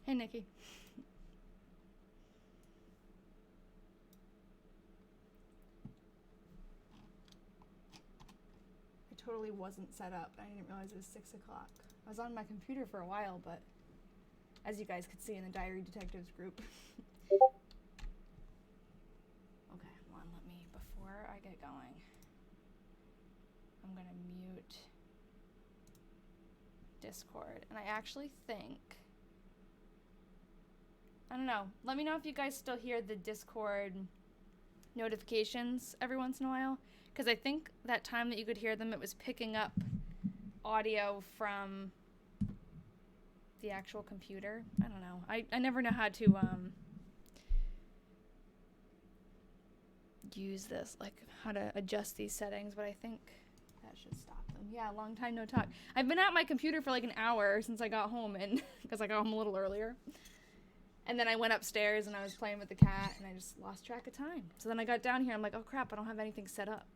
Hey, Nikki. I totally wasn't set up. I didn't realize it was 6 o'clock. I was on my computer for a while, but as you guys could see in the Diary Detectives group. Okay, hold on, let me, before I get going, I'm gonna mute Discord. And I actually think, I don't know, let me know if you guys still hear the Discord notifications every once in a while, because I think that time that you could hear them, it was picking up audio from the actual computer. I don't know. I never know how to use this, like how to adjust these settings, but I think that should stop them. Yeah, long time no talk. I've been at my computer for like an hour since I got home, and because I got home a little earlier. And then I went upstairs and I was playing with the cat and I just lost track of time. So then I got down here, I'm like, oh crap, I don't have anything set up.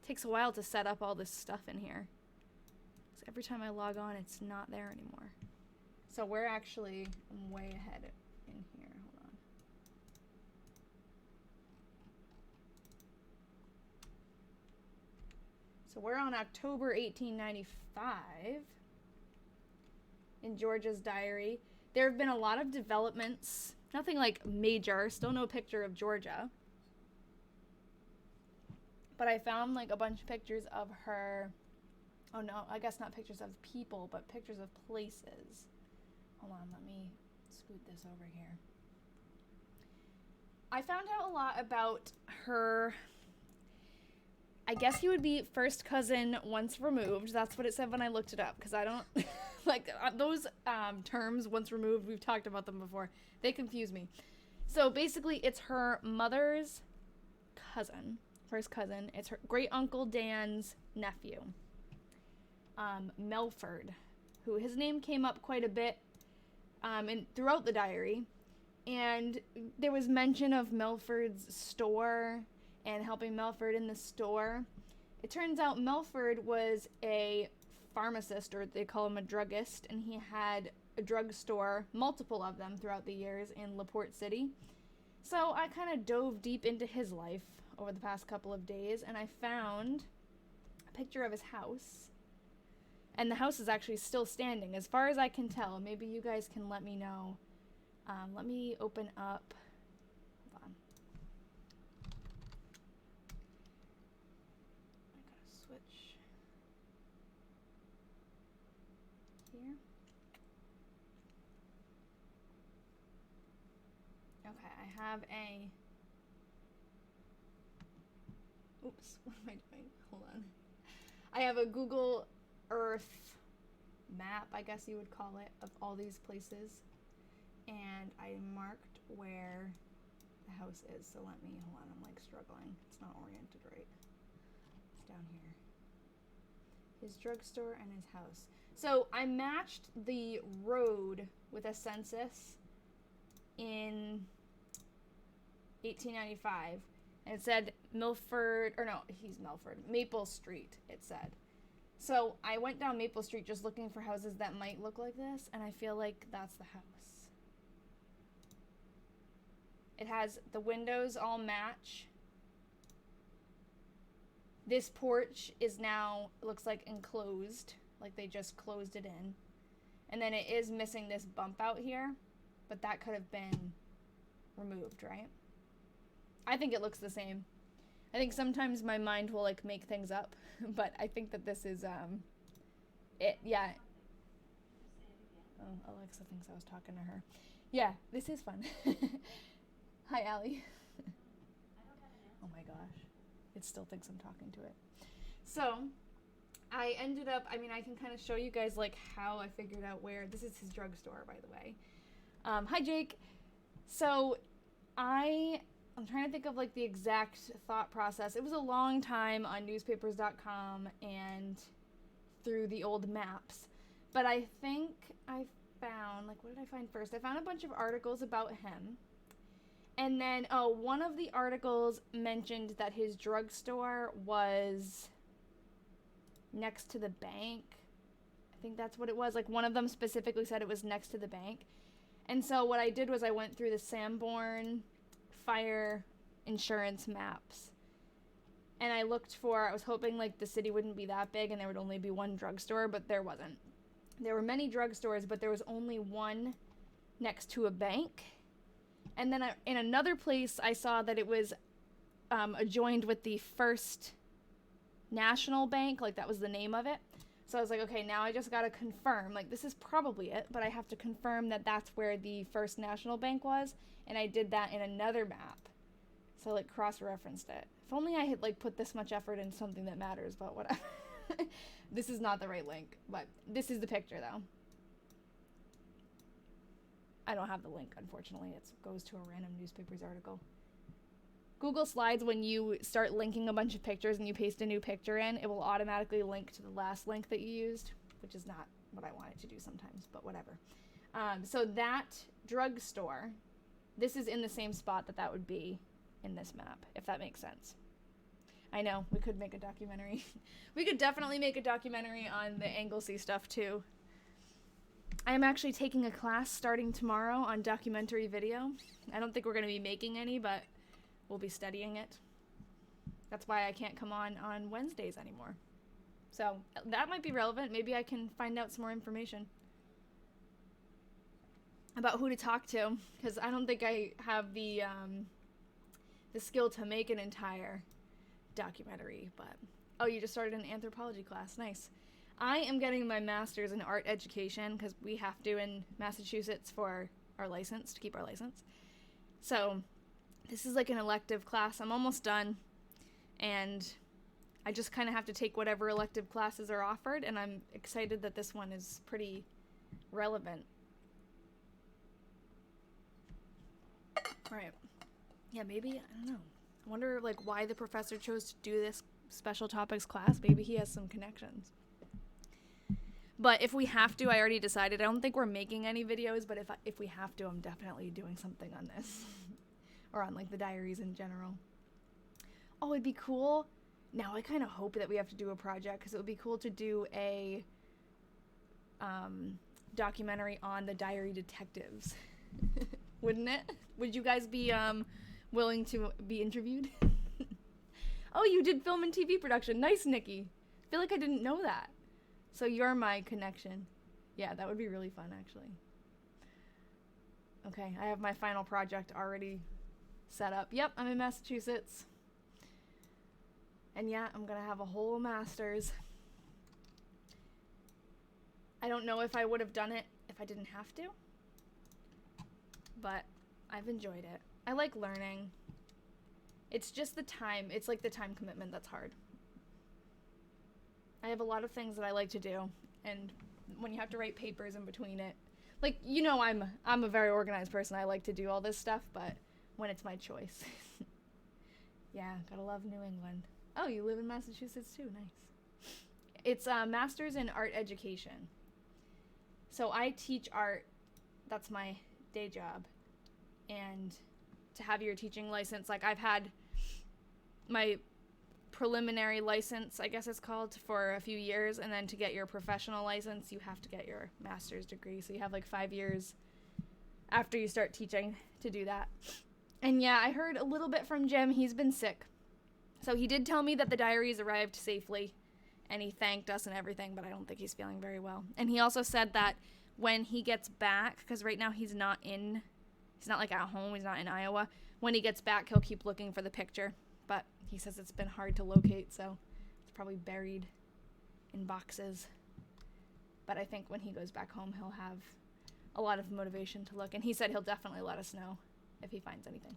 It takes a while to set up all this stuff in here. So every time I log on, it's not there anymore. So we're actually, I'm way ahead in here. Hold on. So we're on October 1895 in Georgia's diary. There have been a lot of developments, nothing like major, still no picture of Georgia. But I found like a bunch of pictures of her, oh no, I guess not pictures of people, but pictures of places. Hold on, let me scoot this over here. I found out a lot about her, I guess he would be first cousin once removed. That's what it said when I looked it up, because I don't, like, those terms, once removed, we've talked about them before. They confuse me. So basically, it's her mother's cousin, first cousin. It's her great uncle Dan's nephew, Melford, who his name came up quite a bit throughout the diary. And there was mention of Melford's store and helping Melford in the store. It turns out Melford was a pharmacist, or they call him a druggist, and he had a drugstore, multiple of them throughout the years in LaPorte City. So I kind of dove deep into his life over the past couple of days, and I found a picture of his house. And the house is actually still standing, as far as I can tell. Maybe you guys can let me know. Let me open up. Hold on. I gotta switch here. Okay, I have a. Oops, what am I doing? Hold on. I have a Google Earth map, I guess you would call it, of all these places. And I marked where the house is. So let me, hold on, I'm like struggling. It's not oriented right. It's down here. His drugstore and his house. So I matched the road with a census in 1895. And it said Milford, or no, he's Melford, Maple Street, it said. So I went down Maple Street just looking for houses that might look like this, and I feel like that's the house. It has the windows all match. This porch is now, looks like enclosed, like they just closed it in. And then it is missing this bump out here, but that could have been removed, right? I think it looks the same. I think sometimes my mind will like make things up, but I think that this is it. Yeah. Oh, Alexa thinks I was talking to her. Yeah, this is fun. Hi, Allie. Oh my gosh. It still thinks I'm talking to it. So, I ended up, I mean, I can kind of show you guys like how I figured out where, this is his drugstore, by the way. Hi, Jake. So, I'm trying to think of like the exact thought process. It was a long time on newspapers.com and through the old maps. But I think I found, like, what did I find first? I found a bunch of articles about him. And then, one of the articles mentioned that his drugstore was next to the bank. I think that's what it was. Like, one of them specifically said it was next to the bank. And so what I did was I went through the Sanborn fire insurance maps. And I was hoping like the city wouldn't be that big and there would only be one drugstore, but there wasn't. There were many drugstores, but there was only one next to a bank. And then in another place, I saw that it was adjoined with the First National Bank, like that was the name of it. So I was like, okay, now I just got to confirm, like this is probably it, but I have to confirm that that's where the First National Bank was, and I did that in another map. So like cross-referenced it. If only I had like put this much effort into something that matters, but whatever. This is not the right link, but this is the picture though. I don't have the link, unfortunately. It goes to a random newspaper's article. Google Slides, when you start linking a bunch of pictures and you paste a new picture in, it will automatically link to the last link that you used, which is not what I want it to do sometimes, but whatever. So that drugstore, this is in the same spot that would be in this map, if that makes sense. I know, we could make a documentary. We could definitely make a documentary on the Anglesey stuff too. I am actually taking a class starting tomorrow on documentary video. I don't think we're going to be making any, but we'll be studying it. That's why I can't come on Wednesdays anymore. So that might be relevant. Maybe I can find out some more information about who to talk to, because I don't think I have the skill to make an entire documentary. But oh, you just started an anthropology class. Nice. I am getting my master's in art education because we have to in Massachusetts for our license, to keep our license. So this is like an elective class. I'm almost done, and I just kind of have to take whatever elective classes are offered, and I'm excited that this one is pretty relevant. All right. Yeah, maybe, I don't know. I wonder like why the professor chose to do this special topics class. Maybe he has some connections. But if we have to, I already decided, I don't think we're making any videos, but if we have to, I'm definitely doing something on this. Or on, like, the diaries in general. Oh, it'd be cool. Now, I kind of hope that we have to do a project, because it would be cool to do a documentary on the diary detectives. Wouldn't it? Would you guys be willing to be interviewed? Oh, you did film and TV production. Nice, Nikki. I feel like I didn't know that. So you're my connection. Yeah, that would be really fun, actually. Okay, I have my final project already set up. Yep, I'm in Massachusetts. And yeah, I'm gonna have a whole master's. I don't know if I would have done it if I didn't have to. But I've enjoyed it. I like learning. It's just the time. It's like the time commitment that's hard. I have a lot of things that I like to do, and when you have to write papers in between it, like, you know, I'm a very organized person. I like to do all this stuff, but when it's my choice. Yeah, gotta love New England. Oh, you live in Massachusetts too. Nice. It's a master's in art education. So I teach art. That's my day job. And to have your teaching license, like I've had my preliminary license, I guess it's called, for a few years, and then to get your professional license, you have to get your master's degree. So you have like 5 years after you start teaching to do that. And yeah, I heard a little bit from Jim. He's been sick. So he did tell me that the diaries arrived safely, and he thanked us and everything, but I don't think he's feeling very well. And he also said that when he gets back, because right now he's not like at home, he's not in Iowa. When he gets back, he'll keep looking for the picture. But he says it's been hard to locate, so it's probably buried in boxes. But I think when he goes back home, he'll have a lot of motivation to look. And he said he'll definitely let us know if he finds anything.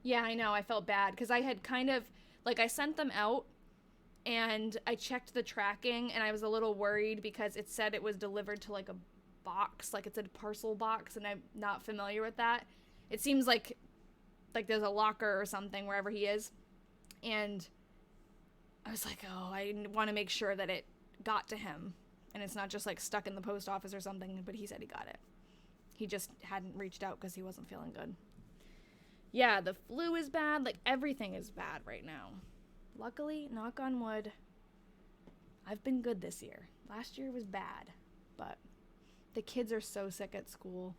Yeah, I know. I felt bad because I had kind of, like, I sent them out and I checked the tracking, and I was a little worried because it said it was delivered to, like, a box. Like, it said parcel box, and I'm not familiar with that. It seems like there's a locker or something wherever he is. And I was like, oh, I want to make sure that it got to him and it's not just like stuck in the post office or something. But he said he got it. He just hadn't reached out because he wasn't feeling good. Yeah, the flu is bad. Like, everything is bad right now. Luckily, knock on wood, I've been good this year. Last year was bad, but the kids are so sick at school.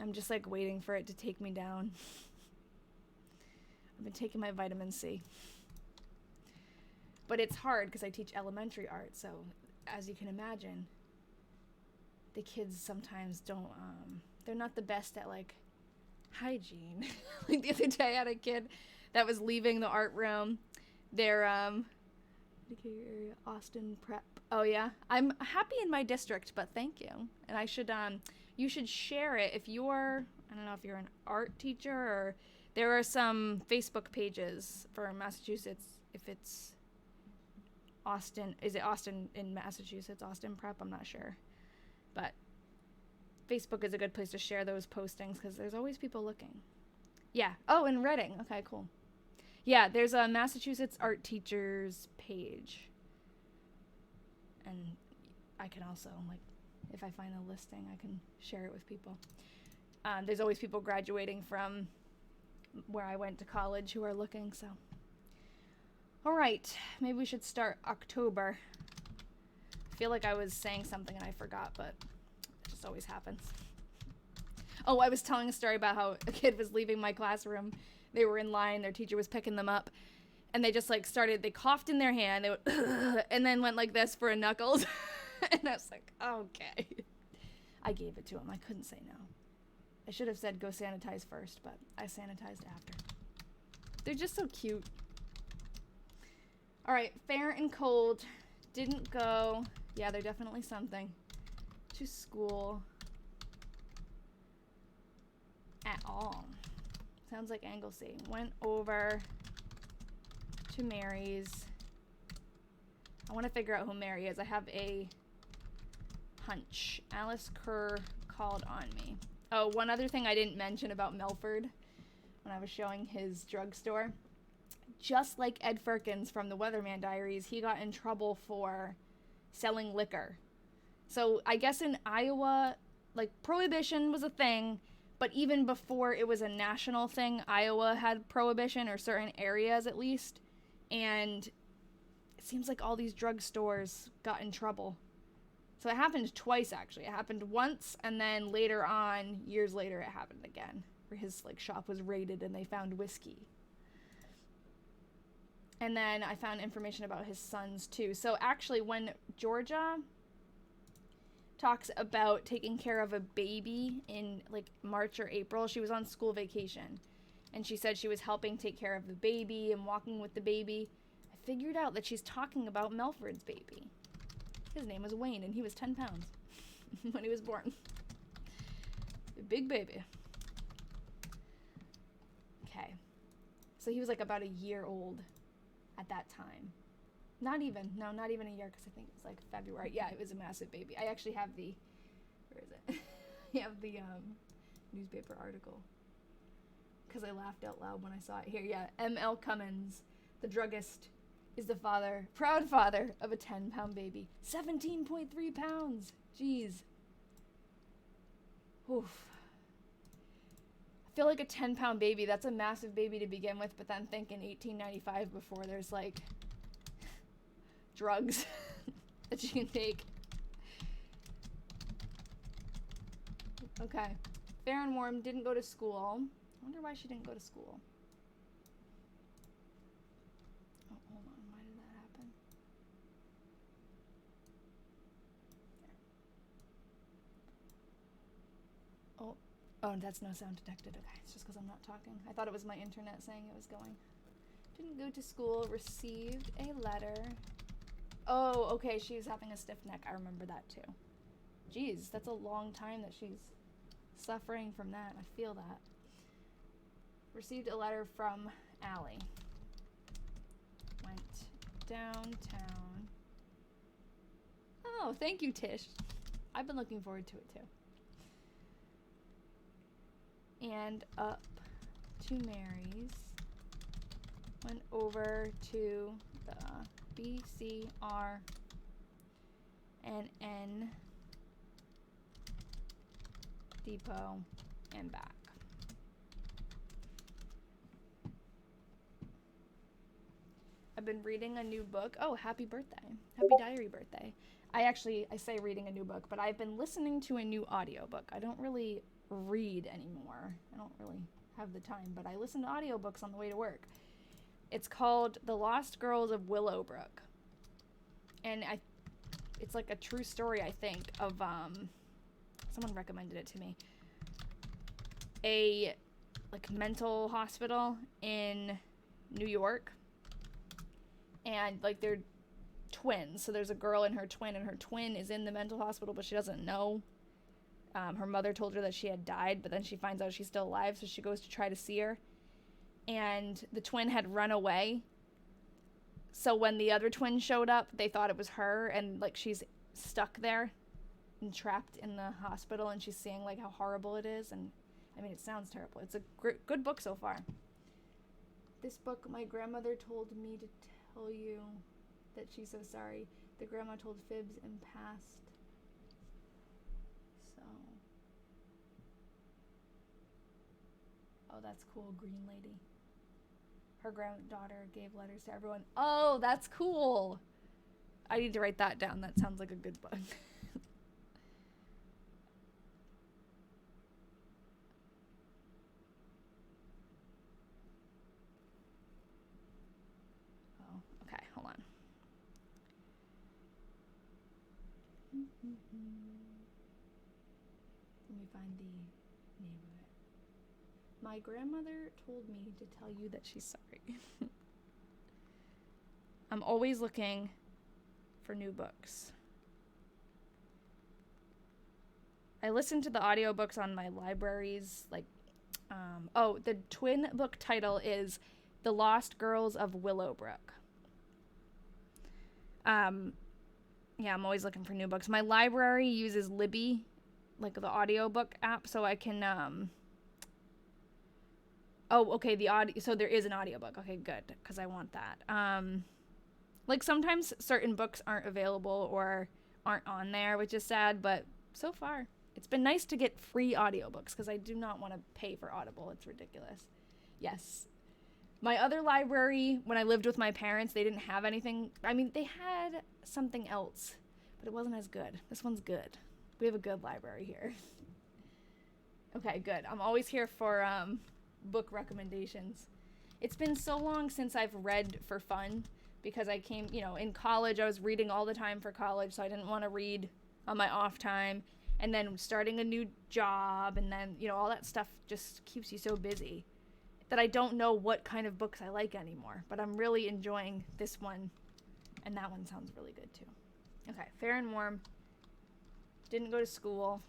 I'm just like waiting for it to take me down. I've been taking my vitamin C. But it's hard because I teach elementary art, so as you can imagine, the kids sometimes don't, they're not the best at like hygiene. Like the other day I had a kid that was leaving the art room. They're, area, Austin Prep. Oh yeah, I'm happy in my district, but thank you. And I should, you should share it if you're, I don't know if you're an art teacher, or there are some Facebook pages for Massachusetts. If it's Austin, is it Austin in Massachusetts, Austin Prep? I'm not sure. But Facebook is a good place to share those postings because there's always people looking. Yeah. Oh, in Reading. Okay, cool. Yeah, there's a Massachusetts art teachers page. And I can also, like, if I find a listing, I can share it with people. There's always people graduating from where I went to college who are looking, so. All right, maybe we should start October. I feel like I was saying something and I forgot, but it just always happens. Oh, I was telling a story about how a kid was leaving my classroom. They were in line, their teacher was picking them up, and they just like started, they coughed in their hand, they went, and then went like this for a knuckles. And I was like, okay. I gave it to him. I couldn't say no. I should have said go sanitize first, but I sanitized after. They're just so cute. All right, fair and cold. Didn't go. Yeah, they're definitely something. To school. At all. Sounds like Anglesey. Went over to Mary's. I want to figure out who Mary is. I have a hunch. Alice Kerr called on me. Oh, one other thing I didn't mention about Melford when I was showing his drugstore. Just like Ed Firkins from the Weatherman Diaries, he got in trouble for selling liquor. So I guess in Iowa, like, prohibition was a thing, but even before it was a national thing, Iowa had prohibition, or certain areas at least, and it seems like all these drugstores got in trouble. So it happened twice, actually. It happened once, and then later on, years later, it happened again, where his like shop was raided and they found whiskey. And then I found information about his sons too. So actually, when Georgia talks about taking care of a baby in like March or April, she was on school vacation, and she said she was helping take care of the baby and walking with the baby. I figured out that she's talking about Melford's baby. His name was Wayne, and he was 10 pounds when he was born. A big baby. Okay. So he was like about a year old at that time. Not even a year, because I think it was like February. Yeah, it was a massive baby. I actually have the, where is it? I have the newspaper article, because I laughed out loud when I saw it here. Yeah, M.L. Cummins, the druggist, is the proud father of a 10-pound baby. 17.3 pounds. Jeez. Oof. I feel like a 10-pound baby, that's a massive baby to begin with, but then think in 1895, before there's like drugs that you can take. Okay. Fair and warm, didn't go to school. I wonder why she didn't go to school. Oh, hold on. Why did that happen? There. Oh, that's no sound detected. Okay, it's just because I'm not talking. I thought it was my internet saying it was going. Didn't go to school, received a letter. Oh, okay, she was having a stiff neck. I remember that too. Jeez, that's a long time that she's suffering from that. I feel that. Received a letter from Allie. Went downtown. Oh, thank you, Tish. I've been looking forward to it too. And up to Mary's. Went over to the BCR and N depot and back. I've been reading a new book. Oh, happy birthday. Happy diary birthday. I say reading a new book, but I've been listening to a new audiobook. I don't really read anymore. I don't really have the time, but I listen to audiobooks on the way to work. It's called The Lost Girls of Willowbrook. And it's like a true story, I think, of someone recommended it to me. A like mental hospital in New York. And like they're twins. So there's a girl and her twin is in the mental hospital, but she doesn't know. Her mother told her that she had died, but then she finds out she's still alive, so she goes to try to see her. And the twin had run away. So when the other twin showed up, they thought it was her, and like she's stuck there and trapped in the hospital, and she's seeing like how horrible it is. And I mean, it sounds terrible. It's a good book so far. This book, my grandmother told me to tell you that she's so sorry. The grandma told fibs and passed. So. Oh, that's cool. Green lady. Her granddaughter gave letters to everyone. Oh, that's cool. I need to write that down. That sounds like a good book. Oh, okay. Hold on. Let me find the name of it. My grandmother told me to tell you that she's sorry. I'm always looking for new books. I listen to the audiobooks on my libraries, like, the twin book title is The Lost Girls of Willowbrook. Yeah, I'm always looking for new books. My library uses Libby, like the audiobook app, so I can, oh, okay, so there is an audiobook. Okay, good, because I want that. Like, sometimes certain books aren't available or aren't on there, which is sad, but so far, it's been nice to get free audiobooks, because I do not want to pay for Audible. It's ridiculous. Yes. My other library, when I lived with my parents, they didn't have anything. I mean, they had something else, but it wasn't as good. This one's good. We have a good library here. Okay, good. I'm always here for book recommendations. It's been so long since I've read for fun, because I came, in college, I was reading all the time for college, so I didn't want to read on my off time. And then starting a new job, and then, all that stuff just keeps you so busy that I don't know what kind of books I like anymore. But I'm really enjoying this one, and that one sounds really good too. Okay, Fair and Warm. Didn't go to school.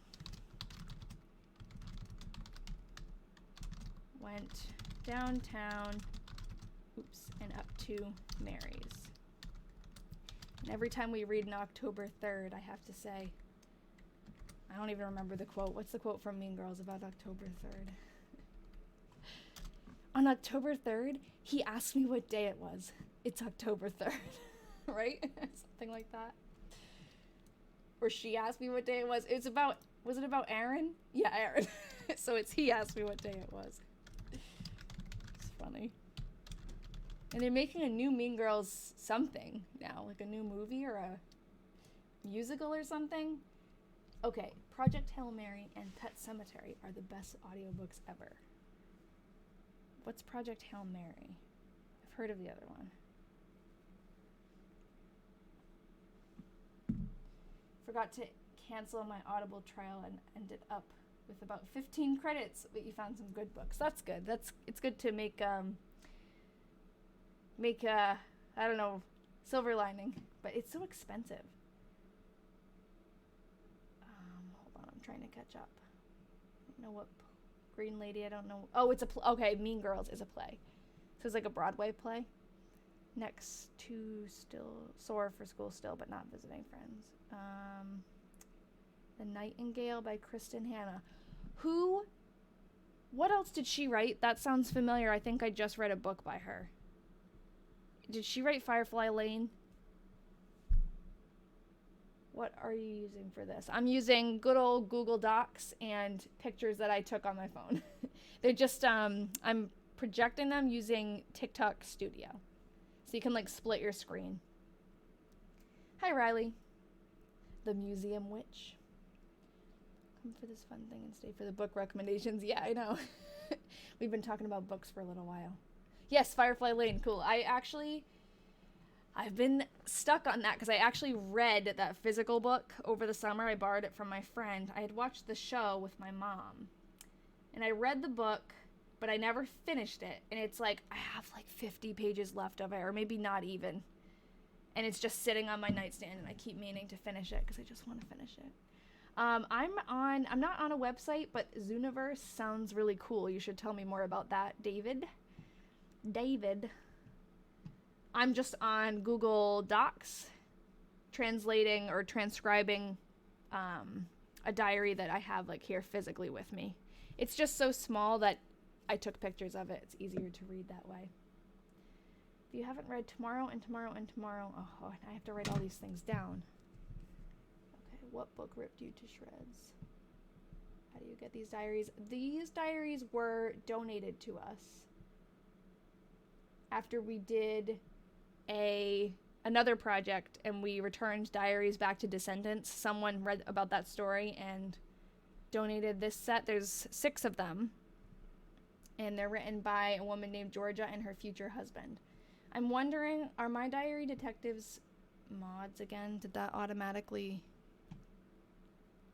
Went downtown, and up to Mary's. And every time we read an October 3rd, I have to say, I don't even remember the quote. What's the quote from Mean Girls about October 3rd? On October 3rd, he asked me what day it was. It's October 3rd, right? Something like that. Or she asked me what day it was. Was it about Aaron? Yeah, Aaron. So he asked me what day it was. It's funny. And they're making a new Mean Girls something now, like a new movie or a musical or something. Okay, Project Hail Mary and Pet Sematary are the best audiobooks ever. What's Project Hail Mary? I've heard of the other one. Forgot to cancel my Audible trial and ended up with about 15 credits, but you found some good books. That's good. It's good to make I don't know, silver lining, but it's so expensive. Hold on, I'm trying to catch up. I don't know what Green Lady, I don't know. Oh, it's a okay, Mean Girls is a play. So it's like a Broadway play. Next to still Sore for School Still, but not visiting friends. The Nightingale by Kristen Hanna. What else did she write? That sounds familiar. I think I just read a book by her. Did she write Firefly Lane? What are you using for this? I'm using good old Google Docs and pictures that I took on my phone. They're just, I'm projecting them using TikTok Studio. So you can like split your screen. Hi, Riley. The Museum Witch. Come for this fun thing and stay for the book recommendations. Yeah, I know. We've been talking about books for a little while. Yes, Firefly Lane, cool. I've been stuck on that because I actually read that physical book over the summer. I borrowed it from my friend. I had watched the show with my mom. And I read the book, but I never finished it. And it's like, I have like 50 pages left of it, or maybe not even. And it's just sitting on my nightstand, and I keep meaning to finish it because I just want to finish it. I'm not on a website, but Zooniverse sounds really cool. You should tell me more about that, David. I'm just on Google Docs, translating or transcribing a diary that I have like here physically with me. It's just so small that I took pictures of it. It's easier to read that way. If you haven't read Tomorrow and Tomorrow and Tomorrow, oh, I have to write all these things down. What book ripped you to shreds? How do you get these diaries? These diaries were donated to us after we did another project and we returned diaries back to descendants. Someone read about that story and donated this set. There's 6 of them, and they're written by a woman named Georgia and her future husband. I'm wondering, are my diary detectives mods again? Did that automatically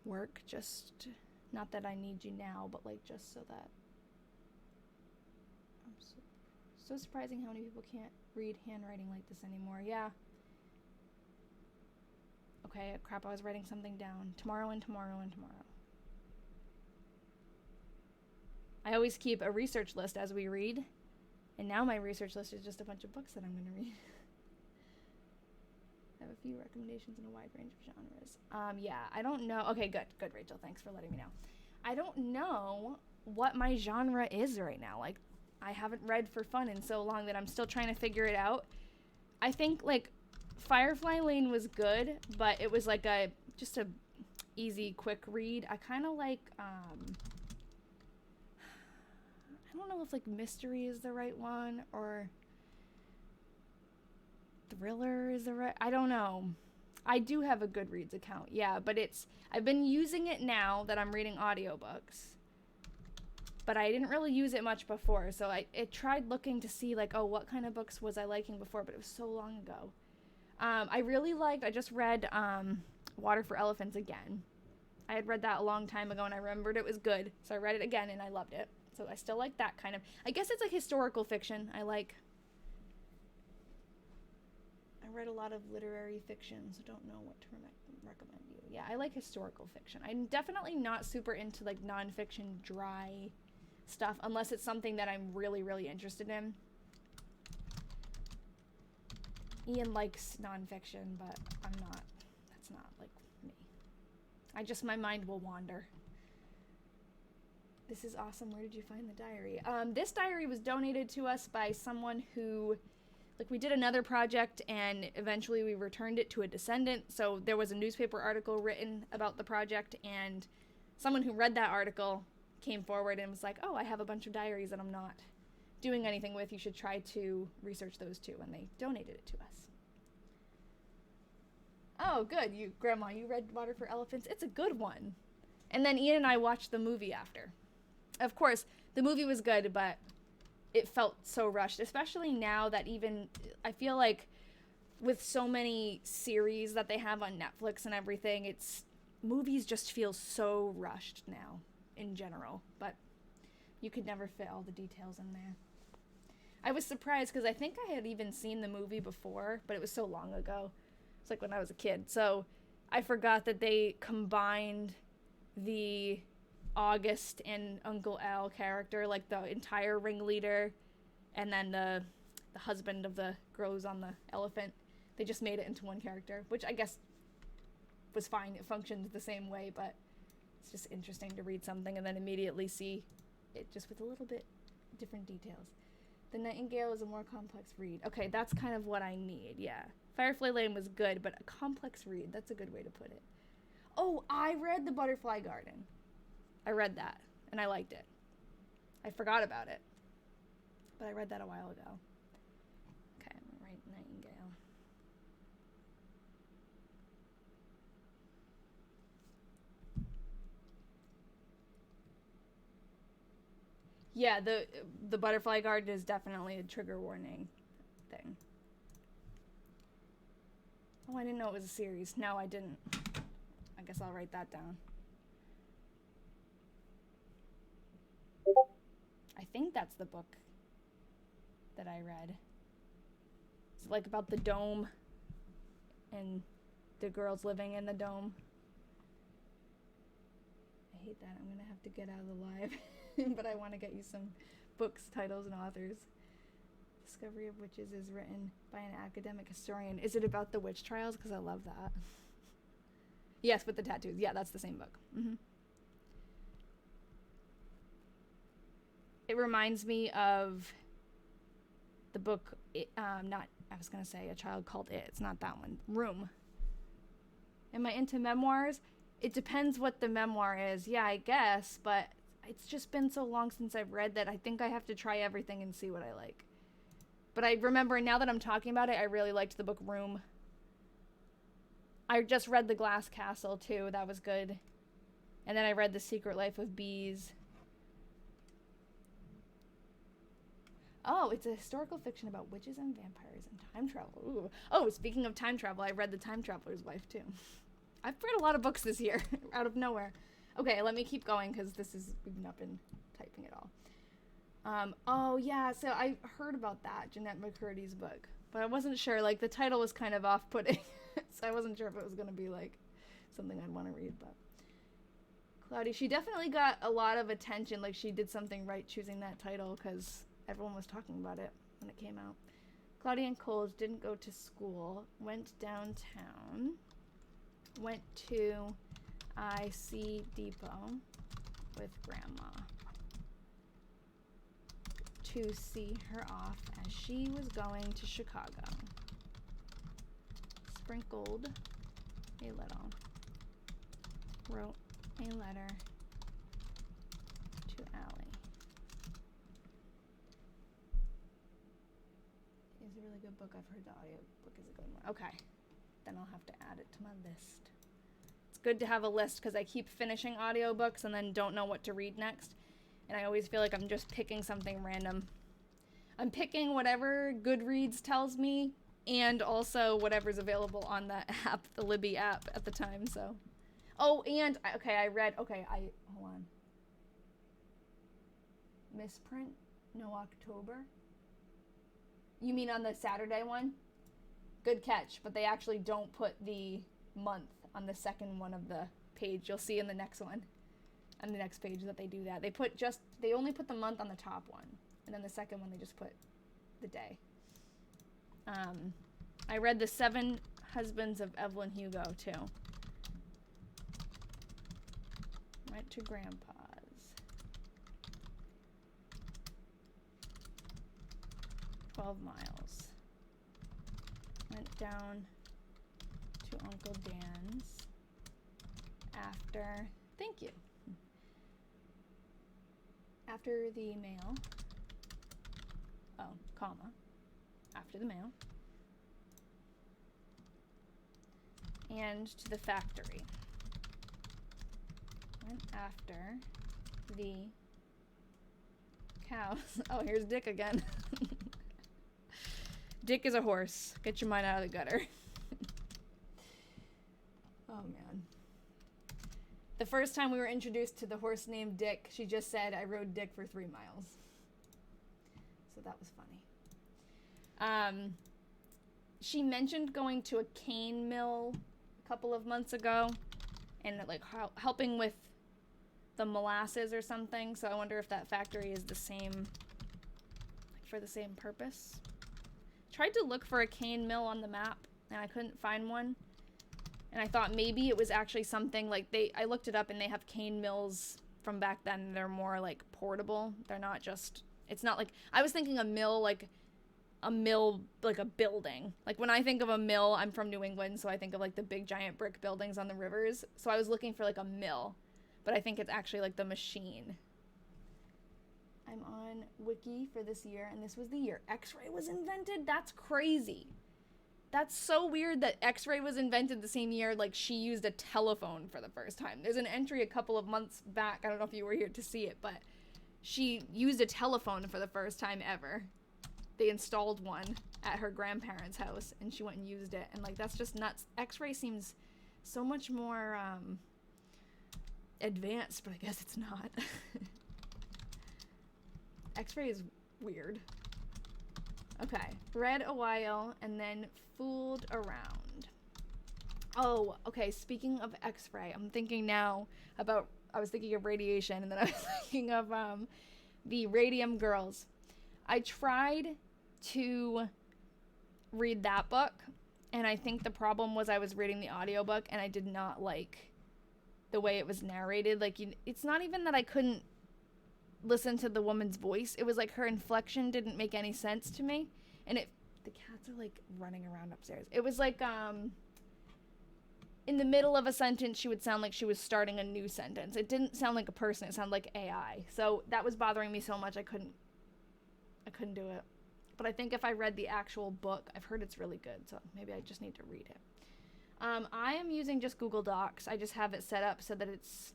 work? Just, not that I need you now, but like just so that. So surprising how many people can't read handwriting like this anymore. Yeah. Okay, crap, I was writing something down. Tomorrow and Tomorrow and Tomorrow. I always keep a research list as we read, and now my research list is just a bunch of books that I'm going to read. I have a few recommendations in a wide range of genres. Yeah, I don't know. Okay, good, Rachel. Thanks for letting me know. I don't know what my genre is right now. Like, I haven't read for fun in so long that I'm still trying to figure it out. I think, like, Firefly Lane was good, but it was like just a easy, quick read. I kind of like, I don't know if, like, mystery is the right one, or thriller is the right, I don't know. I do have a Goodreads account, yeah, but I've been using it now that I'm reading audiobooks, but I didn't really use it much before, so I tried looking to see, like, oh, what kind of books was I liking before, but it was so long ago. I just read Water for Elephants again. I had read that a long time ago, and I remembered it was good, so I read it again, and I loved it. So I still like that kind of, I guess it's like historical fiction. I read a lot of literary fiction, so don't know what to recommend you. Yeah, I like historical fiction. I'm definitely not super into like nonfiction dry stuff unless it's something that I'm really, really interested in. Ian likes nonfiction, but I'm not. That's not like me. My mind will wander. This is awesome. Where did you find the diary? This diary was donated to us by someone who, like, we did another project and eventually we returned it to a descendant. So there was a newspaper article written about the project, and someone who read that article came forward and was like, oh, I have a bunch of diaries that I'm not doing anything with. You should try to research those too. And they donated it to us. Oh, good. Grandma, you read Water for Elephants? It's a good one. And then Ian and I watched the movie after. Of course, the movie was good, but it felt so rushed, especially now that I feel like with so many series that they have on Netflix and everything, movies just feel so rushed now in general, but you could never fit all the details in there. I was surprised because I think I had even seen the movie before, but it was so long ago. It's like when I was a kid. So I forgot that they combined the August and Uncle Al character, like the entire ringleader, and then the husband of the girls on the elephant. They just made it into one character, which I guess was fine. It functioned the same way, but it's just interesting to read something and then immediately see it just with a little bit different details. The Nightingale is a more complex read. Okay, that's kind of what I need, yeah. Firefly Lane was good, but a complex read, that's a good way to put it. Oh, I read The Butterfly Garden. I read that, and I liked it. I forgot about it, but I read that a while ago. Okay, I'm gonna write Nightingale. Yeah, the butterfly garden is definitely a trigger warning thing. Oh, I didn't know it was a series. No, I didn't. I guess I'll write that down. I think that's the book that I read. It's like about the dome and the girls living in the dome. I hate that. I'm gonna have to get out of the live, but I want to get you some books, titles, and authors. Discovery of Witches is written by an academic historian. Is it about the witch trials? Because I love that. Yes, with the tattoos. Yeah, that's the same book. Mm-hmm. It reminds me of the book, I was going to say A Child Called It. It's not that one. Room. Am I into memoirs? It depends what the memoir is. Yeah, I guess, but it's just been so long since I've read that I think I have to try everything and see what I like. But I remember, now that I'm talking about it, I really liked the book Room. I just read The Glass Castle, too. That was good. And then I read The Secret Life of Bees. Oh, it's a historical fiction about witches and vampires and time travel. Ooh. Oh, speaking of time travel, I read The Time Traveler's Wife, too. I've read a lot of books this year, out of nowhere. Okay, let me keep going, because we've not been typing at all. Oh, yeah, so I heard about that, Jeanette McCurdy's book. But I wasn't sure, like, the title was kind of off-putting. So I wasn't sure if it was going to be, like, something I'd want to read, but... Cloudy, she definitely got a lot of attention, like, she did something right choosing that title, because everyone was talking about it when it came out. Claudia and Coles didn't go to school, went downtown, went to IC Depot with Grandma to see her off as she was going to Chicago. Sprinkled a little, wrote a letter to Allie. It's a really good book. I've heard the audio book is a good one. Okay, then I'll have to add it to my list. It's good to have a list because I keep finishing audiobooks and then don't know what to read next. And I always feel like I'm just picking something random. I'm picking whatever Goodreads tells me and also whatever's available on that app, the Libby app at the time, so. Oh, and, hold on. Misprint? No, October? You mean on the Saturday one? Good catch, but they actually don't put the month on the second one of the page. You'll see in the next one, on the next page that they do that. They only put the month on the top one, and then the second one they just put the day. I read The 7 Husbands of Evelyn Hugo, too. Went to Grandpa's. 12 miles. Went down to Uncle Dan's after, thank you. After the mail. Oh, comma. After the mail. And to the factory. Went after the cows. Oh, here's Dick again. Dick is a horse. Get your mind out of the gutter. Oh, man. The first time we were introduced to the horse named Dick, she just said, I rode Dick for 3 miles. So that was funny. She mentioned going to a cane mill a couple of months ago and like helping with the molasses or something. So I wonder if that factory is the same, like for the same purpose. Tried to look for a cane mill on the map and I couldn't find one. And I thought maybe it was actually something like I looked it up and they have cane mills from back then. They're more like portable. They're not just, it's not like, I was thinking a mill like a building. Like when I think of a mill, I'm from New England, so I think of like the big giant brick buildings on the rivers. So I was looking for like a mill, but I think it's actually like the machine. I'm on Wiki for this year, and this was the year X-ray was invented. That's crazy. That's so weird that X-ray was invented the same year like she used a telephone for the first time. There's an entry a couple of months back. I don't know if you were here to see it, but she used a telephone for the first time ever. They installed one at her grandparents' house, and she went and used it. And, like, that's just nuts. X-ray seems so much more advanced, but I guess it's not. X-ray is weird. Okay. Read a while and then fooled around. Oh, okay. Speaking of X-ray, I'm thinking now about, I was thinking of radiation, and then I was thinking of the Radium Girls. I tried to read that book, and I think the problem was I was reading the audiobook, and I did not like the way it was narrated. Like, it's not even that I couldn't listen to the woman's voice. It was like her inflection didn't make any sense to me, and the cats are like running around upstairs. It was like in the middle of a sentence she would sound like she was starting a new sentence. It didn't sound like a person, it sounded like AI. So that was bothering me so much I couldn't do it. But I think if I read the actual book, I've heard it's really good, so maybe I just need to read it. I am using just Google Docs. I just have it set up so that it's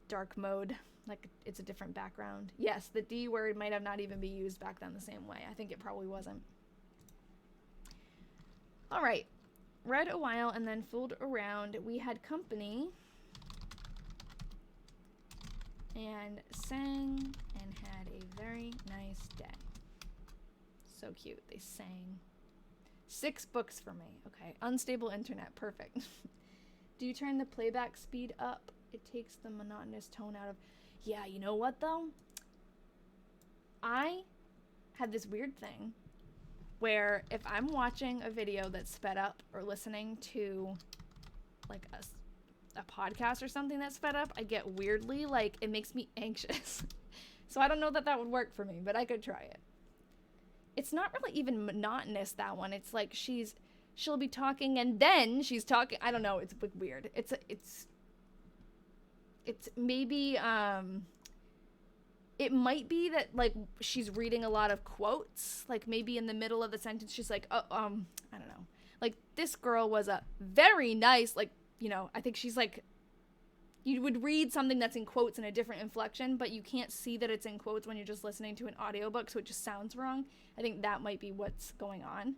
dark mode, like it's a different background. Yes, the D word might have not even been used back then the same way. I think it probably wasn't. All right. Read a while and then fooled around. We had company and sang and had a very nice day. So cute. They sang. 6 books for me. Okay. Unstable internet. Perfect. Do you turn the playback speed up? It takes the monotonous tone out of... Yeah, you know what, though? I had this weird thing where if I'm watching a video that's sped up or listening to, like, a podcast or something that's sped up, I get weirdly, like, it makes me anxious. So I don't know that that would work for me, but I could try it. It's not really even monotonous, that one. It's like she'll be talking and then she's talking. I don't know. It's weird. It's maybe, it might be that, like, she's reading a lot of quotes. Like, maybe in the middle of the sentence, she's like, I don't know. Like, this girl was a very nice, like, you know, I think she's like, you would read something that's in quotes in a different inflection, but you can't see that it's in quotes when you're just listening to an audiobook, so it just sounds wrong. I think that might be what's going on.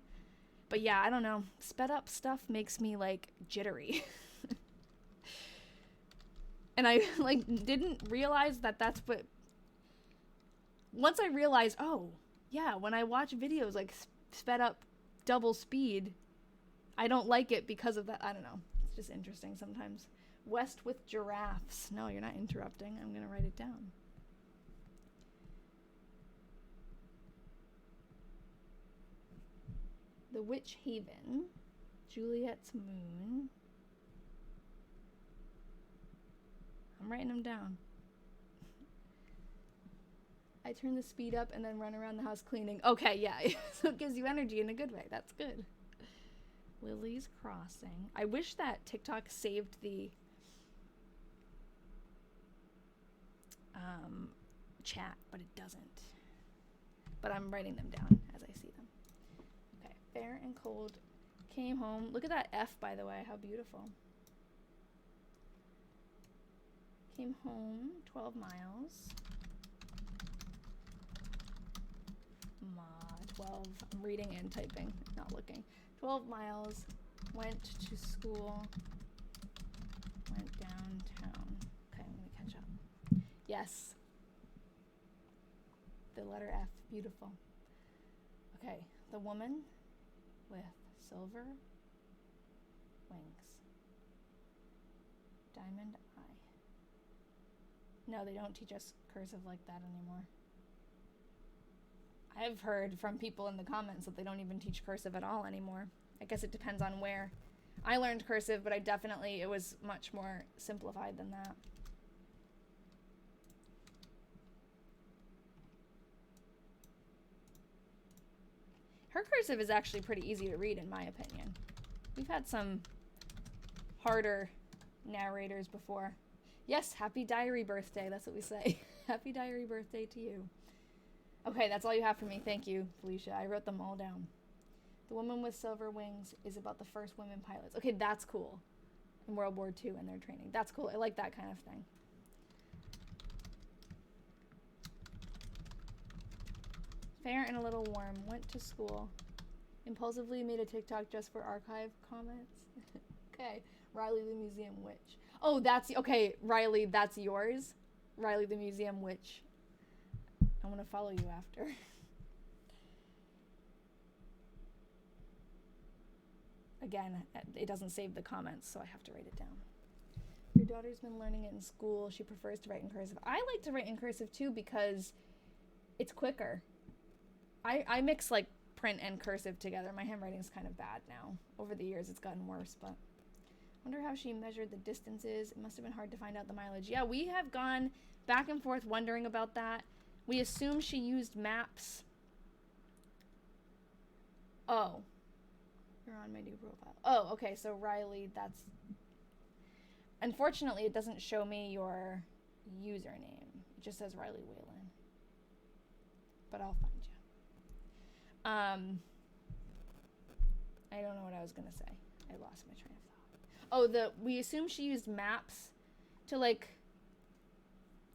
But yeah, I don't know. Sped up stuff makes me, like, jittery. And I, like, didn't realize that that's what... Once I realized, oh, yeah, when I watch videos, like, sped up double speed, I don't like it because of that. I don't know. It's just interesting sometimes. West with giraffes. No, you're not interrupting. I'm going to write it down. The Witch Haven. Juliet's Moon. I'm writing them down. I turn the speed up and then run around the house cleaning. Okay, yeah. So it gives you energy in a good way. That's good. Lily's Crossing. I wish that TikTok saved the chat, but it doesn't. But I'm writing them down as I see them. Okay. Fair and cold. Came home. Look at that F, by the way. How beautiful. Came home. 12 miles. 12. I'm reading and typing, not looking. 12 miles. Went to school. Went downtown. Okay, I'm gonna catch up. Yes. The letter F. Beautiful. Okay. The woman with silver wings. Diamond eye. No, they don't teach us cursive like that anymore. I've heard from people in the comments that they don't even teach cursive at all anymore. I guess it depends on where. I learned cursive, but it was much more simplified than that. Her cursive is actually pretty easy to read, in my opinion. We've had some harder narrators before. Yes, happy diary birthday. That's what we say. Happy diary birthday to you. Okay, that's all you have for me. Thank you, Felicia. I wrote them all down. The Woman with Silver Wings is about the first women pilots. Okay, that's cool. In World War II and their training. That's cool. I like that kind of thing. Fair and a little warm. Went to school. Impulsively made a TikTok just for archive comments. Okay. Riley the Museum Witch. Oh, that's... Okay, Riley, that's yours. Riley the Museum Witch. I want to follow you after. Again, it doesn't save the comments, so I have to write it down. Your daughter's been learning it in school. She prefers to write in cursive. I like to write in cursive too because it's quicker. I mix like print and cursive together. My handwriting's kind of bad now. Over the years, it's gotten worse, but I wonder how she measured the distances. It must have been hard to find out the mileage. Yeah, we have gone back and forth wondering about that. We assume she used maps. Oh. You're on my new profile. Oh, okay, so Riley, that's... Unfortunately, it doesn't show me your username. It just says Riley Whalen. But I'll find you. I don't know what I was gonna say. I lost my train of thought. Oh, we assume she used maps to, like,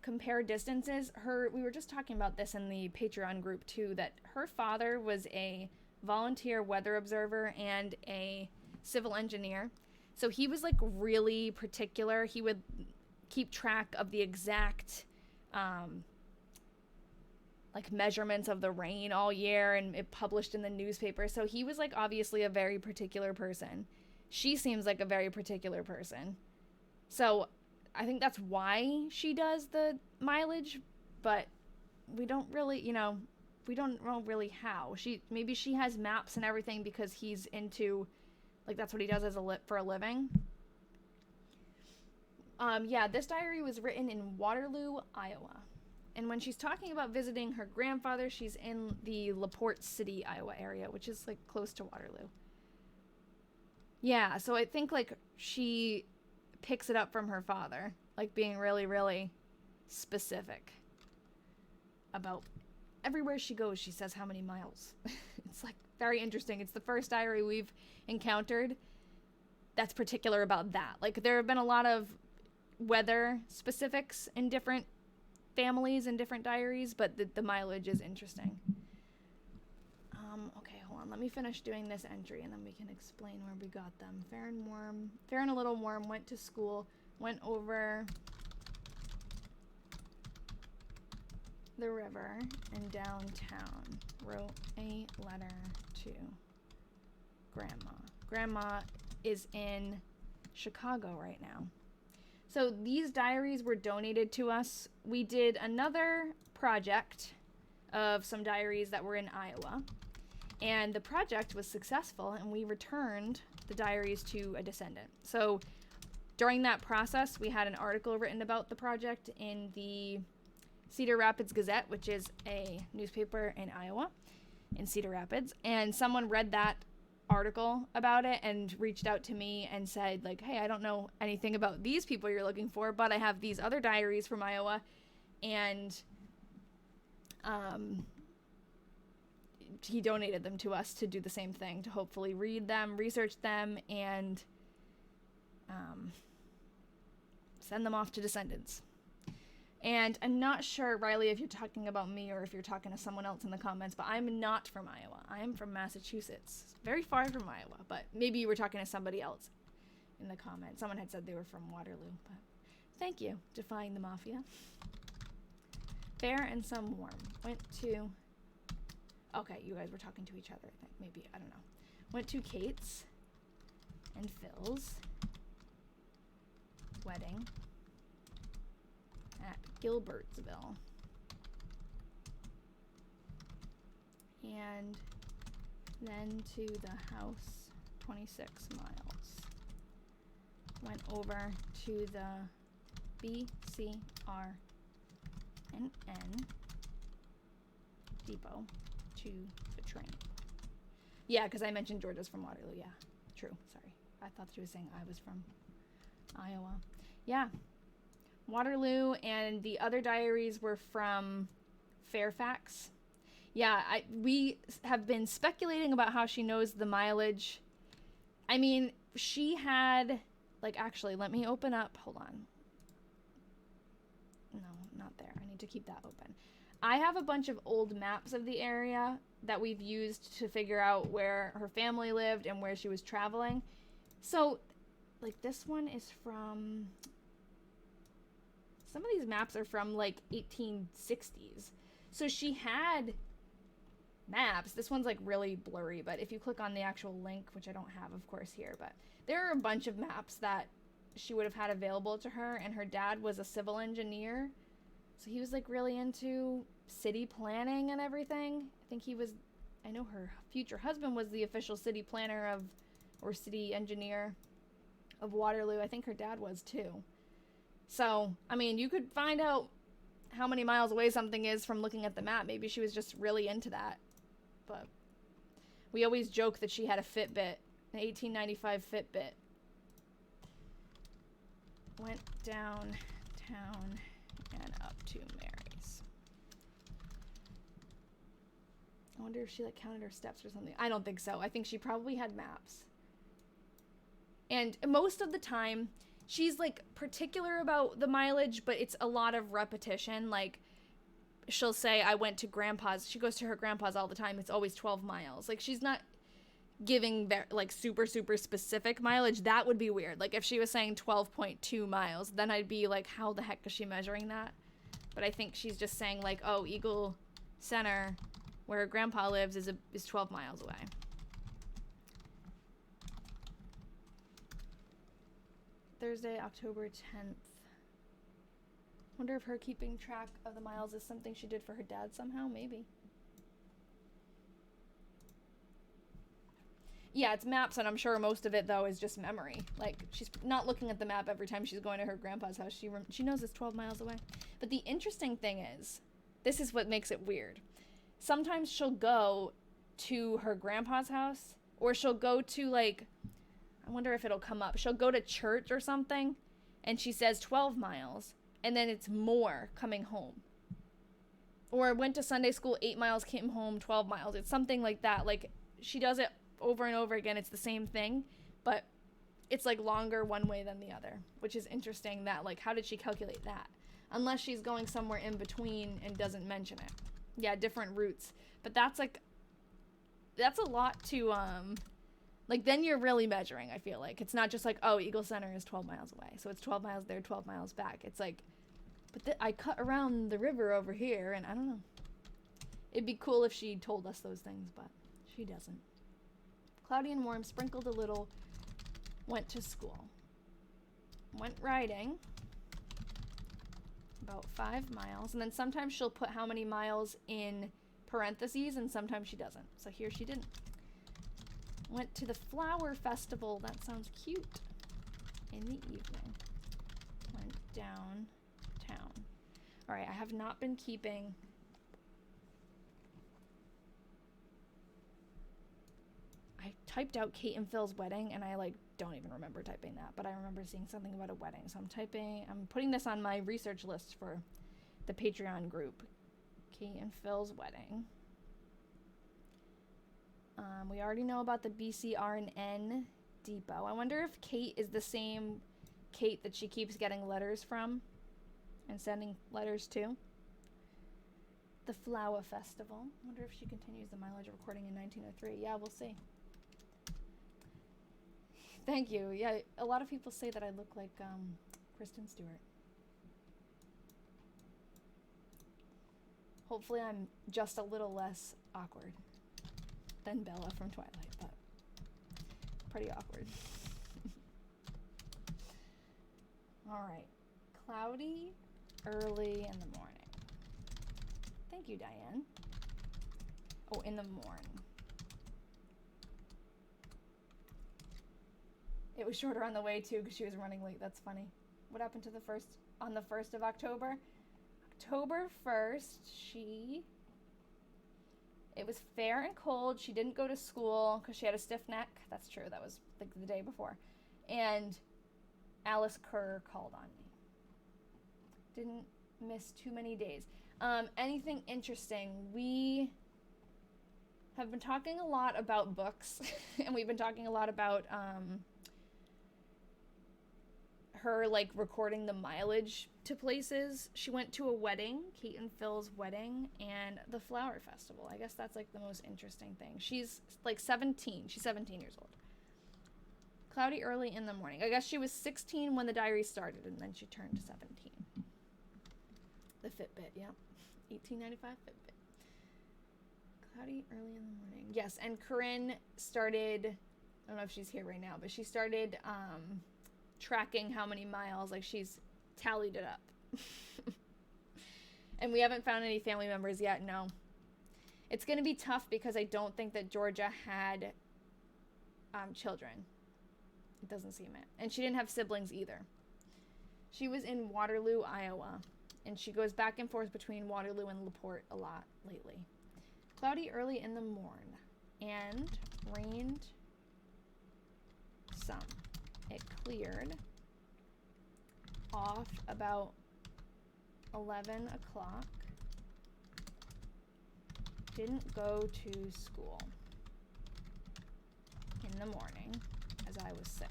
compare distances. We were just talking about this in the Patreon group, too, that her father was a volunteer weather observer and a civil engineer. So he was like really particular. He would keep track of the exact like measurements of the rain all year, and it published in the newspaper. So he was like obviously a very particular person. She seems like a very particular person. So I think that's why she does the mileage, but we don't really, we don't know really how. Maybe she has maps and everything because he's into, like, that's what he does for a living. Yeah, this diary was written in Waterloo, Iowa. And when she's talking about visiting her grandfather, she's in the LaPorte City, Iowa area, which is, like, close to Waterloo. Yeah, so I think, like, she picks it up from her father, like, being really, really specific about everywhere she goes. She says how many miles. It's, like, very interesting. It's the first diary we've encountered that's particular about that. Like, there have been a lot of weather specifics in different families and different diaries, but the mileage is interesting. Okay, hold on. Let me finish doing this entry, and then we can explain where we got them. Fair and a little warm, went to school, went over the river and downtown, wrote a letter to Grandma. Grandma is in Chicago right now. So these diaries were donated to us. We did another project of some diaries that were in Iowa, and the project was successful, and we returned the diaries to a descendant. So during that process, we had an article written about the project in the Cedar Rapids Gazette, which is a newspaper in Iowa, in Cedar Rapids, and someone read that article about it and reached out to me and said, like, hey, I don't know anything about these people you're looking for, but I have these other diaries from Iowa, and he donated them to us to do the same thing, to hopefully read them, research them, and send them off to descendants. And I'm not sure, Riley, if you're talking about me or if you're talking to someone else in the comments, but I'm not from Iowa. I'm from Massachusetts. Very far from Iowa, but maybe you were talking to somebody else in the comments. Someone had said they were from Waterloo, but thank you. Defying the mafia. Fair and some warm. Went to... Okay, you guys were talking to each other, I think. Maybe, I don't know. Went to Kate's and Phil's wedding at Gilbertsville. And then to the house 26 miles. Went over to the BCRNN depot to the train. Yeah, because I mentioned Georgia's from Waterloo. Yeah, true. Sorry. I thought she was saying I was from Iowa. Yeah. Waterloo, and the other diaries were from Fairfax. Yeah, we have been speculating about how she knows the mileage. I mean, she had, like, actually, let me open up. Hold on. No, not there. I need to keep that open. I have a bunch of old maps of the area that we've used to figure out where her family lived and where she was traveling. So, like, this one is from... Some of these maps are from, like, 1860s. So she had maps. This one's, like, really blurry, but if you click on the actual link, which I don't have, of course, here, but there are a bunch of maps that she would have had available to her, and her dad was a civil engineer. So he was, like, really into city planning and everything. I think he was... I know her future husband was the official city planner of... or city engineer of Waterloo. I think her dad was, too. So, I mean, you could find out how many miles away something is from looking at the map. Maybe she was just really into that. But we always joke that she had a Fitbit, an 1895 Fitbit. Went downtown and up to Mary's. I wonder if she, like, counted her steps or something. I don't think so. I think she probably had maps. And most of the time... she's, like, particular about the mileage, but it's a lot of repetition. Like, she'll say, I went to grandpa's. She goes to her grandpa's all the time. It's always 12 miles. Like, she's not giving, like, super, super specific mileage. That would be weird. Like, if she was saying 12.2 miles, then I'd be like, how the heck is she measuring that? But I think she's just saying, like, oh, Eagle Center, where her grandpa lives, is 12 miles away. Thursday, October 10th. Wonder if her keeping track of the miles is something she did for her dad somehow? Maybe. Yeah, it's maps, and I'm sure most of it, though, is just memory. Like, she's not looking at the map every time she's going to her grandpa's house. She knows it's 12 miles away. But the interesting thing is, this is what makes it weird. Sometimes she'll go to her grandpa's house, or she'll go to, like... I wonder if it'll come up. She'll go to church or something, and she says 12 miles, and then it's more coming home. Or went to Sunday school 8 miles, came home 12 miles. It's something like that. Like, she does it over and over again. It's the same thing, but it's, like, longer one way than the other, which is interesting that, like, how did she calculate that? Unless she's going somewhere in between and doesn't mention it. Yeah, different routes. But that's, like, that's a lot to, like, then you're really measuring, I feel like. It's not just like, oh, Eagle Center is 12 miles away, so it's 12 miles there, 12 miles back. It's like, but I cut around the river over here, and I don't know. It'd be cool if she told us those things, but she doesn't. Cloudy and warm, sprinkled a little, went to school. Went riding, about 5 miles, and then sometimes she'll put how many miles in parentheses, and sometimes she doesn't. So here she didn't. Went to the flower festival. That sounds cute. In the evening. Went downtown. All right, I have not been keeping... I typed out Kate and Phil's wedding, and I, like, don't even remember typing that, but I remember seeing something about a wedding. So I'm putting this on my research list for the Patreon group. Kate and Phil's wedding. We already know about the BCR&N depot. I wonder if Kate is the same Kate that she keeps getting letters from and sending letters to. The Flower Festival. I wonder if she continues the mileage recording in 1903. Yeah, we'll see. Thank you. Yeah, a lot of people say that I look like Kristen Stewart. Hopefully I'm just a little less awkward than Bella from Twilight, but pretty awkward. All right. Cloudy early in the morning. Thank you, Diane. Oh, in the morning. It was shorter on the way, too, because she was running late. That's funny. What happened to on the 1st of October? October 1st, it was fair and cold. She didn't go to school because she had a stiff neck. That's true. That was like the day before. And Alice Kerr called on me. Didn't miss too many days. Anything interesting? We have been talking a lot about books, and we've been talking a lot about her, like, recording the mileage to places. She went to a wedding, Kate and Phil's wedding, and the flower festival. I guess that's, like, the most interesting thing. She's, like, 17. She's 17 years old. Cloudy early in the morning. I guess she was 16 when the diary started, and then she turned 17. The Fitbit, yeah. 1895 Fitbit. Cloudy early in the morning. Yes, and Corinne started, I don't know if she's here right now, but she started tracking how many miles, like she's tallied it up. And we haven't found any family members yet, no. It's going to be tough because I don't think that Georgia had children. It doesn't seem it. And she didn't have siblings either. She was in Waterloo, Iowa, and she goes back and forth between Waterloo and LaPorte a lot lately. Cloudy early in the morn, and rained some. It cleared off about 11 o'clock. Didn't go to school in the morning as I was sick.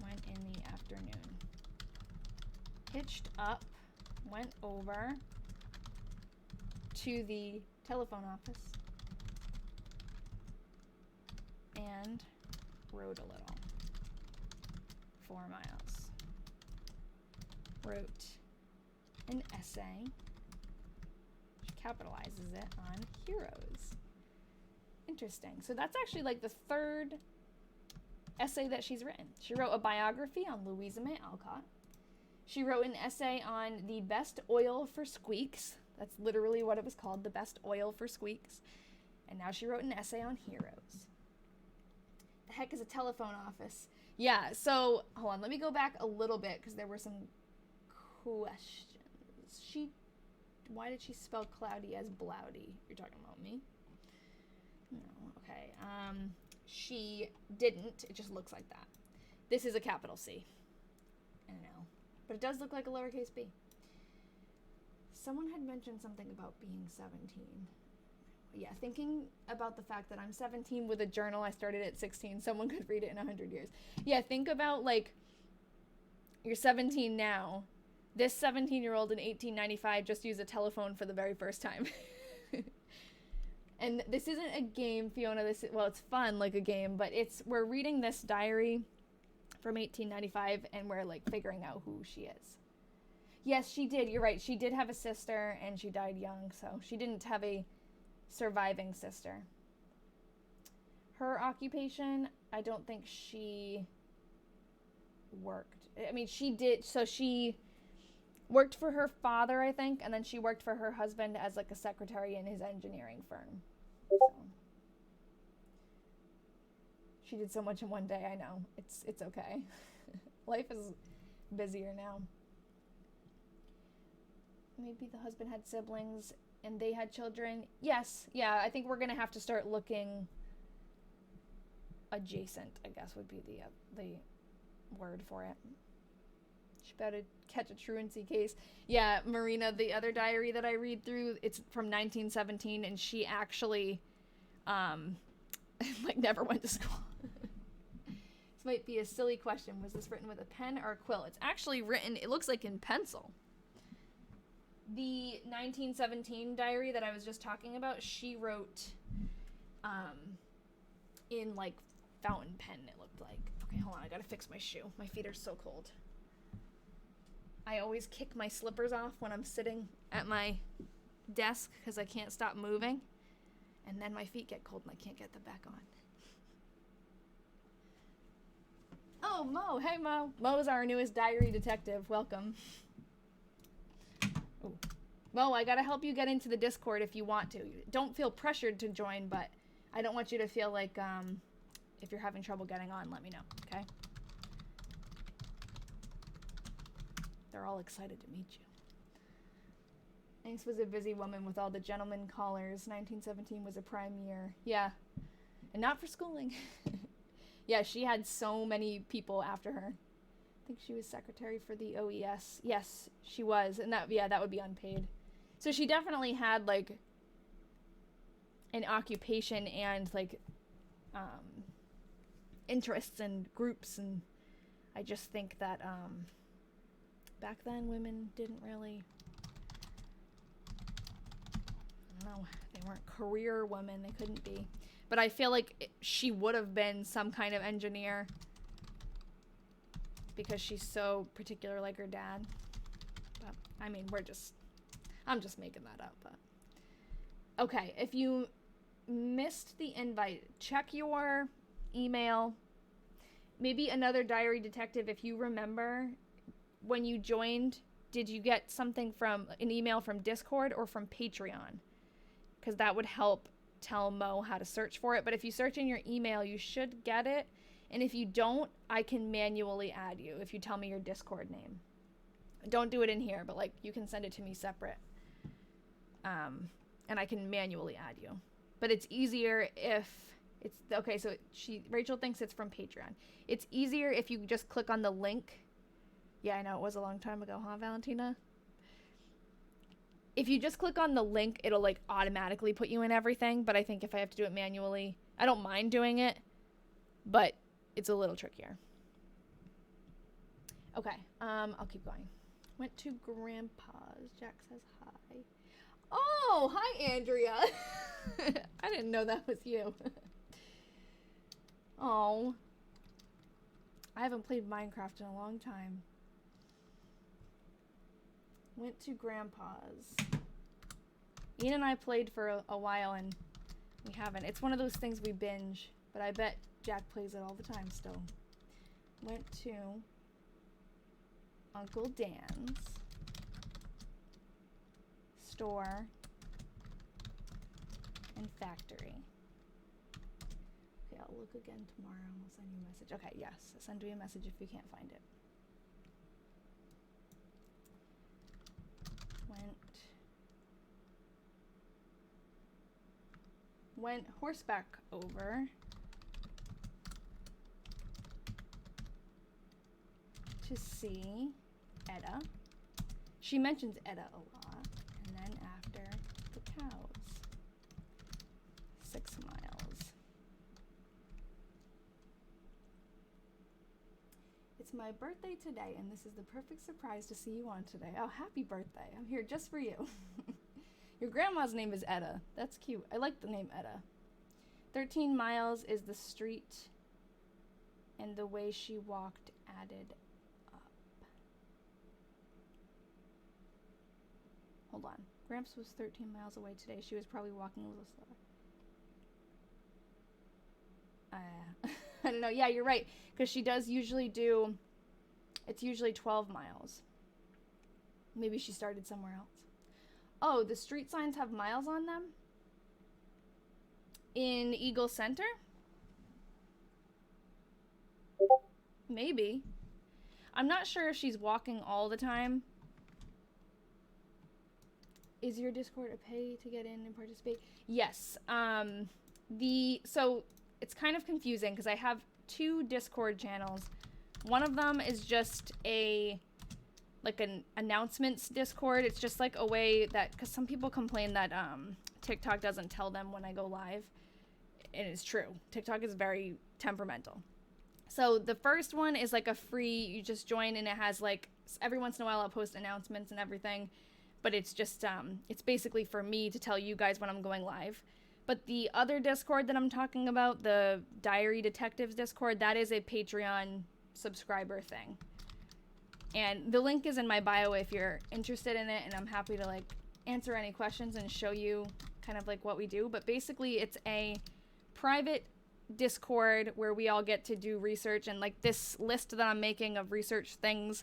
Went in the afternoon. Hitched up, went over to the telephone office and rode a little. 4 miles. Wrote an essay. She capitalizes it on heroes. Interesting. So that's actually like the 3rd essay that she's written. She wrote a biography on Louisa May Alcott. She wrote an essay on the best oil for squeaks. That's literally what it was called, the best oil for squeaks. And now she wrote an essay on heroes. The heck is a telephone office? Yeah, so, hold on, let me go back a little bit because there were some questions. Why did she spell cloudy as blowdy? You're talking about me? No, okay. She didn't. It just looks like that. This is a capital C. I don't know. But it does look like a lowercase b. Someone had mentioned something about being 17. Yeah, thinking about the fact that I'm 17 with a journal I started at 16. Someone could read it in 100 years. Yeah, think about, like, you're 17 now. This 17-year-old in 1895 just used a telephone for the very first time. And this isn't a game, Fiona. Well, it's fun, like a game, but we're reading this diary from 1895, and we're, like, figuring out who she is. Yes, she did. You're right. She did have a sister, and she died young, so she didn't have a surviving sister. Her occupation, I don't think she worked. I mean, she did. So she worked for her father, I think, and then she worked for her husband as, like, a secretary in his engineering firm. So she did so much in one day. I know. It's okay. Life is busier now. Maybe the husband had siblings and they had children. Yes, yeah, I think we're going to have to start looking adjacent, I guess would be the word for it. She better catch a truancy case. Yeah, Marina, the other diary that I read through, it's from 1917, and she actually, like, never went to school. This might be a silly question. Was this written with a pen or a quill? It's actually written, it looks like in pencil. The 1917 diary that I was just talking about, she wrote in, like, fountain pen, it looked like. Okay, hold on, I gotta fix my shoe. My feet are so cold. I always kick my slippers off when I'm sitting at my desk because I can't stop moving. And then my feet get cold and I can't get them back on. Oh, Mo. Hey, Mo. Mo's our newest diary detective. Welcome. Ooh. Mo, I gotta help you get into the Discord if you want to. Don't feel pressured to join, but I don't want you to feel like if you're having trouble getting on, let me know, okay? They're all excited to meet you. Thanks was a busy woman with all the gentlemen callers. 1917 was a prime year. Yeah. And not for schooling. Yeah, she had so many people after her. I think she was secretary for the OES. Yes, she was. And that would be unpaid. So she definitely had, like, an occupation and, like, interests and groups, and I just think that back then women didn't really, I don't know, they weren't career women, they couldn't be. But I feel like she would have been some kind of engineer because she's so particular like her dad. But I mean, I'm just making that up. But okay, if you missed the invite, check your email. Maybe another diary detective, if you remember when you joined, did you get something from an email from Discord or from Patreon? Because that would help tell Mo how to search for it. But if you search in your email, you should get it. And if you don't, I can manually add you if you tell me your Discord name. Don't do it in here, but like you can send it to me separate. And I can manually add you. But it's easier if it's okay, so Rachel thinks it's from Patreon. It's easier if you just click on the link. Yeah, I know it was a long time ago, huh, Valentina? If you just click on the link, it'll like automatically put you in everything, but I think if I have to do it manually, I don't mind doing it, but it's a little trickier. Okay, I'll keep going. Went to Grandpa's. Jack says hi. Oh, hi, Andrea. I didn't know that was you. Oh. I haven't played Minecraft in a long time. Went to Grandpa's. Ian and I played for a while and we haven't. It's one of those things we binge, but I bet Jack plays it all the time still. Went to Uncle Dan's store and factory. Okay, I'll look again tomorrow. I'll send you a message. Okay, yes, I'll send you a message if you can't find it. Went horseback over to see Etta. She mentions Etta a lot. And then after the cows. 6 miles. It's my birthday today, and this is the perfect surprise to see you on today. Oh, happy birthday. I'm here just for you. Your grandma's name is Etta. That's cute. I like the name Etta. 13 miles is the street, and the way she walked added up. Hold on. Gramps was 13 miles away today. She was probably walking a little slower. I don't know. Yeah, you're right. Because she does usually do, it's usually 12 miles. Maybe she started somewhere else. Oh, the street signs have miles on them? In Eagle Center? Maybe. I'm not sure if she's walking all the time. Is your Discord a pay to get in and participate? Yes. So it's kind of confusing because I have 2 Discord channels. One of them is just like an announcements Discord. It's just like a way that, because some people complain that TikTok doesn't tell them when I go live. And it's true. TikTok is very temperamental. So the first one is like a free, you just join and it has like, every once in a while I'll post announcements and everything. But it's just, it's basically for me to tell you guys when I'm going live. But the other Discord that I'm talking about, the Diary Detectives Discord, that is a Patreon subscriber thing. And the link is in my bio if you're interested in it, and I'm happy to like answer any questions and show you kind of like what we do. But basically it's a private Discord where we all get to do research, and like this list that I'm making of research things,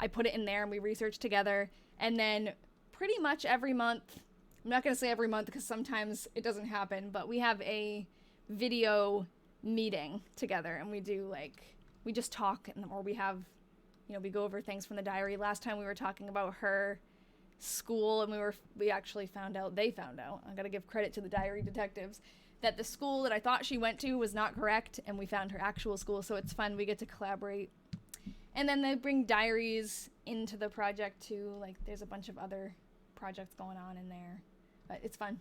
I put it in there and we research together. And then pretty much every month, I'm not going to say every month because sometimes it doesn't happen, but we have a video meeting together and we do like, we just talk, or we have, you know, we go over things from the diary. Last time we were talking about her school, and we actually found out, I gotta give credit to the diary detectives, that the school that I thought she went to was not correct, and we found her actual school, so it's fun. We get to collaborate. And then they bring diaries into the project too. Like there's a bunch of other projects going on in there, but it's fun.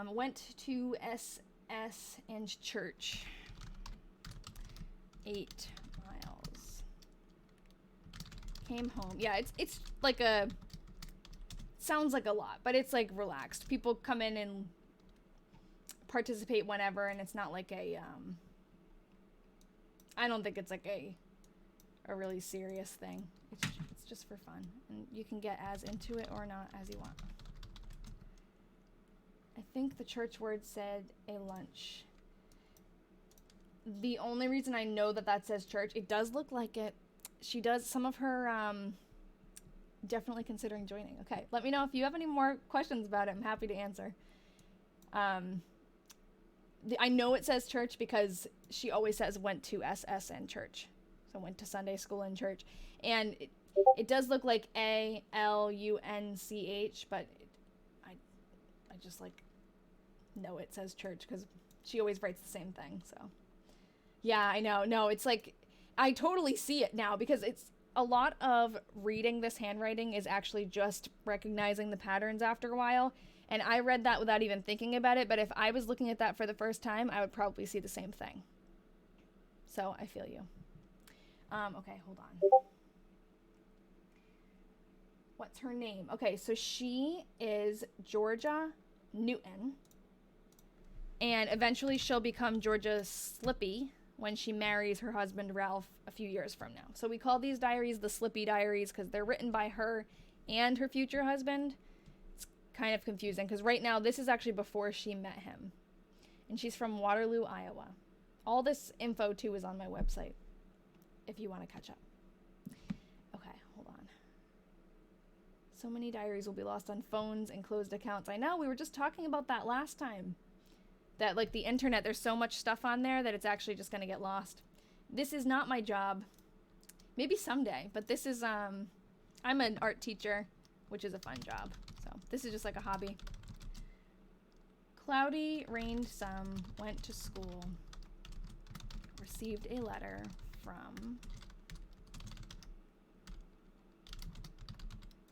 Went to SS and church. 8 miles. Came home. Yeah, it's like a, sounds like a lot, but it's like relaxed. People come in and participate whenever, and it's not like a, I don't think it's like a really serious thing. It's just for fun, and you can get as into it or not as you want. I think the church word said a lunch. The only reason I know that says church, it does look like it. She does, some of her, definitely considering joining. Okay, let me know if you have any more questions about it. I'm happy to answer. I know it says church because she always says went to SSN church. So went to Sunday school in church. And it does look like ALUNCH, but I just like know it says church because she always writes the same thing. So yeah, I know. No, it's like, I totally see it now because it's a lot of reading this handwriting is actually just recognizing the patterns after a while. And I read that without even thinking about it. But if I was looking at that for the first time, I would probably see the same thing. So I feel you. Okay, hold on. What's her name? Okay, so she is Georgia Newton. And eventually she'll become Georgia Slippy when she marries her husband Ralph a few years from now. So we call these diaries the Slippy Diaries because they're written by her and her future husband. It's kind of confusing because right now this is actually before she met him. And she's from Waterloo, Iowa. All this info too is on my website if you want to catch up. Okay, hold on. So many diaries will be lost on phones and closed accounts. I know, we were just talking about that last time. That like the internet, there's so much stuff on there that it's actually just going to get lost. This is not my job. Maybe someday, but this is, I'm an art teacher, which is a fun job. So this is just like a hobby. Cloudy, rained some, went to school, received a letter from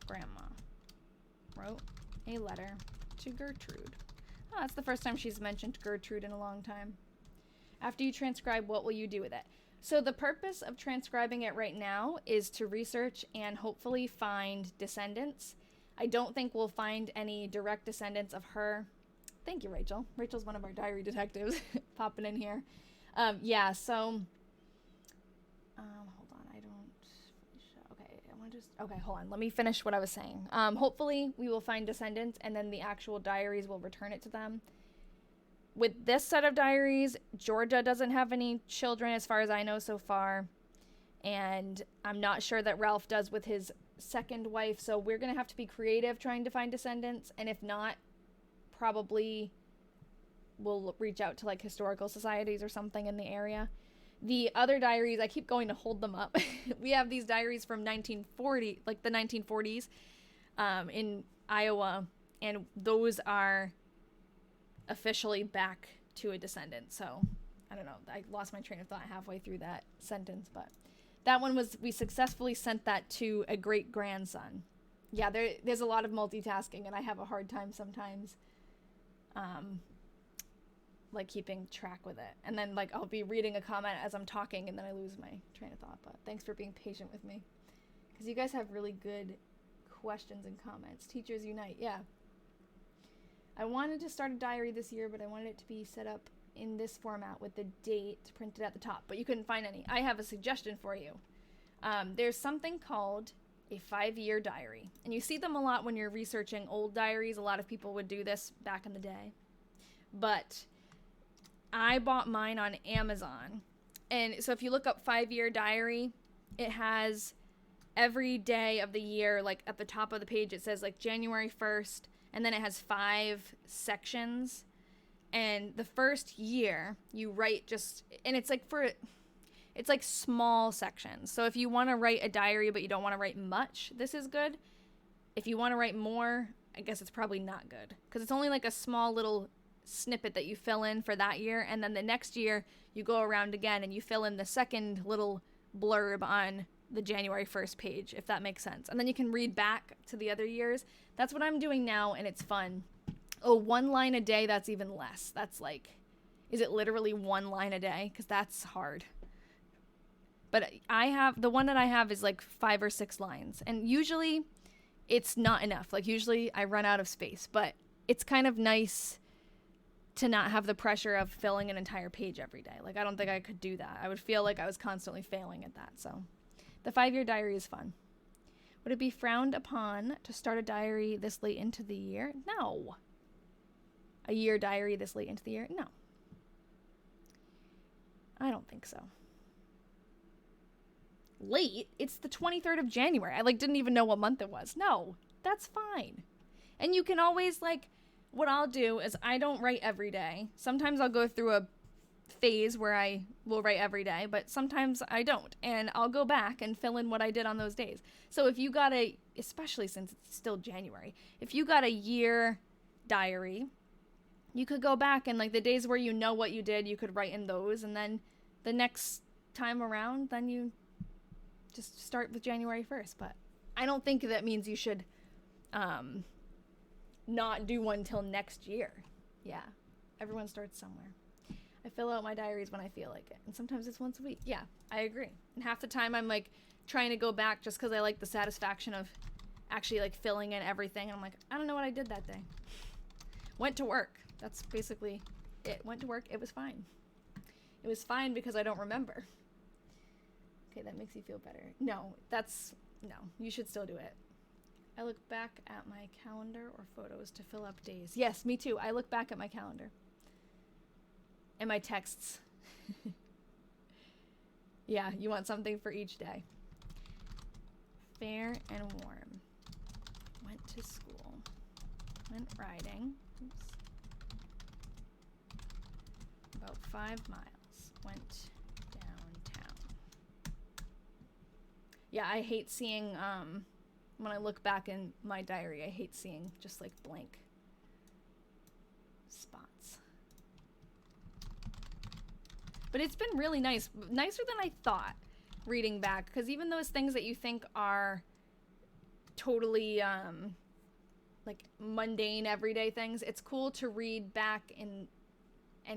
Grandma, wrote a letter to Gertrude. Oh, that's the first time she's mentioned Gertrude in a long time. After you transcribe, what will you do with it? So the purpose of transcribing it right now is to research and hopefully find descendants. I don't think we'll find any direct descendants of her. Thank you, Rachel. Rachel's one of our diary detectives popping in here. Yeah, so... hold on, I don't... Okay, I want to just... Okay, hold on. Let me finish what I was saying. Hopefully, we will find descendants, and then the actual diaries will return it to them. With this set of diaries, Georgia doesn't have any children as far as I know so far. And I'm not sure that Ralph does with his second wife, so we're going to have to be creative trying to find descendants. And if not, probably we'll reach out to like historical societies or something in the area. The other diaries, I keep going to hold them up. We have these diaries from 1940, like the 1940s in Iowa, and those are officially back to a descendant. So I don't know, I lost my train of thought halfway through that sentence, but that one was, we successfully sent that to a great-grandson. Yeah, there's a lot of multitasking, and I have a hard time sometimes like keeping track with it. And then like I'll be reading a comment as I'm talking and then I lose my train of thought. But thanks for being patient with me, because you guys have really good questions and comments. Teachers unite. Yeah, I wanted to start a diary this year, but I wanted it to be set up in this format with the date printed at the top, but you couldn't find any. I have a suggestion for you. There's something called a 5-year diary, and you see them a lot when you're researching old diaries. A lot of people would do this back in the day, but I bought mine on Amazon. And so if you look up 5-year diary, it has every day of the year, like at the top of the page, it says like January 1st, and then it has 5 sections. And the first year you write just, and it's like small sections. So if you want to write a diary, but you don't want to write much, this is good. If you want to write more, I guess it's probably not good, because it's only like a small little snippet that you fill in for that year, and then the next year you go around again and you fill in the second little blurb on the January 1st page, if that makes sense. And then you can read back to the other years. That's what I'm doing now, and it's fun. Oh, 1 line a day, that's even less. That's like, is it literally 1 line a day? Because that's hard. But the one that I have is like 5 or 6 lines. And usually it's not enough. Like usually I run out of space, but it's kind of nice to not have the pressure of filling an entire page every day. Like I don't think I could do that. I would feel like I was constantly failing at that. So the 5-year diary is fun. Would it be frowned upon to start a diary this late into the year? No. A year diary this late into the year? No. I don't think so. Late? It's the 23rd of January. I didn't even know what month it was. No, that's fine. And you can always what I'll do is I don't write every day. Sometimes I'll go through a phase where I will write every day, but sometimes I don't. And I'll go back and fill in what I did on those days. So if you got especially since it's still January, if you got a year diary, you could go back and the days where you know what you did, you could write in those. And then the next time around, then you just start with January 1st. But I don't think that means you should not do one till next year. Yeah, everyone starts somewhere. I fill out my diaries when I feel like it, and sometimes it's once a week. Yeah, I agree. And half the time I'm trying to go back just because I like the satisfaction of actually filling in everything. And I'm I don't know what I did that day. Went to work. That's basically it. Went to work. It was fine. It was fine because I don't remember. Okay, that makes you feel better. No, you should still do it. I look back at my calendar or photos to fill up days. Yes, me too. I look back at my calendar. And my texts. Yeah, you want something for each day. Fair and warm. Went to school. Went riding. Oops. About 5 miles. Went downtown. Yeah, I hate seeing, when I look back in my diary, I hate seeing just blank spots. But it's been really nice. Nicer than I thought reading back. Because even those things that you think are totally mundane everyday things, it's cool to read back and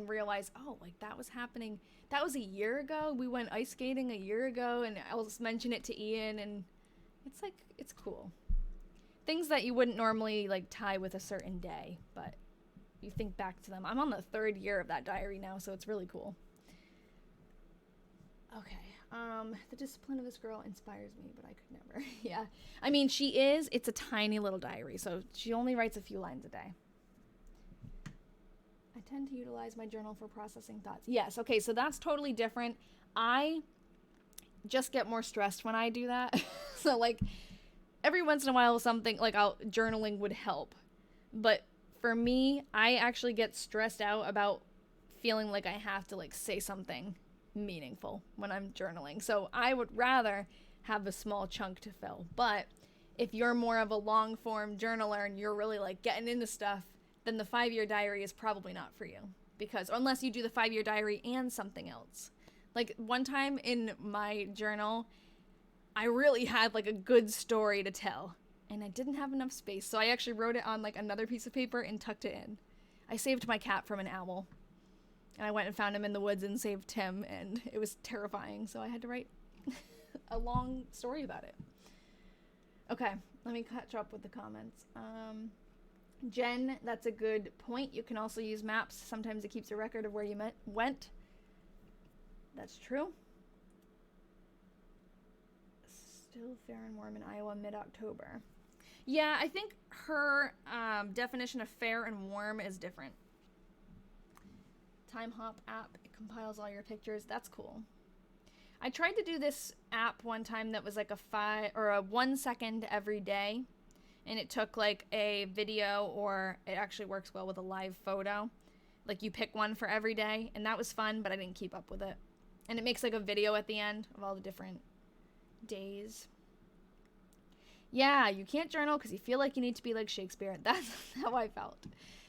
realize, oh, that was happening. That was a year ago. We went ice skating a year ago, and I'll just mention it to Ian, and it's cool. Things that you wouldn't normally tie with a certain day, but you think back to them. I'm on the 3rd year of that diary now, so it's really cool. Okay. The discipline of this girl inspires me, but I could never. Yeah. I mean, it's a tiny little diary, so she only writes a few lines a day. I tend to utilize my journal for processing thoughts. Yes. Okay. So that's totally different. I just get more stressed when I do that. So every once in a while something journaling would help. But for me, I actually get stressed out about feeling like I have to say something meaningful when I'm journaling. So I would rather have a small chunk to fill. But if you're more of a long form journaler and you're really getting into stuff, then the 5-year diary is probably not for you. Because unless you do the 5-year diary and something else. One time in my journal, I really had a good story to tell, and I didn't have enough space. So I actually wrote it on another piece of paper and tucked it in. I saved my cat from an owl. And I went and found him in the woods and saved him, and it was terrifying. So I had to write a long story about it. Okay, let me catch up with the comments. Jen, that's a good point. You can also use maps. Sometimes it keeps a record of where you went. That's true. Still fair and warm in Iowa mid-October. Yeah, I think her definition of fair and warm is different. Time Hop app, it compiles all your pictures. That's cool. I tried to do this app one time that was a 1 second every day, and it took a video, or it actually works well with a live photo. You pick one for every day, and that was fun, but I didn't keep up with it. And it makes a video at the end of all the different days. Yeah, you can't journal because you feel like you need to be like Shakespeare. That's how I felt.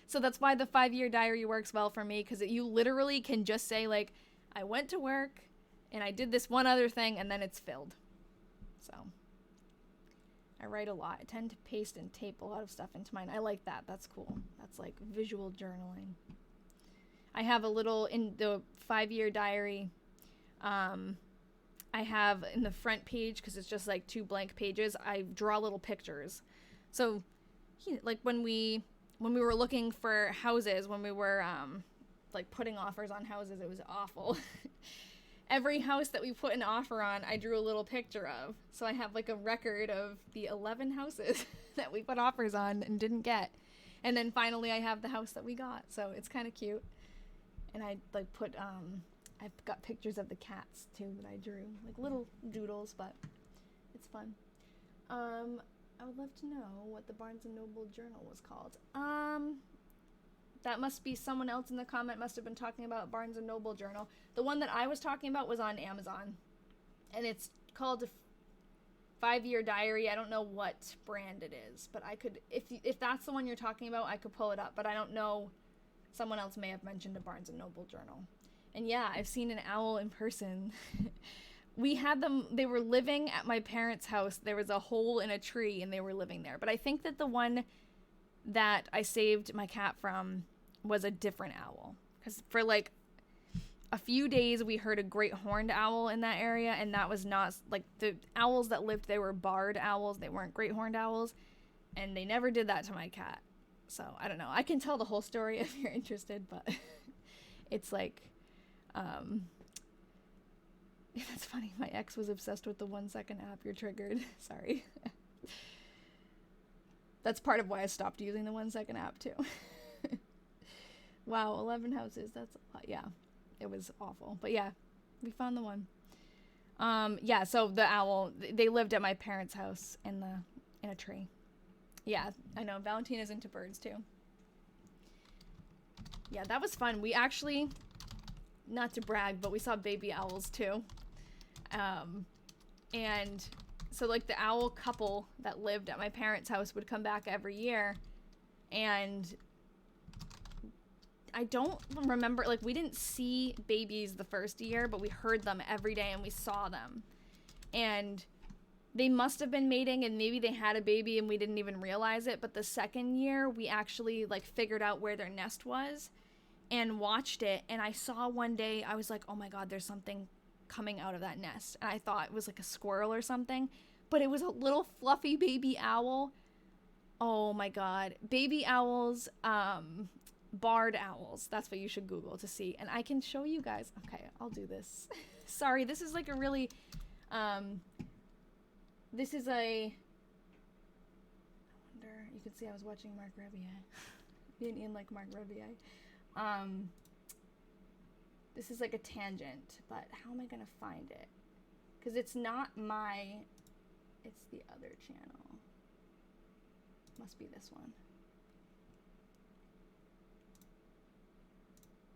So that's why the 5-year diary works well for me, because you literally can just say, I went to work, and I did this one other thing, and then it's filled. So I write a lot. I tend to paste and tape a lot of stuff into mine. I like that. That's cool. That's visual journaling. I have a little, in the 5-year diary, I I have in the front page, because it's just like 2 blank pages, I draw little pictures. So like when we were looking for houses, when we were like putting offers on houses, it was awful. Every house that we put an offer on, I drew a little picture of. So I have like a record of the 11 houses that we put offers on and didn't get. And then finally I have the house that we got. So it's kind of cute. And I like put, I've got pictures of the cats too that I drew. Like little doodles, but it's fun. I would love to know what the Barnes & Noble journal was called. That must be someone else in the comment must have been talking about Barnes & Noble journal. The one that I was talking about was on Amazon. And it's called 5-Year Diary. I don't know what brand it is, but I could, if that's the one you're talking about, I could pull it up, but I don't know. Someone else may have mentioned a Barnes & Noble journal. And yeah, I've seen an owl in person. We had them, they were living at my parents' house. There was a hole in a tree and they were living there. But I think that the one that I saved my cat from was a different owl. Because for like a few days we heard a great horned owl in that area, and that was not, like, the owls that lived there were barred owls. They weren't great horned owls, and they never did that to my cat. So I don't know. I can tell the whole story if you're interested, but it's like, that's funny. My ex was obsessed with the 1 second app. You're triggered. Sorry. That's part of why I stopped using the 1 second app too. Wow, 11 houses. That's a lot. Yeah, it was awful. But yeah, we found the one. Yeah, so the owl, they lived at my parents' house in a tree. Yeah, I know. Valentina's into birds too. Yeah, that was fun. We actually, not to brag, but we saw baby owls too. And so like the owl couple that lived at my parents' house would come back every year, and I don't remember, like, we didn't see babies the first year, but we heard them every day and we saw them. And they must have been mating, and maybe they had a baby and we didn't even realize it. But the second year, we actually like figured out where their nest was and watched it. And I saw one day, I was like, oh my God, there's something coming out of that nest. And I thought it was like a squirrel or something, but it was a little fluffy baby owl. Oh my God. Baby owls, barred owls. That's what you should Google to see. And I can show you guys. Okay, I'll do this. Sorry, this is like a really, this is a, I wonder, you can see I was watching Mark Rebier. Me and Ian like Mark Rebier. This is like a tangent, but how am I gonna find it? Because it's not it's the other channel. Must be this one.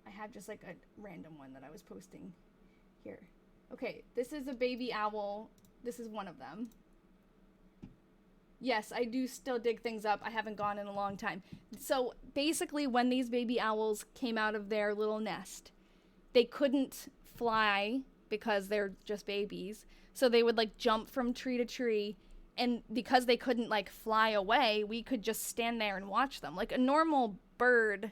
I have just like a random one that I was posting here. Okay, this is a baby owl. This is one of them. Yes, I do still dig things up. I haven't gone in a long time. So basically when these baby owls came out of their little nest, they couldn't fly because they're just babies. So they would like jump from tree to tree. And because they couldn't like fly away, we could just stand there and watch them. Like a normal bird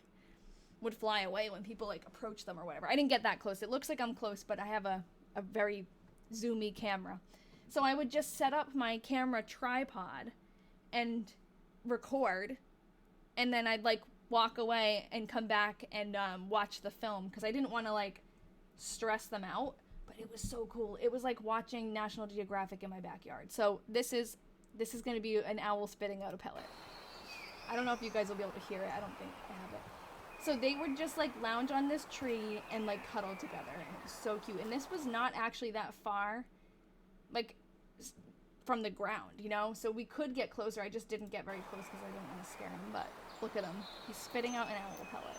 would fly away when people like approach them or whatever. I didn't get that close. It looks like I'm close, but I have a very zoomy camera. So I would just set up my camera tripod and record, and then I'd like walk away and come back and watch the film, because I didn't want to like stress them out, but it was so cool. It was like watching National Geographic in my backyard. So this is going to be an owl spitting out a pellet. I don't know if you guys will be able to hear it. I don't think I have it. So they would just like lounge on this tree and like cuddle together, and it was so cute. And this was not actually that far, like, from the ground, you know? So we could get closer. I just didn't get very close because I didn't want to scare him. But look at him. He's spitting out an owl pellet.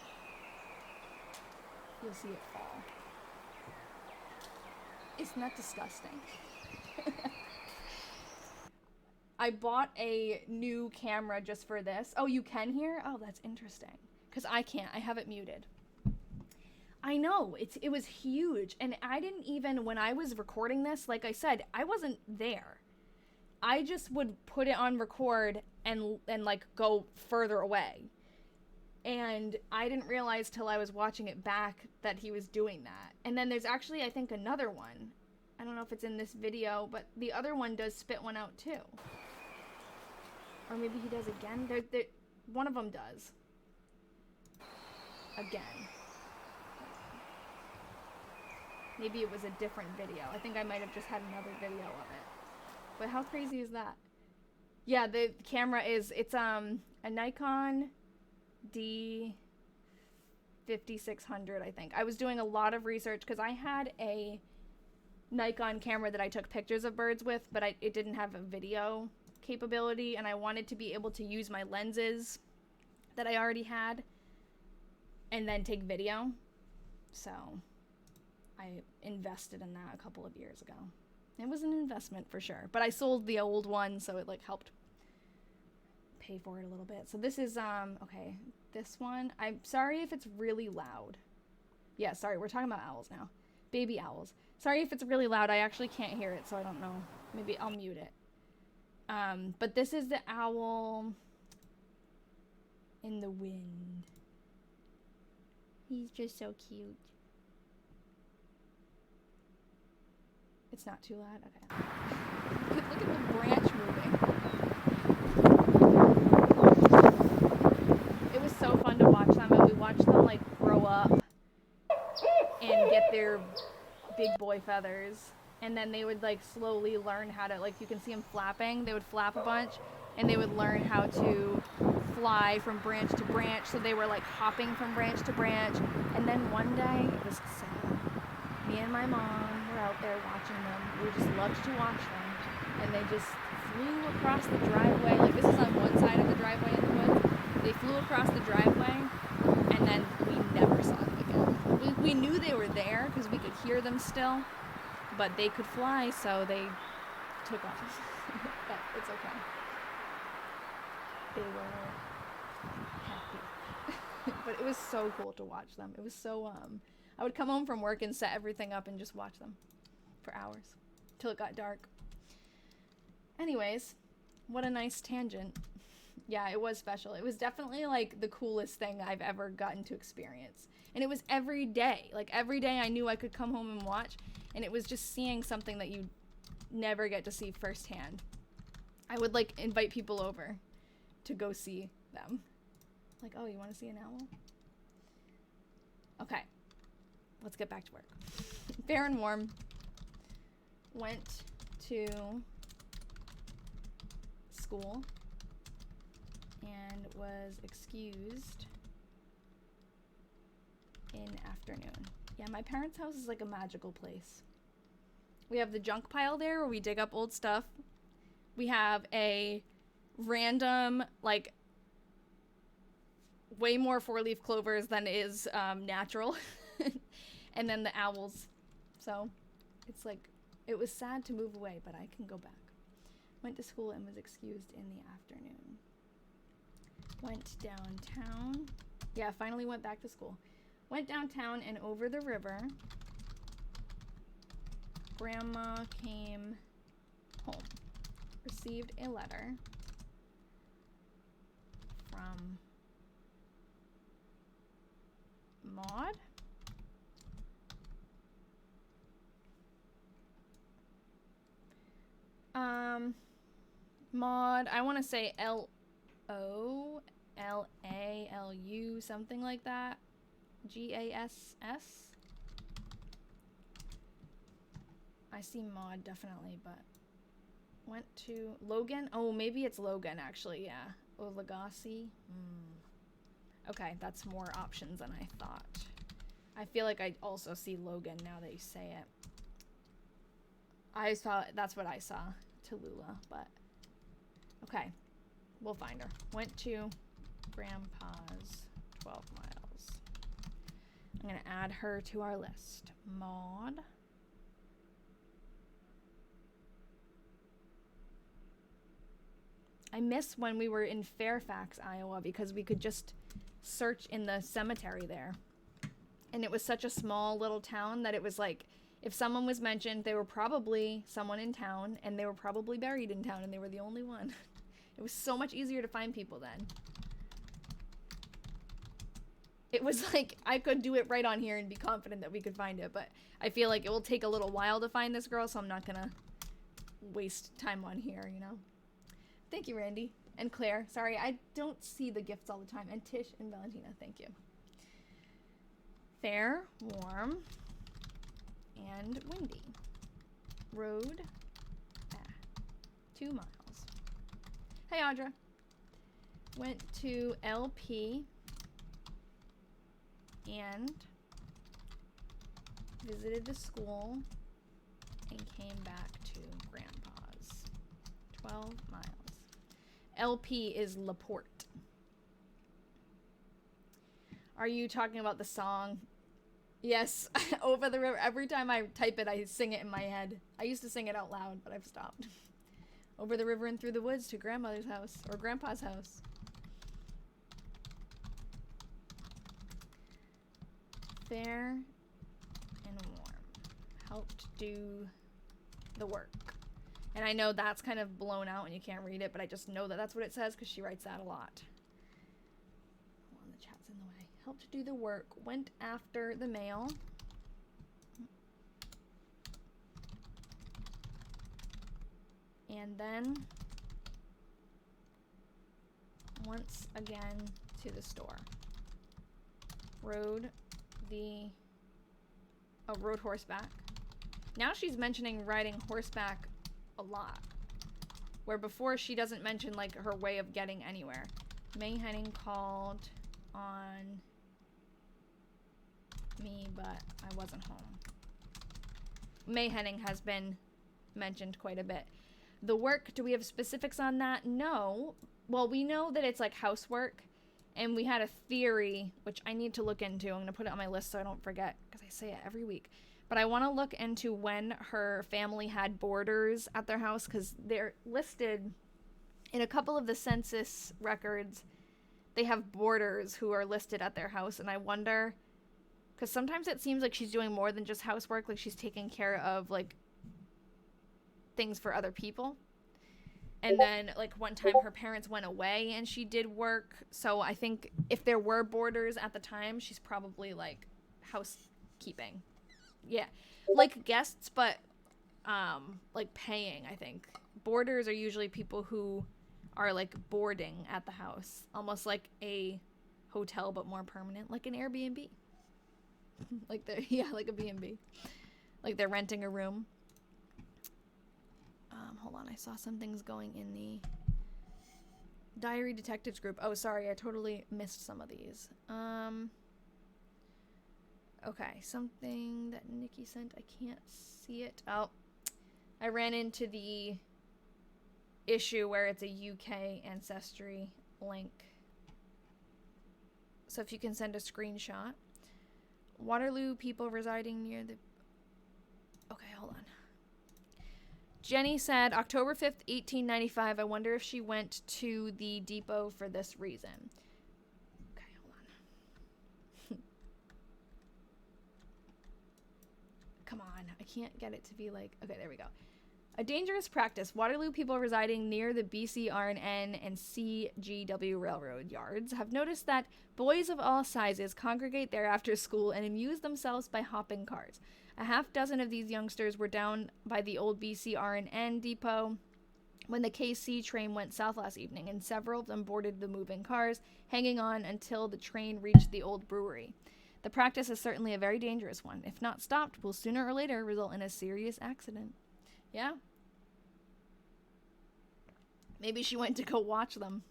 You'll see it fall. Isn't that disgusting? I bought a new camera just for this. Oh, you can hear? Oh, that's interesting. Because I can't. I have it muted. I know. It was huge. And I didn't even, when I was recording this, like I said, I wasn't there. I just would put it on record and like go further away. And I didn't realize till I was watching it back that he was doing that. And then there's actually, I think, another one. I don't know if it's in this video, but the other one does spit one out too. Or maybe he does again. One of them does. Again. Maybe it was a different video. I think I might have just had another video of it. But how crazy is that? Yeah, the camera is, it's a Nikon D5600, I think. I was doing a lot of research because I had a Nikon camera that I took pictures of birds with, but it didn't have a video capability, and I wanted to be able to use my lenses that I already had and then take video. So I invested in that a couple of years ago. It was an investment for sure, but I sold the old one, so it like helped pay for it a little bit. So this is okay, this one, I'm sorry if it's really loud. Yeah, sorry, we're talking about owls now. Baby owls. Sorry if it's really loud. I actually can't hear it, so I don't know. Maybe I'll mute it. But this is the owl in the wind. He's just so cute. It's not too loud? Okay. Look at the branch moving. It was so fun to watch them, and we watched them like grow up and get their big boy feathers. And then they would like slowly learn how to, like you can see them flapping. They would flap a bunch and they would learn how to fly from branch to branch. So they were like hopping from branch to branch. And then one day, it was sad. Me and my mom were out there watching them. We just loved to watch them. And they just flew across the driveway. Like this is on one side of the driveway in the woods. They flew across the driveway and then we never saw them again. We knew they were there because we could hear them still. But they could fly, so they took off. But it's okay. They were happy. But it was so cool to watch them. It was so, I would come home from work and set everything up and just watch them for hours till it got dark. Anyways, what a nice tangent. Yeah, it was special. It was definitely like the coolest thing I've ever gotten to experience. And it was every day. Like every day I knew I could come home and watch. And it was just seeing something that you never get to see firsthand. I would like invite people over to go see them. Like, oh, you want to see an owl? Okay, let's get back to work. Fair and warm. Went to school and was excused in afternoon. Yeah, my parents' house is like a magical place. We have the junk pile there where we dig up old stuff. We have a random, like, way more four-leaf clovers than is natural. And then the owls. So, it's like, it was sad to move away, but I can go back. Went to school and was excused in the afternoon. Went downtown. Yeah, finally went back to school. Went downtown and over the river. Grandma came home. Received a letter from Maud. Maud, I want to say L-O-L-A-L-U, something like that. G-A-S-S. I see Maud definitely, but went to Logan. Oh, maybe it's Logan actually. Yeah. Oh, Lagasse. Okay, that's more options than I thought. I feel like I also see Logan now that you say it. I saw, that's what I saw, Tallulah, but okay, we'll find her. Went to Grandpa's 12 miles. I'm gonna add her to our list. Maud. I miss when we were in Fairfax, Iowa, because we could just search in the cemetery there. And it was such a small little town that it was like, if someone was mentioned, they were probably someone in town, and they were probably buried in town, and they were the only one. It was so much easier to find people then. It was like I could do it right on here and be confident that we could find it, but I feel like it will take a little while to find this girl, so I'm not gonna waste time on here, you know? Thank you, Randy. And Claire. Sorry, I don't see the gifts all the time. And Tish and Valentina. Thank you. Fair, warm, and windy. Road, 2 miles. Hey, Audra. Went to LP and visited the school and came back to Grandpa's. 12 miles. LP is Laporte. Are you talking about the song? Yes, Over the River. Every time I type it, I sing it in my head. I used to sing it out loud, but I've stopped. Over the river and through the woods to grandmother's house, or grandpa's house. Fair and warm. Helped do the work. And I know that's kind of blown out and you can't read it, but I just know that that's what it says because she writes that a lot. Hold on, the chat's in the way. Helped do the work. Went after the mail. And then once again to the store. Rode horseback. Now she's mentioning riding horseback a lot. Where before she doesn't mention like her way of getting anywhere. May Henning called on me, but I wasn't home. May Henning has been mentioned quite a bit. The work, do we have specifics on that? No. Well, we know that it's like housework, and we had a theory, which I need to look into. I'm going to put it on my list so I don't forget, because I say it every week. But I want to look into when her family had boarders at their house, because they're listed in a couple of the census records. They have boarders who are listed at their house, and I wonder, because sometimes it seems like she's doing more than just housework, like she's taking care of, like, things for other people. And then like one time her parents went away and she did work, so I think if there were boarders at the time, she's probably like housekeeping, yeah, like guests, but like paying. I think boarders are usually people who are like boarding at the house, almost like a hotel but more permanent, like an Airbnb. Like like a B&B, like they're renting a room. Hold on, I saw some things going in the Diary Detectives group. Oh, sorry, I totally missed some of these. Okay, something that Nikki sent. I can't see it. Oh, I ran into the issue where it's a UK ancestry link. So if you can send a screenshot. Waterloo people residing near the... Okay, hold on. Jenny said, October 5th, 1895. I wonder if she went to the depot for this reason. Okay, hold on. Come on. I can't get it to be like... Okay, there we go. A dangerous practice. Waterloo people residing near the BCRN and CGW railroad yards have noticed that boys of all sizes congregate there after school and amuse themselves by hopping cars. A half dozen of these youngsters were down by the old BCRN depot when the KC train went south last evening, and several of them boarded the moving cars, hanging on until the train reached the old brewery. The practice is certainly a very dangerous one. If not stopped, will sooner or later result in a serious accident. Yeah. Maybe she went to go watch them.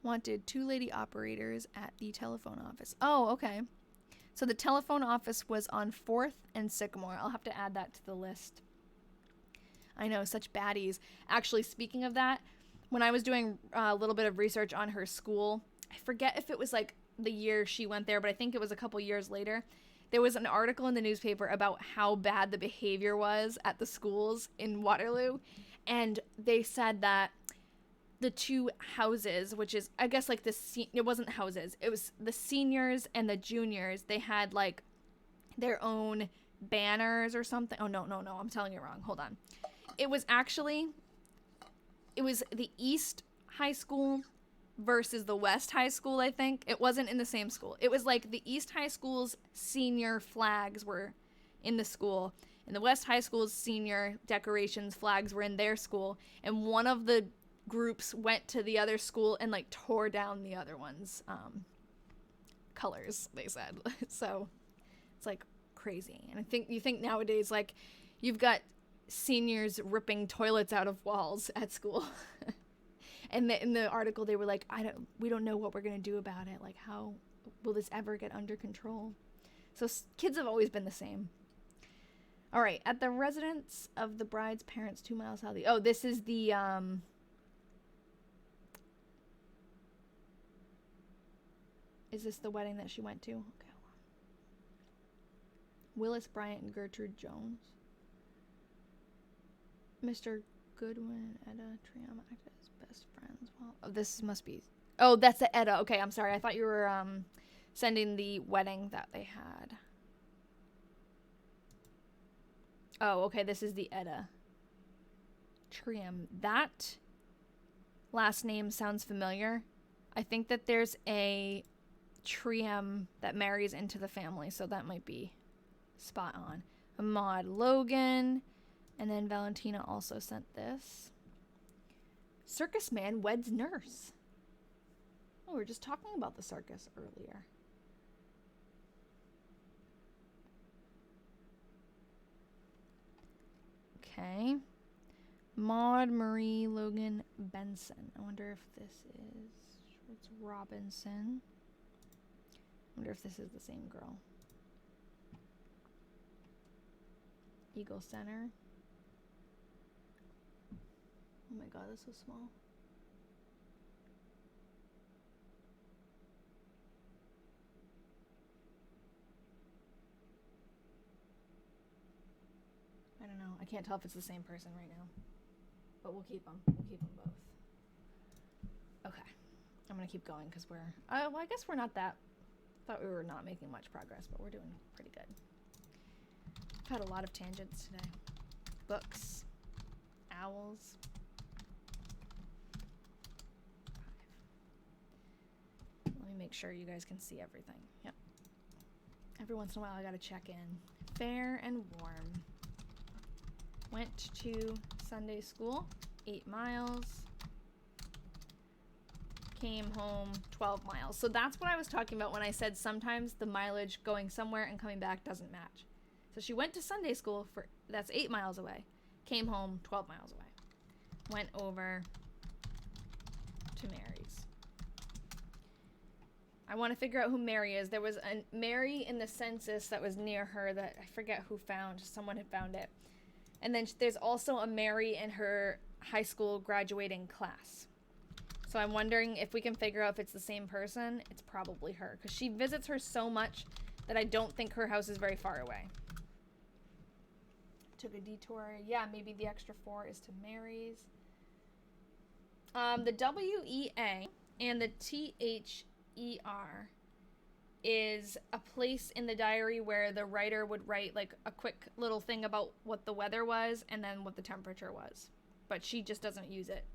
Wanted 2 lady operators at the telephone office. Oh, okay. So the telephone office was on 4th and Sycamore. I'll have to add that to the list. I know, such baddies. Actually, speaking of that, when I was doing a little bit of research on her school, I forget if it was like the year she went there, but I think it was a couple years later. There was an article in the newspaper about how bad the behavior was at the schools in Waterloo. And they said that the 2 houses, which is, I guess, like it wasn't houses. It was the seniors and the juniors. They had like their own banners or something. Oh, no. I'm telling you wrong. Hold on. It was the East High School, versus the West High School, I think. It wasn't in the same school. It was like the East High School's senior flags were in the school, and the West High School's senior decorations flags were in their school, and one of the groups went to the other school and like tore down the other one's colors, they said. So it's like crazy. And I think you think nowadays, like, you've got seniors ripping toilets out of walls at school. And in the article they were like, we don't know what we're gonna do about it. Like, how will this ever get under control? So kids have always been the same. All right, at the residence of the bride's parents 2 miles south. Oh, this is the is this the wedding that she went to? Okay, hold on. Willis Bryant and Gertrude Jones. Mr. Goodwin and Etta Trium acted as best friends. Well, oh, this must be. Oh, that's the Etta. Okay, I'm sorry. I thought you were sending the wedding that they had. Oh, okay. This is the Etta Trium. That last name sounds familiar. I think that there's a Trium that marries into the family, so that might be spot on. Ahmad Logan, and then Valentina also sent this. Circus man weds nurse. Oh, we were just talking about the circus earlier. Okay. Maud Marie Logan Benson. I wonder if this is Schwartz Robinson. I wonder if this is the same girl. Eagle Center. Oh my god, that's so small. I don't know. I can't tell if it's the same person right now. But we'll keep them. We'll keep them both. Okay. I'm going to keep going because we're... well, I guess we're not that... thought we were not making much progress, but we're doing pretty good. I've had a lot of tangents today. Books. Owls. 5. Let me make sure you guys can see everything. Yep. Every once in a while I gotta check in. Fair and warm. Went to Sunday school. 8 miles. Came home 12 miles. So that's what I was talking about when I said sometimes the mileage going somewhere and coming back doesn't match. So she went to Sunday school for, that's 8 miles away. Came home 12 miles away. Went over to Mary's. I want to figure out who Mary is. There was a Mary in the census that was near her that I forget who found. Someone had found it. And then there's also a Mary in her high school graduating class. So I'm wondering if we can figure out if it's the same person. It's probably her, because she visits her so much that I don't think her house is very far away. Took a detour. Yeah, maybe the extra 4 is to Mary's. The WEA and the THER is a place in the diary where the writer would write like a quick little thing about what the weather was and then what the temperature was. But she just doesn't use it.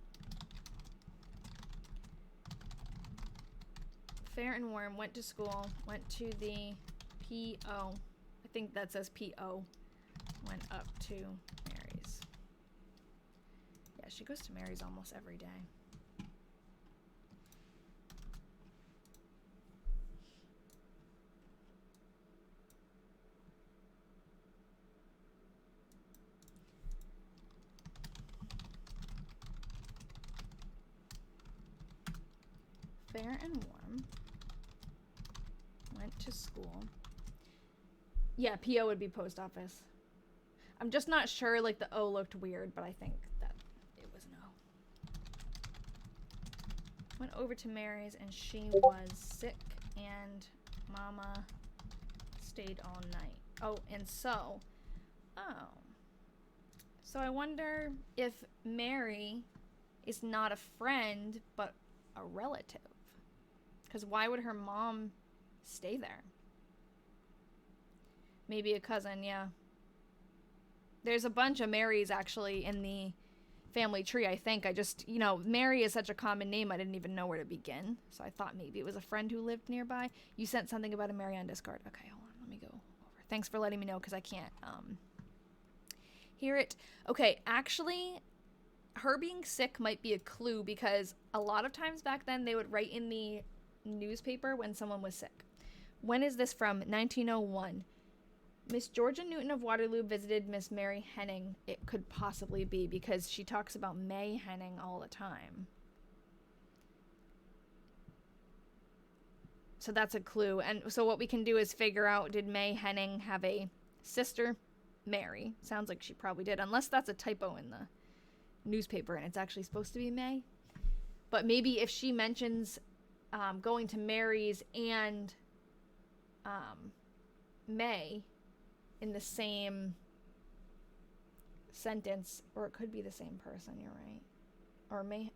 Fair and warm, went to school, went to the PO. I think that says PO. Went up to Mary's. Yeah, she goes to Mary's almost every day. Fair and warm. Went to school. Yeah, PO would be post office. I'm just not sure, like, the O looked weird, but I think that it was an O. Went over to Mary's, and she was sick, and Mama stayed all night. Oh, and so... Oh. So I wonder if Mary is not a friend, but a relative. Because why would her mom stay there? Maybe a cousin, yeah. There's a bunch of Marys actually in the family tree, I think. I just, you know, Mary is such a common name, I didn't even know where to begin. So I thought maybe it was a friend who lived nearby. You sent something about a Mary on Discord. Okay, hold on. Let me go over. Thanks for letting me know, because I can't hear it. Okay, actually, her being sick might be a clue, because a lot of times back then they would write in the newspaper when someone was sick. When is this from? 1901. Miss Georgiana Newton of Waterloo visited Miss Mary Henning. It could possibly be, because she talks about May Henning all the time. So that's a clue. And so what we can do is figure out, did May Henning have a sister, Mary? Sounds like she probably did, unless that's a typo in the newspaper and it's actually supposed to be May. But maybe if she mentions going to Mary's and May in the same sentence, or it could be the same person, you're right. Or May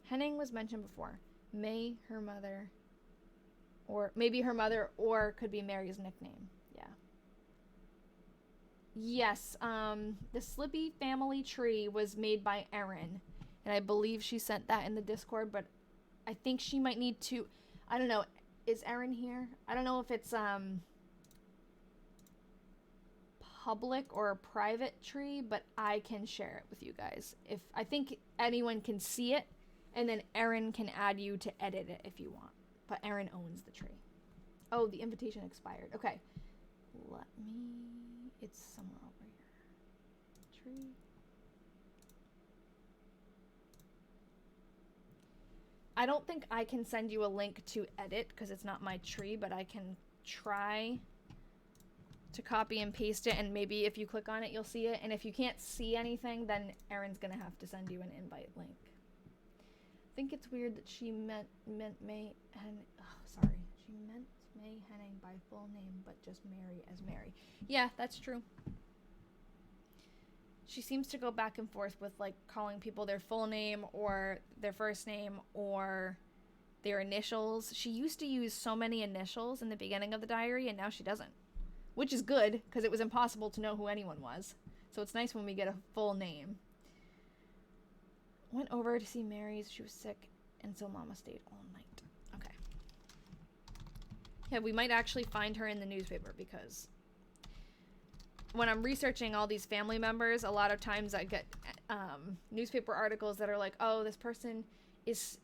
Henning was mentioned before. May, her mother, or maybe her mother, or could be Mary's nickname. Yeah. Yes, the Slippy family tree was made by Erin, and I believe she sent that in the Discord, but I think she might need to, I don't know, is Erin here? I don't know if it's public or a private tree, but I can share it with you guys. If I think anyone can see it, and then Erin can add you to edit it if you want. But Erin owns the tree. Oh, the invitation expired. Okay. Let me... It's somewhere over here. Tree. I don't think I can send you a link to edit because it's not my tree, but I can try to copy and paste it, and maybe if you click on it, you'll see it. And if you can't see anything, then Erin's gonna have to send you an invite link. I think it's weird that she meant May Henning. Oh, sorry. She meant May Henning by full name, but just Mary as Mary. Yeah, that's true. She seems to go back and forth with, like, calling people their full name or their first name or their initials. She used to use so many initials in the beginning of the diary, and now she doesn't. Which is good, because it was impossible to know who anyone was. So it's nice when we get a full name. Went over to see Mary's. She was sick, and so Mama stayed all night. Okay. Yeah, we might actually find her in the newspaper, because when I'm researching all these family members, a lot of times I get newspaper articles that are like, oh, this person is,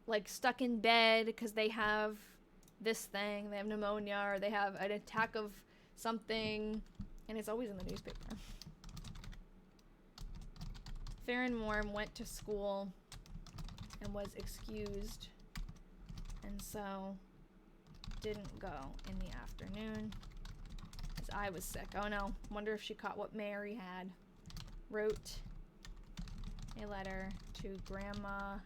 like, stuck in bed because they have this thing. They have pneumonia, or they have an attack of something, and it's always in the newspaper. Fair and Warm went to school and was excused, and so didn't go in the afternoon as I was sick. Oh no, wonder if she caught what Mary had. Wrote a letter to Grandma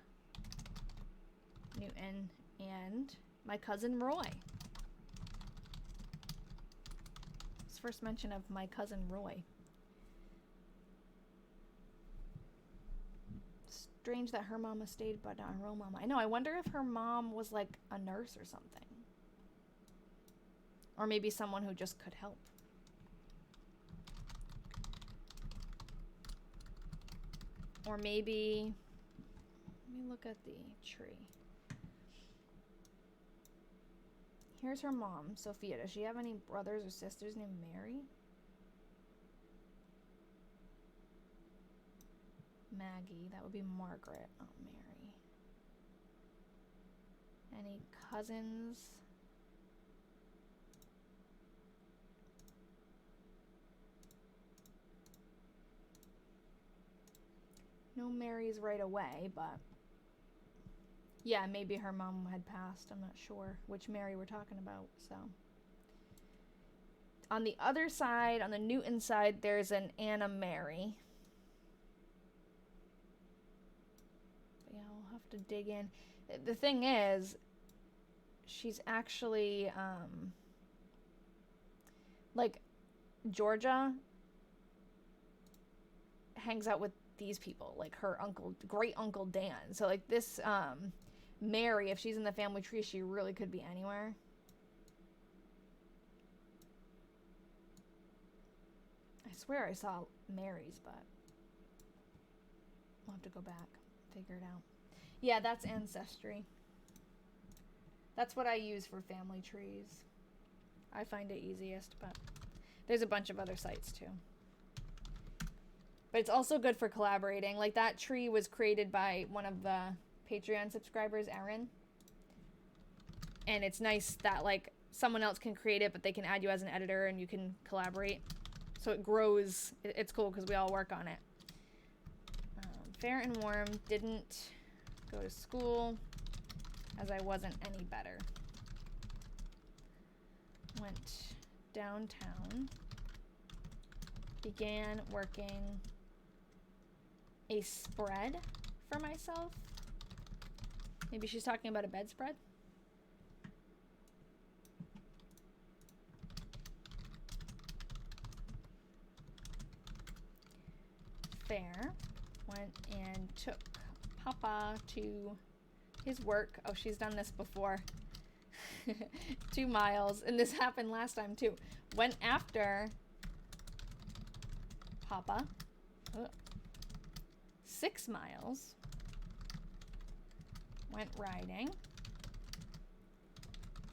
Newton and my cousin Roy. First mention of my cousin Roy. Strange that her mama stayed, but not her own mama. I know, I wonder if her mom was like a nurse or something. Or maybe someone who just could help. Or maybe... Let me look at the tree. Here's her mom, Sophia. Does she have any brothers or sisters named Mary? Maggie. That would be Margaret, not Mary. Any cousins? No Marys right away, but... Yeah, maybe her mom had passed. I'm not sure which Mary we're talking about, so. On the other side, on the Newton side, there's an Anna Mary. But yeah, we'll have to dig in. The thing is, she's actually, like, Georgia hangs out with these people, like her uncle, great uncle Dan. So, like, this, Mary, if she's in the family tree, she really could be anywhere. I swear I saw Mary's, but have to go back, figure it out. Yeah, that's Ancestry. That's what I use for family trees. I find it easiest, but there's a bunch of other sites too. But it's also good for collaborating. Like, that tree was created by one of the Patreon subscribers, Erin. And it's nice that, like, someone else can create it, but they can add you as an editor and you can collaborate. So it grows. It's cool because we all work on it. Fair and Warm, didn't go to school as I wasn't any better. Went downtown. Began working a spread for myself. Maybe she's talking about a bedspread. Fair. Went and took Papa to his work. Oh, she's done this before. 2 miles. And this happened last time too. Went after Papa. 6 miles. Went riding.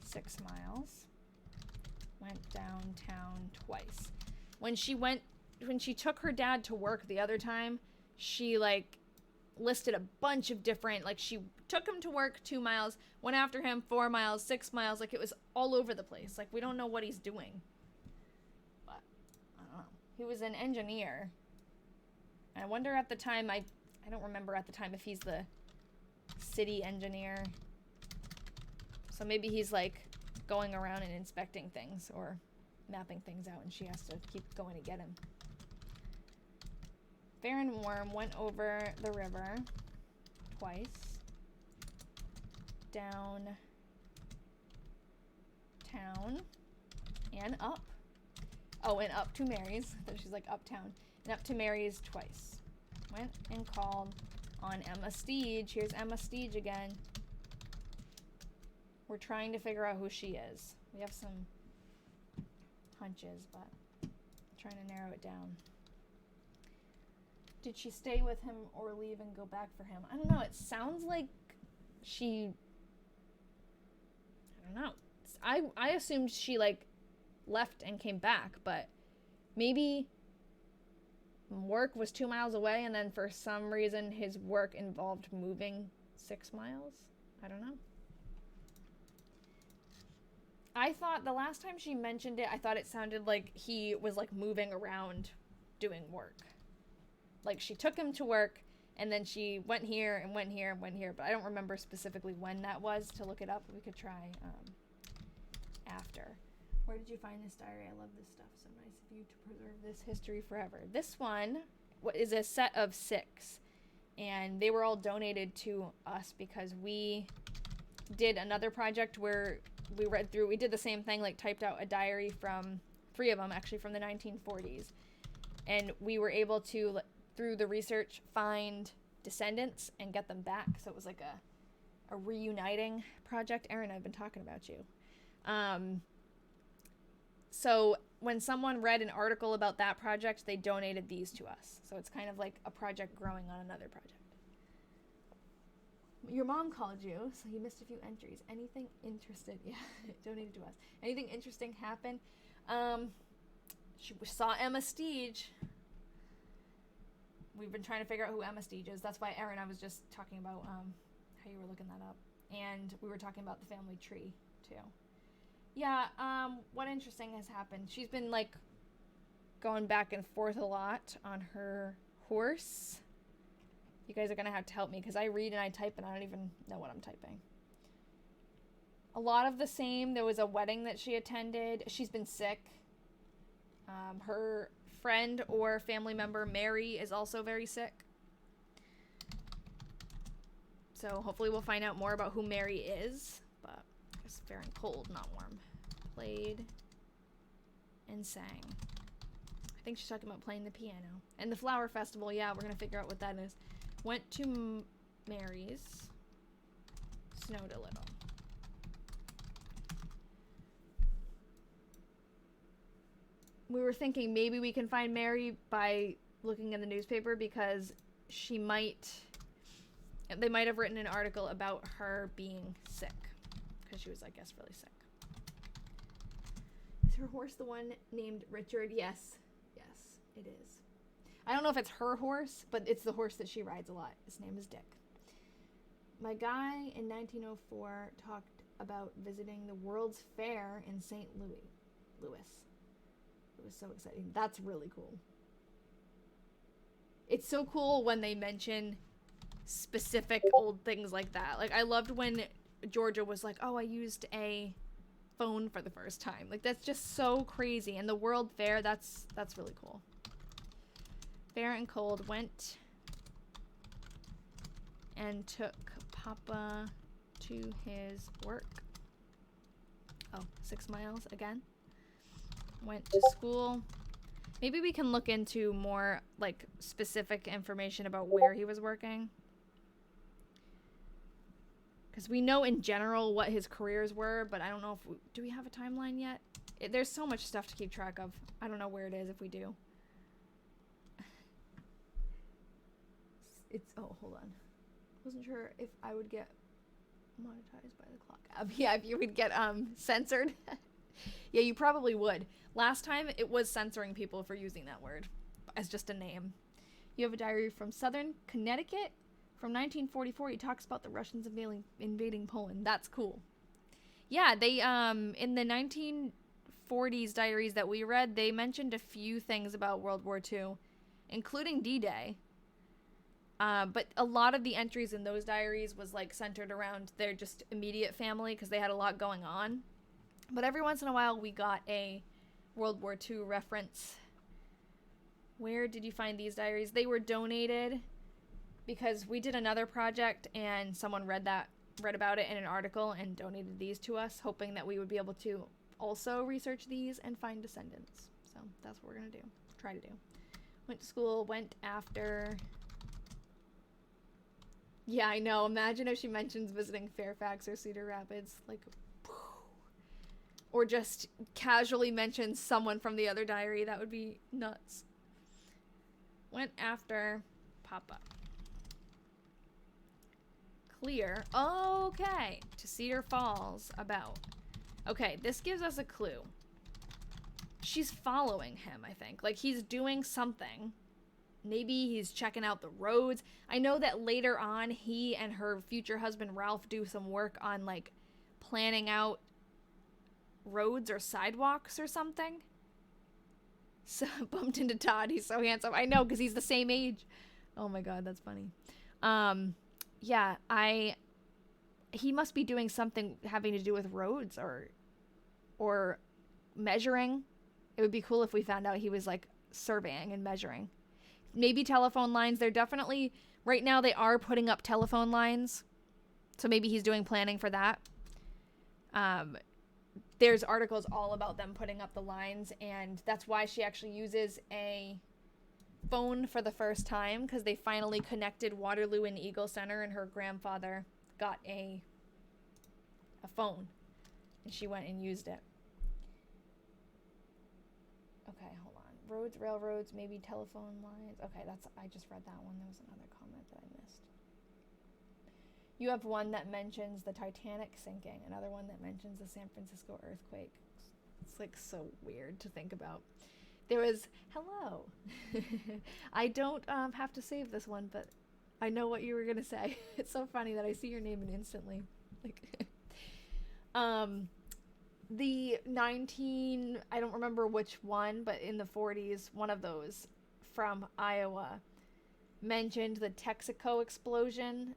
6 miles. Went downtown twice. When she took her dad to work the other time, she like listed a bunch of different, like, she took him to work 2 miles, went after him 4 miles, 6 miles, like, it was all over the place. Like, we don't know what he's doing. But I don't know. He was an engineer. And I wonder at the time, I don't remember at the time if he's the city engineer. So maybe he's like going around and inspecting things or mapping things out, and she has to keep going to get him. Fair and Warm, went over the river twice. Down town and up. Oh, and up to Mary's. I thought she's like uptown. And up to Mary's twice. Went and called on Emma Steege. Here's Emma Steege again. We're trying to figure out who she is. We have some hunches, but I'm trying to narrow it down. Did she stay with him or leave and go back for him? I don't know. It sounds like she... I don't know. I assumed she, like, left and came back, but maybe work was 2 miles away, and then for some reason his work involved moving 6 miles? I don't know. I thought the last time she mentioned it, I thought it sounded like he was, like, moving around doing work. Like, she took him to work, and then she went here and went here and went here, but I don't remember specifically when that was. To look it up, we could try after. Where did you find this diary? I love this stuff. So nice of you to preserve this history forever. This one is a set of 6, and they were all donated to us because we did another project where we did the same thing, like typed out a diary from 3 of them, actually from the 1940s. And we were able to, through the research, find descendants and get them back. So it was like a reuniting project. Erin, I've been talking about you. So when someone read an article about that project, they donated these to us. So it's kind of like a project growing on another project. Your mom called you, so you missed a few entries. Anything interesting? Yeah, donated to us. Anything interesting happen? She saw Emma Steege. We've been trying to figure out who Emma Steege is. That's why, Erin, I was just talking about how you were looking that up. And we were talking about the family tree, too. Yeah, what interesting has happened? She's been, like, going back and forth a lot on her horse. You guys are going to have to help me because I read and I type and I don't even know what I'm typing. A lot of the same. There was a wedding that she attended. She's been sick. Her friend or family member, Mary, is also very sick. So hopefully we'll find out more about who Mary is. But it's very cold, not warm. Played and sang. I think she's talking about playing the piano. And the flower festival, yeah, we're going to figure out what that is. Went to Mary's. Snowed a little. We were thinking maybe we can find Mary by looking in the newspaper because they might have written an article about her being sick, because she was, I guess, really sick. Is her horse the one named Richard? Yes, it is. I don't know if it's her horse, but it's the horse that she rides a lot. His name is Dick. My guy in 1904 talked about visiting the World's Fair in St. Louis. It was so exciting. That's really cool. It's so cool when they mention specific old things like that. Like, I loved when Georgia was like, oh, I used a phone for the first time. Like, that's just so crazy. And the World Fair, that's really cool. Fair and Cold went and took Papa to his work. Oh, 6 miles again. Went to school. Maybe we can look into more, like, specific information about where he was working. Because we know in general what his careers were, but I don't know if do we have a timeline yet? There's so much stuff to keep track of. I don't know where it is if we do. Oh, hold on. Wasn't sure if I would get monetized by the clock app. Yeah, if you would get censored. Yeah, you probably would. Last time it was censoring people for using that word as just a name. You have a diary from Southern Connecticut from 1944. He talks about the Russians invading Poland. That's cool. Yeah, they in the 1940s diaries that we read, they mentioned a few things about World War II, including D-Day. But a lot of the entries in those diaries was like centered around their just immediate family because they had a lot going on. But every once in a while we got a World War II reference. Where did you find these diaries? They were donated because we did another project and someone read about it in an article and donated these to us, hoping that we would be able to also research these and find descendants. So that's what we're going to do. Try to do. Went to school, went after... Yeah, I know. Imagine if she mentions visiting Fairfax or Cedar Rapids. Like, or just casually mentions someone from the other diary. That would be nuts. Went after Papa. Clear. Okay. To Cedar Falls about. Okay, this gives us a clue. She's following him, I think. Like, he's doing something. Maybe he's checking out the roads. I know that later on, he and her future husband, Ralph, do some work on, like, planning out roads or sidewalks or something. So, bumped into Todd. He's so handsome. I know, because he's the same age. Oh my god, that's funny. Yeah, he must be doing something having to do with roads or measuring. It would be cool if we found out he was, like, surveying and measuring. Maybe telephone lines. They're definitely, right now they are putting up telephone lines. So maybe he's doing planning for that. There's articles all about them putting up the lines, and that's why she actually uses a phone for the first time, because they finally connected Waterloo and Eagle Center, and her grandfather got a phone, and she went and used it. Okay, hold on. Roads, railroads, maybe telephone lines. Okay, I just read that one. There was another comment that I missed. You have one that mentions the Titanic sinking, another one that mentions the San Francisco earthquake. It's like so weird to think about. There was, hello. I don't have to save this one, but I know what you were going to say. It's so funny that I see your name and instantly, like, the I don't remember which one, but in the 40s, one of those from Iowa mentioned the Texaco explosion.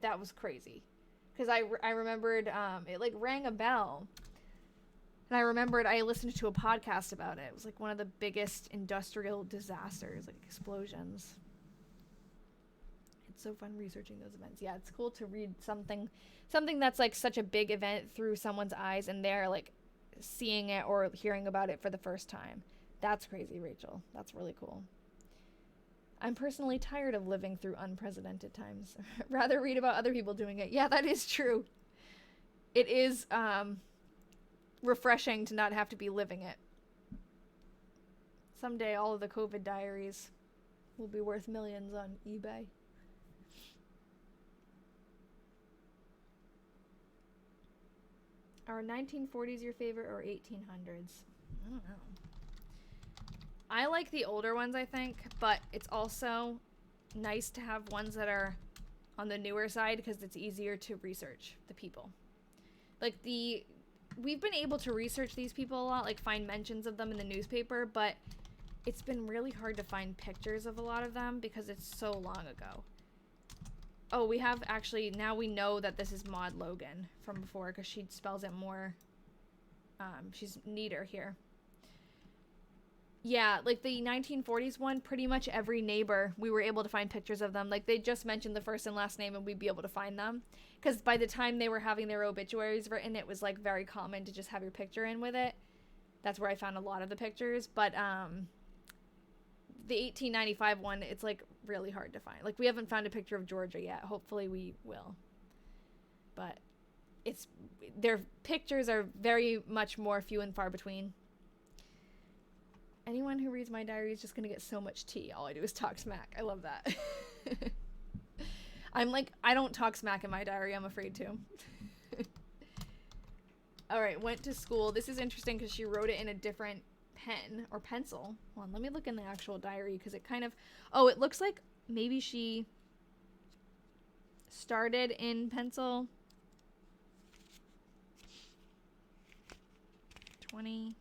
That was crazy. Because I remembered, it like rang a bell. And I remembered I listened to a podcast about it. It was like one of the biggest industrial disasters, like explosions. It's so fun researching those events. Yeah, it's cool to read something that's like such a big event through someone's eyes and they're like seeing it or hearing about it for the first time. That's crazy, Rachel. That's really cool. I'm personally tired of living through unprecedented times. Rather read about other people doing it. Yeah, that is true. It is refreshing to not have to be living it. Someday all of the COVID diaries will be worth millions on eBay. Are 1940s your favorite or 1800s? I don't know. I like the older ones, I think, but it's also nice to have ones that are on the newer side because it's easier to research the people. Like we've been able to research these people a lot, like find mentions of them in the newspaper, but it's been really hard to find pictures of a lot of them because it's so long ago. Oh, we have actually, now we know that this is Maud Logan from before because she spells it more, she's neater here. Yeah, like the 1940s one, pretty much every neighbor, we were able to find pictures of them. Like they just mentioned the first and last name and we'd be able to find them. Because by the time they were having their obituaries written, it was like very common to just have your picture in with it. That's where I found a lot of the pictures. But the 1895 one, it's like really hard to find. Like we haven't found a picture of Georgia yet. Hopefully we will. But their pictures are very much more few and far between. Anyone who reads my diary is just going to get so much tea. All I do is talk smack. I love that. I'm like, I don't talk smack in my diary. I'm afraid to. All right, went to school. This is interesting because she wrote it in a different pen or pencil. Hold on, let me look in the actual diary because it kind of... Oh, it looks like maybe she started in pencil. 29...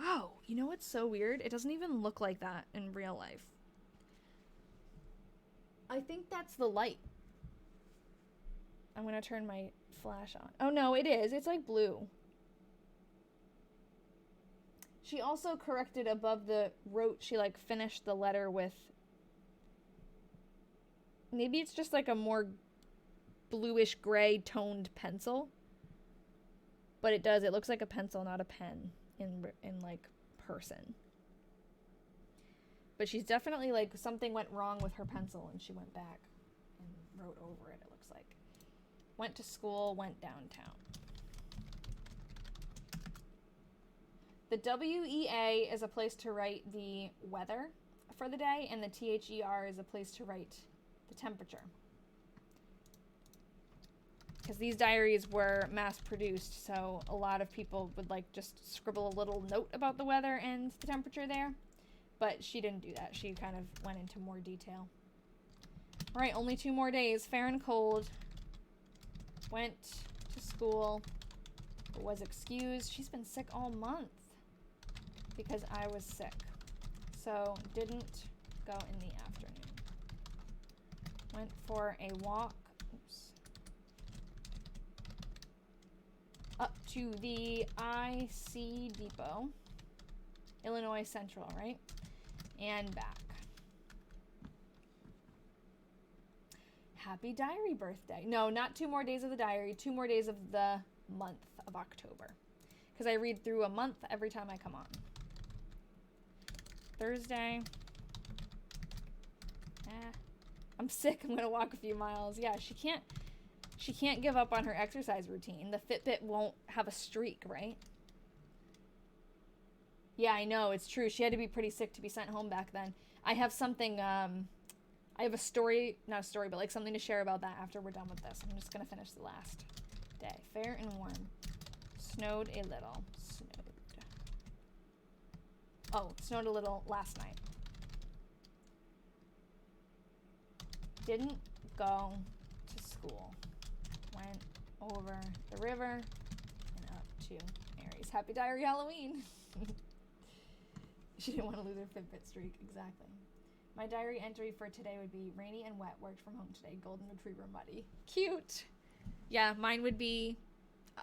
Oh, you know what's so weird? It doesn't even look like that in real life. I think that's the light. I'm gonna turn my flash on. Oh no, it is. It's like blue. She also corrected above the wrote, she like finished the letter with... Maybe it's just like a more bluish gray toned pencil. But it does. It looks like a pencil, not a pen. In like person. But she's definitely like something went wrong with her pencil and she went back and wrote over it looks like. Went to school, went downtown. The WEA is a place to write the weather for the day and the THER is a place to write the temperature. Because these diaries were mass-produced, so a lot of people would like just scribble a little note about the weather and the temperature there. But she didn't do that. She kind of went into more detail. All right, only 2 more days. Fair and cold. Went to school. Was excused. She's been sick all month because I was sick. So didn't go in the afternoon. Went for a walk. Up to the IC Depot, Illinois Central, right? And back. Happy diary birthday. No, not 2 more days of the diary, 2 more days of the month of October. Because I read through a month every time I come on. Thursday. I'm sick. I'm going to walk a few miles. Yeah, she can't give up on her exercise routine. The Fitbit won't have a streak, right? Yeah, I know. It's true. She had to be pretty sick to be sent home back then. I have something, I have a story, not a story, but like something to share about that after we're done with this. I'm just going to finish the last day. Fair and warm. Snowed a little. Snowed a little last night. Didn't go to school. Went over the river and up to Mary's. Happy diary Halloween. She didn't want to lose her Fitbit streak. Exactly. My diary entry for today would be rainy and wet. Worked from home today. Golden retriever muddy. Cute. Yeah, mine would be...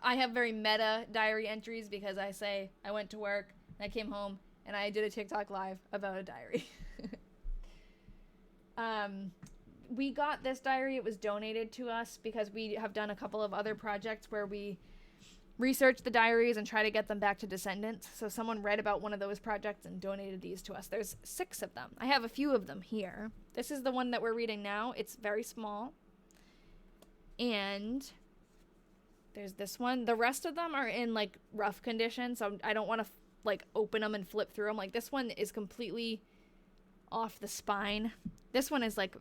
I have very meta diary entries because I say I went to work and I came home and I did a TikTok live about a diary. We got this diary. It was donated to us because we have done a couple of other projects where we research the diaries and try to get them back to descendants. So someone read about one of those projects and donated these to us. There's 6 of them. I have a few of them here. This is the one that we're reading now. It's very small. And there's this one. The rest of them are in like rough condition, so I don't want to like open them and flip through them. Like this one is completely off the spine. This one is like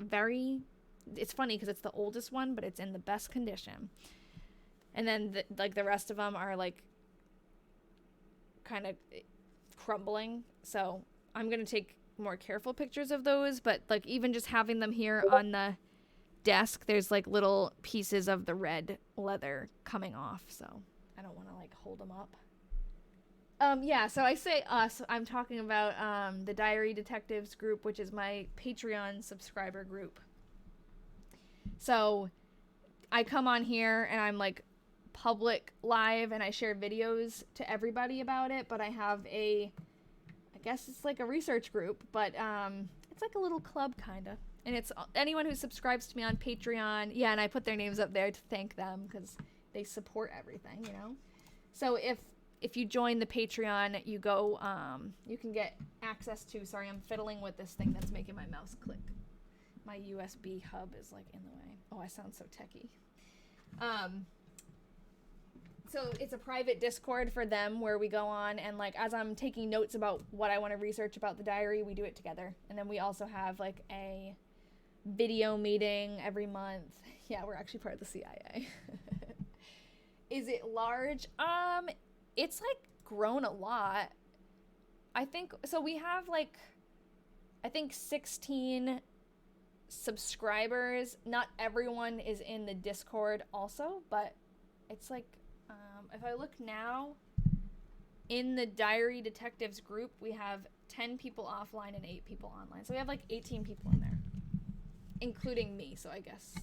it's funny because it's the oldest one, but it's in the best condition. And then the rest of them are like kind of crumbling. So I'm going to take more careful pictures of those, but like even just having them here on the desk, there's like little pieces of the red leather coming off. So I don't want to like hold them up. Yeah, so I say us, I'm talking about the Diary Detectives group, which is my Patreon subscriber group. So I come on here and I'm like public live and I share videos to everybody about it, but I have I guess it's like a research group, but it's like a little club kind of. And it's anyone who subscribes to me on Patreon. Yeah, and I put their names up there to thank them because they support everything, you know? So if you join the Patreon, you go, you can get access to, sorry, I'm fiddling with this thing that's making my mouse click. My USB hub is like in the way. Oh, I sound so techie. So it's a private Discord for them where we go on and like as I'm taking notes about what I want to research about the diary, we do it together. And then we also have like a video meeting every month. Yeah, we're actually part of the CIA. Is it large? It's like grown a lot. I think so. We have like, I think 16 subscribers. Not everyone is in the Discord also, but it's like, if I look now in the Diary Detectives group, we have 10 people offline and 8 people online. So we have like 18 people in there, including me. So I guess,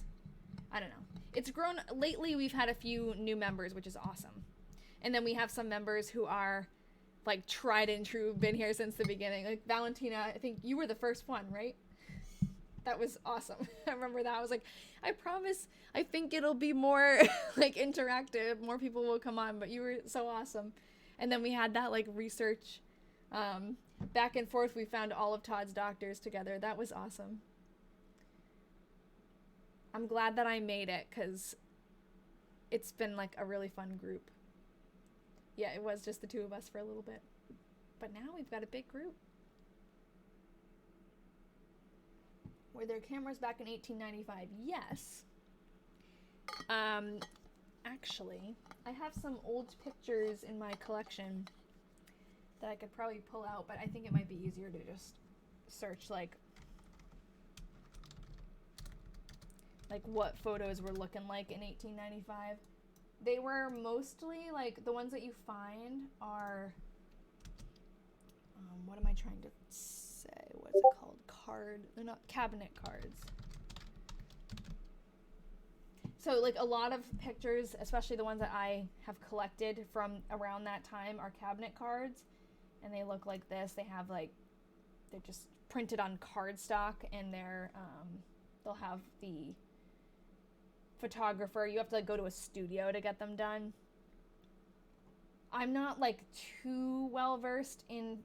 I don't know. It's grown. Lately, we've had a few new members, which is awesome. And then we have some members who are like tried and true, been here since the beginning. Like Valentina, I think you were the first one, right? That was awesome. I remember that. I was like, I promise, I think it'll be more like interactive. More people will come on, but you were so awesome. And then we had that like research back and forth. We found all of Todd's doctors together. That was awesome. I'm glad that I made it because it's been like a really fun group. Yeah, it was just the two of us for a little bit. But now we've got a big group. Were there cameras back in 1895? Yes. Actually, I have some old pictures in my collection that I could probably pull out, but I think it might be easier to just search like what photos were looking like in 1895. They were mostly like the ones that you find are what am I trying to say? What is it called? They're not cabinet cards. So like a lot of pictures, especially the ones that I have collected from around that time, are cabinet cards, and they look like this. They have like, they're just printed on cardstock, and they'll have the photographer. You have to like go to a studio to get them done. I'm not like too well versed in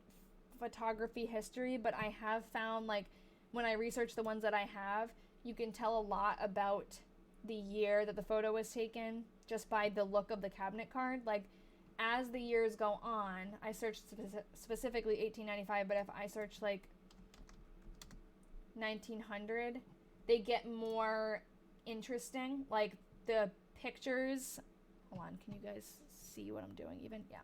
photography history, but I have found like when I research the ones that I have, you can tell a lot about the year that the photo was taken just by the look of the cabinet card. Like as the years go on, I searched specifically 1895, but if I search like 1900, they get more interesting. Like the pictures, hold on, can you guys see what I'm doing even? Yeah.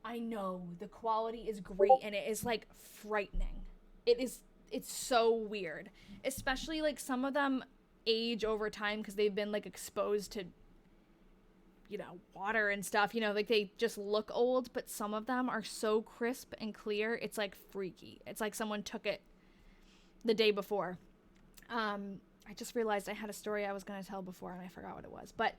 I know the quality is great and it is like frightening. It's so weird. Especially like some of them age over time because they've been like exposed to, you know, water and stuff, you know, like they just look old, but some of them are so crisp and clear. It's like freaky. It's like someone took it the day before. I just realized I had a story I was going to tell before and I forgot what it was, but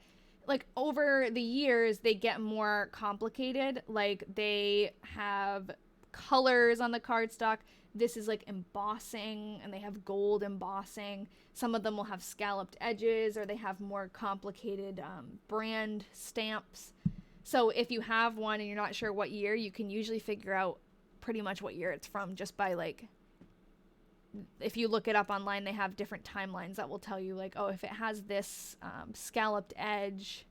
like over the years they get more complicated. Like they have colors on the cardstock. This is like embossing, and they have gold embossing. Some of them will have scalloped edges, or they have more complicated brand stamps. So if you have one and you're not sure what year, you can usually figure out pretty much what year it's from just by like, if you look it up online, they have different timelines that will tell you like, oh, if it has this scalloped edge,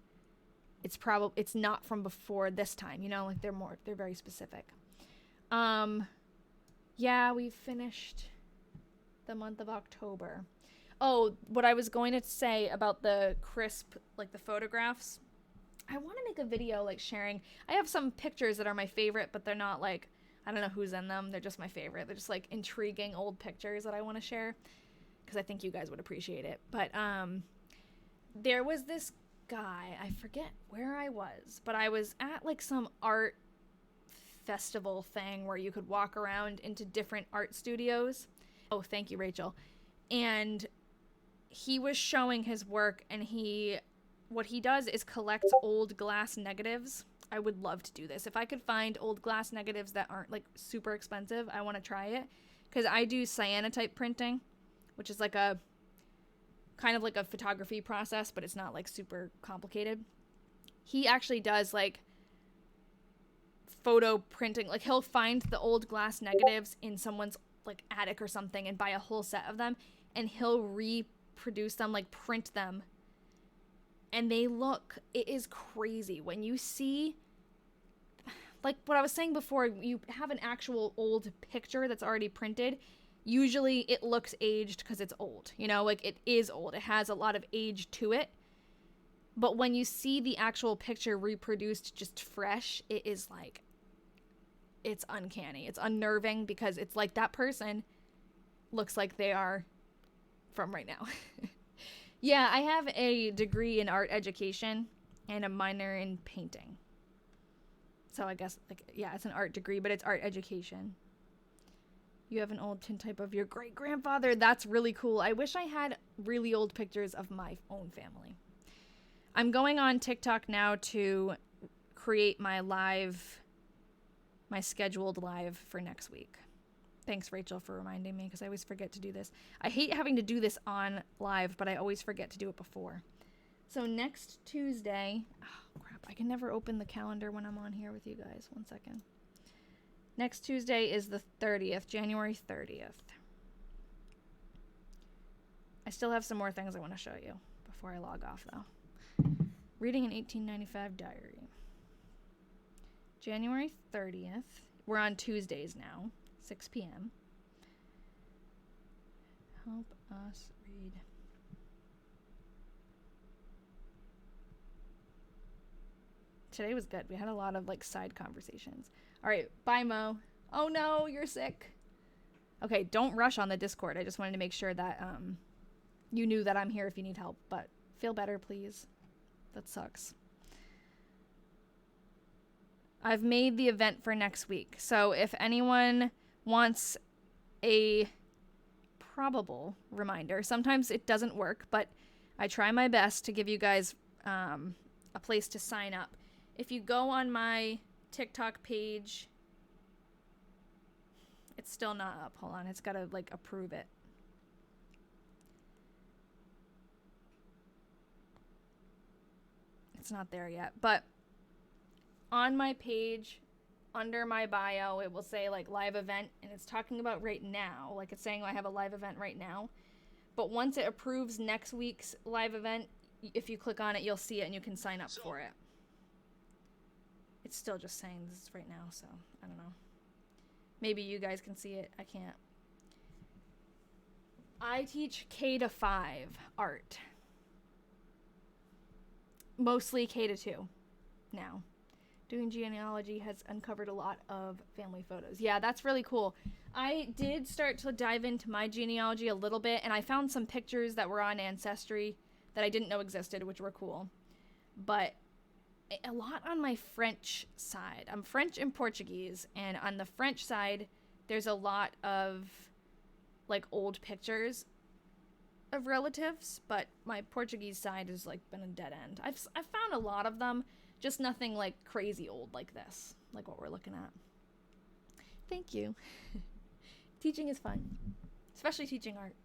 it's not from before this time, you know, like they're very specific. Yeah, we finished the month of October. Oh, what I was going to say about the crisp, like the photographs. I want to make a video like sharing. I have some pictures that are my favorite, but they're not like, I don't know who's in them. They're just my favorite. They're just like intriguing old pictures that I want to share because I think you guys would appreciate it. But there was this guy, I forget where I was, but I was at like some art festival thing where you could walk around into different art studios. Oh, thank you, Rachel. And he was showing his work, and what he does is collects old glass negatives. I would love to do this. If I could find old glass negatives that aren't like super expensive, I want to try it, because I do cyanotype printing, which is like a kind of like a photography process, but it's not like super complicated. He actually does like photo printing. Like he'll find the old glass negatives in someone's like attic or something and buy a whole set of them, and he'll reproduce them, like print them, and it is crazy when you see, like what I was saying before, you have an actual old picture that's already printed. Usually it looks aged because it's old, you know, like it is old, it has a lot of age to it. But when you see the actual picture reproduced just fresh, it is like, it's uncanny. It's unnerving because it's like that person looks like they are from right now. Yeah, I have a degree in art education and a minor in painting. So I guess, like, yeah, it's an art degree, but it's art education. You have an old tintype of your great-grandfather. That's really cool. I wish I had really old pictures of my own family. I'm going on TikTok now to create my scheduled live for next week. Thanks, Rachel, for reminding me, because I always forget to do this. I hate having to do this on live, but I always forget to do it before. So next Tuesday, oh crap, I can never open the calendar when I'm on here with you guys. 1 second. Next Tuesday is the 30th, January 30th. I still have some more things I want to show you before I log off, though. Reading an 1895 diary. January 30th. We're on Tuesdays now, 6 p.m. Help us read. Today was good. We had a lot of like side conversations. All right, bye, Mo. Oh no, you're sick. Okay, don't rush on the Discord. I just wanted to make sure that you knew that I'm here if you need help, but feel better, please. That sucks. I've made the event for next week. So if anyone wants a probable reminder, sometimes it doesn't work, but I try my best to give you guys a place to sign up. If you go on my TikTok page, it's still not up. Hold on. It's got to like approve it. It's not there yet, but on my page, under my bio, it will say like live event, and it's talking about right now. Like it's saying I have a live event right now. But once it approves next week's live event, if you click on it, you'll see it and you can sign up for it. It's still just saying this is right now, so I don't know. Maybe you guys can see it. I can't. I teach K to 5 art. Mostly K to 2 now. Doing genealogy has uncovered a lot of family photos. Yeah, that's really cool. I did start to dive into my genealogy a little bit, and I found some pictures that were on Ancestry that I didn't know existed, which were cool. But a lot on my French side. I'm French and Portuguese, and on the French side, there's a lot of like old pictures of relatives, but my Portuguese side has like been a dead end. I've found a lot of them, just nothing like crazy old like this, like what we're looking at. Thank you. Teaching is fun, especially teaching art.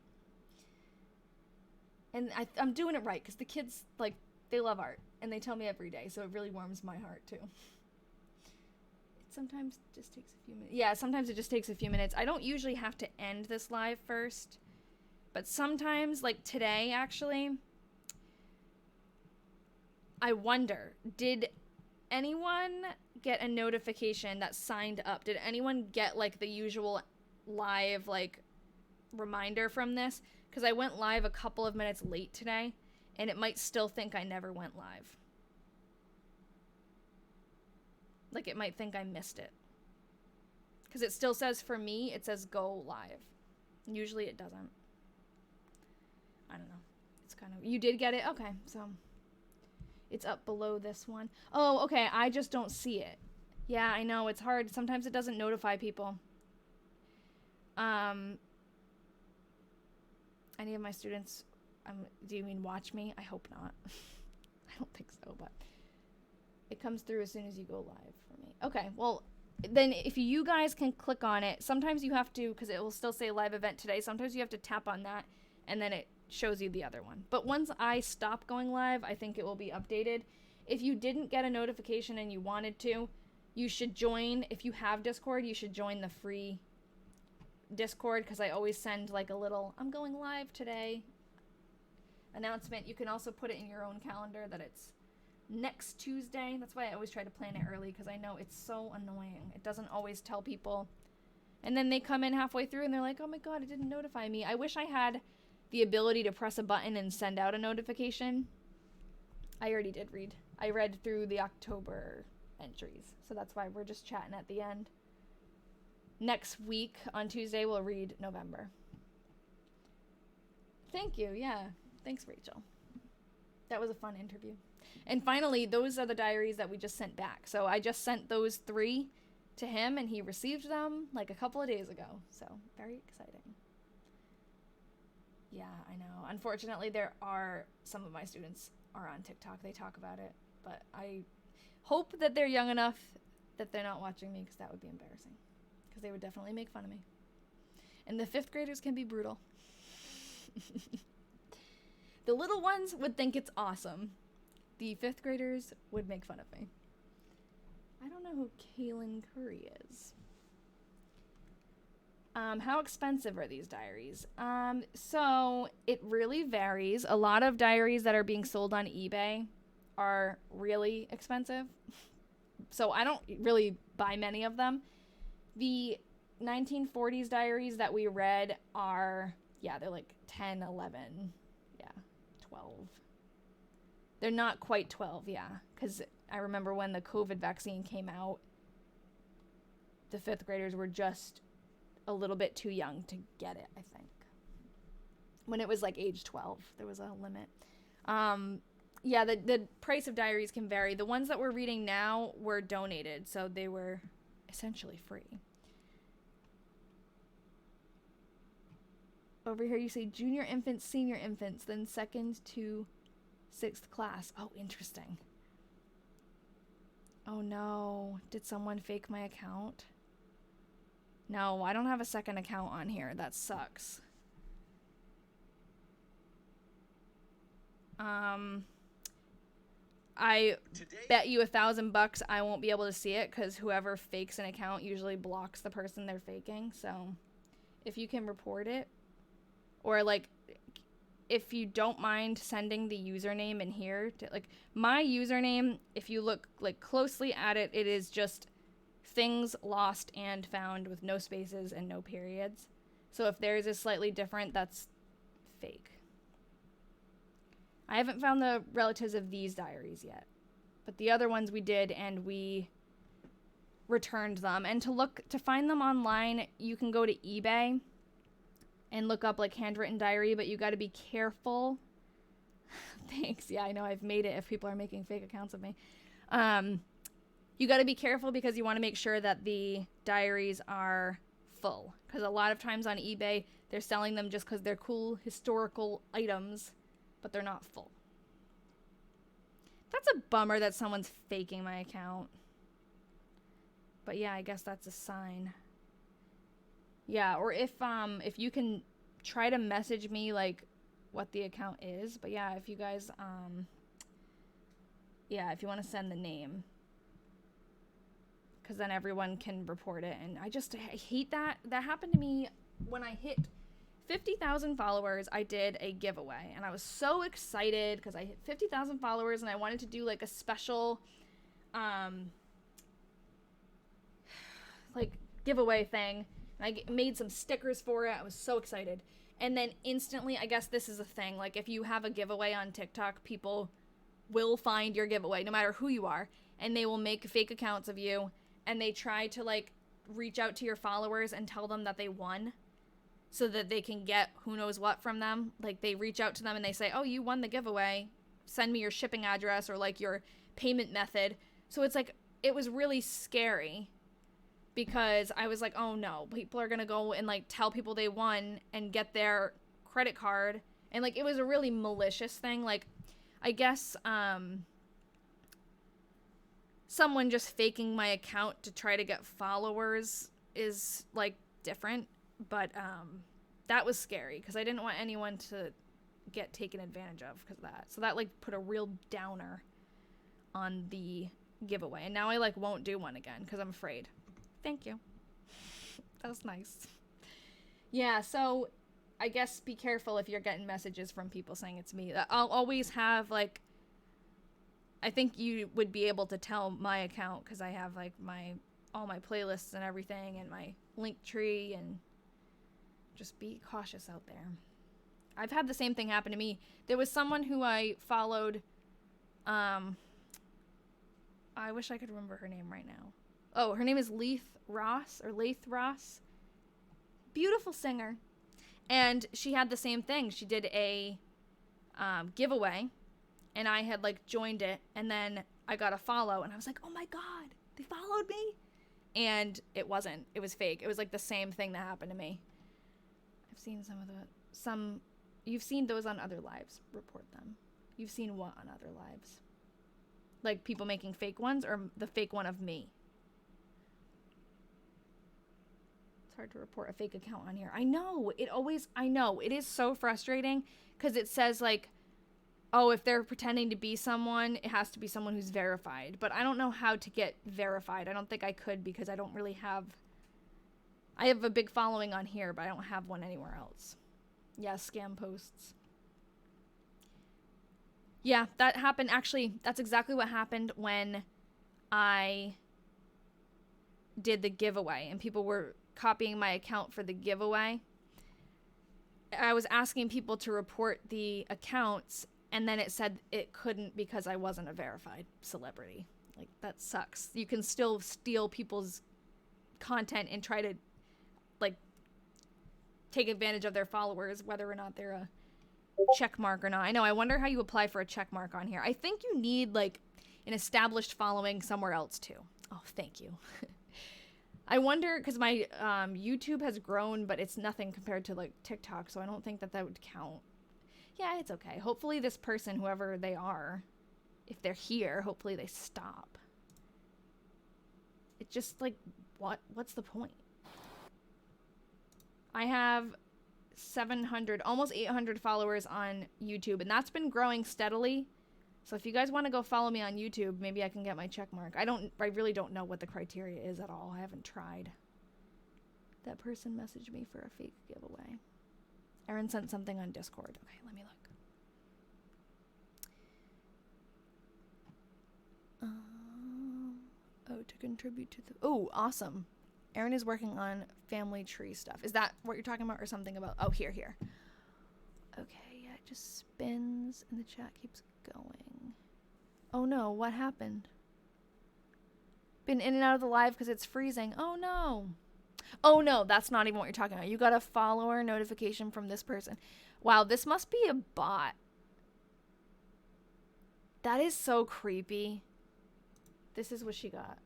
And I'm doing it right because the kids, like, they love art and they tell me every day, so it really warms my heart too. It sometimes just takes a few minutes. Yeah, sometimes it just takes a few minutes. I don't usually have to end this live first, but sometimes, like today actually, I wonder, did anyone get a notification that signed up? Did anyone get like the usual live like reminder from this? Because I went live a couple of minutes late today, and it might still think I never went live. Like, it might think I missed it. Because it still says, for me, it says go live. Usually it doesn't. I don't know. It's kind of... You did get it? Okay, so... It's up below this one. Oh, okay, I just don't see it. Yeah, I know, it's hard. Sometimes it doesn't notify people. Any of my students... do you mean watch me? I hope not. I don't think so, but... It comes through as soon as you go live for me. Okay, well... Then if you guys can click on it, sometimes you have to, because it will still say live event today, sometimes you have to tap on that, and then it shows you the other one. But once I stop going live, I think it will be updated. If you didn't get a notification and you wanted to, you should join, if you have Discord, you should join the free Discord, because I always send like a little, I'm going live today announcement. You can also put it in your own calendar that it's next Tuesday. That's why I always try to plan it early, because I know it's so annoying. It doesn't always tell people. And then they come in halfway through and they're like, oh my god, it didn't notify me. I wish I had the ability to press a button and send out a notification. I already did read. I read through the October entries. So that's why we're just chatting at the end. Next week on Tuesday, we'll read November. Thank you. Yeah. Thanks, Rachel. That was a fun interview. And finally, those are the diaries that we just sent back. So I just sent those 3 to him, and he received them like a couple of days ago. So very exciting. Yeah, I know. Unfortunately, there are some of my students are on TikTok. They talk about it. But I hope that they're young enough that they're not watching me, because that would be embarrassing. Because they would definitely make fun of me. And the 5th graders can be brutal. The little ones would think it's awesome. The 5th graders would make fun of me. I don't know who Kaylin Curry is. How expensive are these diaries? So it really varies. A lot of diaries that are being sold on eBay are really expensive. So I don't really buy many of them. The 1940s diaries that we read are, yeah, they're like 10, 11, 12. They're not quite 12, yeah, because I remember when the COVID vaccine came out, the 5th graders were just a little bit too young to get it, I think. When it was like age 12, there was a limit. Yeah, the price of diaries can vary. The ones that we're reading now were donated, so they were essentially free. Over here you say junior infants, senior infants, then 2nd to 6th class. Oh, interesting. Oh no, did someone fake my account? No, I don't have a second account on here. That sucks. I bet you $1,000 I won't be able to see it, because whoever fakes an account usually blocks the person they're faking. So if you can report it, or like if you don't mind sending the username in here to, like, my username, if you look like closely at it, it is just things lost and found with no spaces and no periods. So if theirs is slightly different, that's fake. I haven't found the relatives of these diaries yet, but the other ones we did, and we returned them. And to find them online, you can go to eBay and look up like handwritten diary, but you got to be careful. Thanks. Yeah, I know I've made it if people are making fake accounts of me. You got to be careful, because you want to make sure that the diaries are full, because a lot of times on eBay they're selling them just because they're cool historical items, but they're not full. That's a bummer that someone's faking my account. But yeah, I guess that's a sign. Yeah, or if you can try to message me like what the account is. But yeah, if you guys yeah, if you want to send the name, because then everyone can report it. And I hate that. That happened to me when I hit 50,000 followers. I did a giveaway, and I was so excited because I hit 50,000 followers, and I wanted to do like a special like giveaway thing. I made some stickers for it. I was so excited. And then instantly, I guess this is a thing. Like, if you have a giveaway on TikTok, people will find your giveaway, no matter who you are. And they will make fake accounts of you. And they try to, like, reach out to your followers and tell them that they won. So that they can get who knows what from them. Like, they reach out to them and they say, oh, you won the giveaway. Send me your shipping address or, like, your payment method. So it's, like, it was really scary. Because I was like, oh no, people are going to go and like tell people they won and get their credit card. And like, it was a really malicious thing. Like, I guess someone just faking my account to try to get followers is like different. But that was scary because I didn't want anyone to get taken advantage of because of that. So that like put a real downer on the giveaway. And now I like won't do one again because I'm afraid. Thank you. That was nice. Yeah, so I guess be careful if you're getting messages from people saying it's me. I'll always have, like, I think you would be able to tell my account because I have, like, all my playlists and everything and my link tree, and just be cautious out there. I've had the same thing happen to me. There was someone who I followed, I wish I could remember her name right now. Oh, her name is Laith Ross. Beautiful singer. And she had the same thing. She did a giveaway, and I had, like, joined it, and then I got a follow, and I was like, oh my god, they followed me? And it wasn't. It was fake. It was, like, the same thing that happened to me. I've seen you've seen those on other lives. Report them. You've seen what on other lives? Like, people making fake ones, or the fake one of me? Hard to report a fake account on here. I know it is so frustrating because it says like, oh, if they're pretending to be someone, it has to be someone who's verified, but I don't know how to get verified. I don't think I could because I don't really have a big following on here, but I don't have one anywhere else. Yeah, scam posts. Yeah, that happened. Actually, that's exactly what happened when I did the giveaway and people were copying my account for the giveaway. I was asking people to report the accounts, and then it said it couldn't because I wasn't a verified celebrity. Like, that sucks. You can still steal people's content and try to, like, take advantage of their followers, whether or not they're a check mark or not. I know. I wonder how you apply for a check mark on here. I think you need, like, an established following somewhere else, too. Oh, thank you. I wonder, because my YouTube has grown, but it's nothing compared to, like, TikTok, so I don't think that would count. Yeah, it's okay. Hopefully this person, whoever they are, if they're here, hopefully they stop. It's just, like, what's the point? I have 700, almost 800 followers on YouTube, and that's been growing steadily. So if you guys want to go follow me on YouTube, maybe I can get my check mark. I really don't know what the criteria is at all. I haven't tried. That person messaged me for a fake giveaway. Erin sent something on Discord. Okay, let me look. To contribute to the... Oh, awesome. Erin is working on family tree stuff. Is that what you're talking about or something about... Oh, here. Okay, yeah, it just spins and the chat keeps going. Oh no, what happened? Been in and out of the live because it's freezing. Oh no. Oh no, that's not even what you're talking about. You got a follower notification from this person. Wow, this must be a bot. That is so creepy. This is what she got.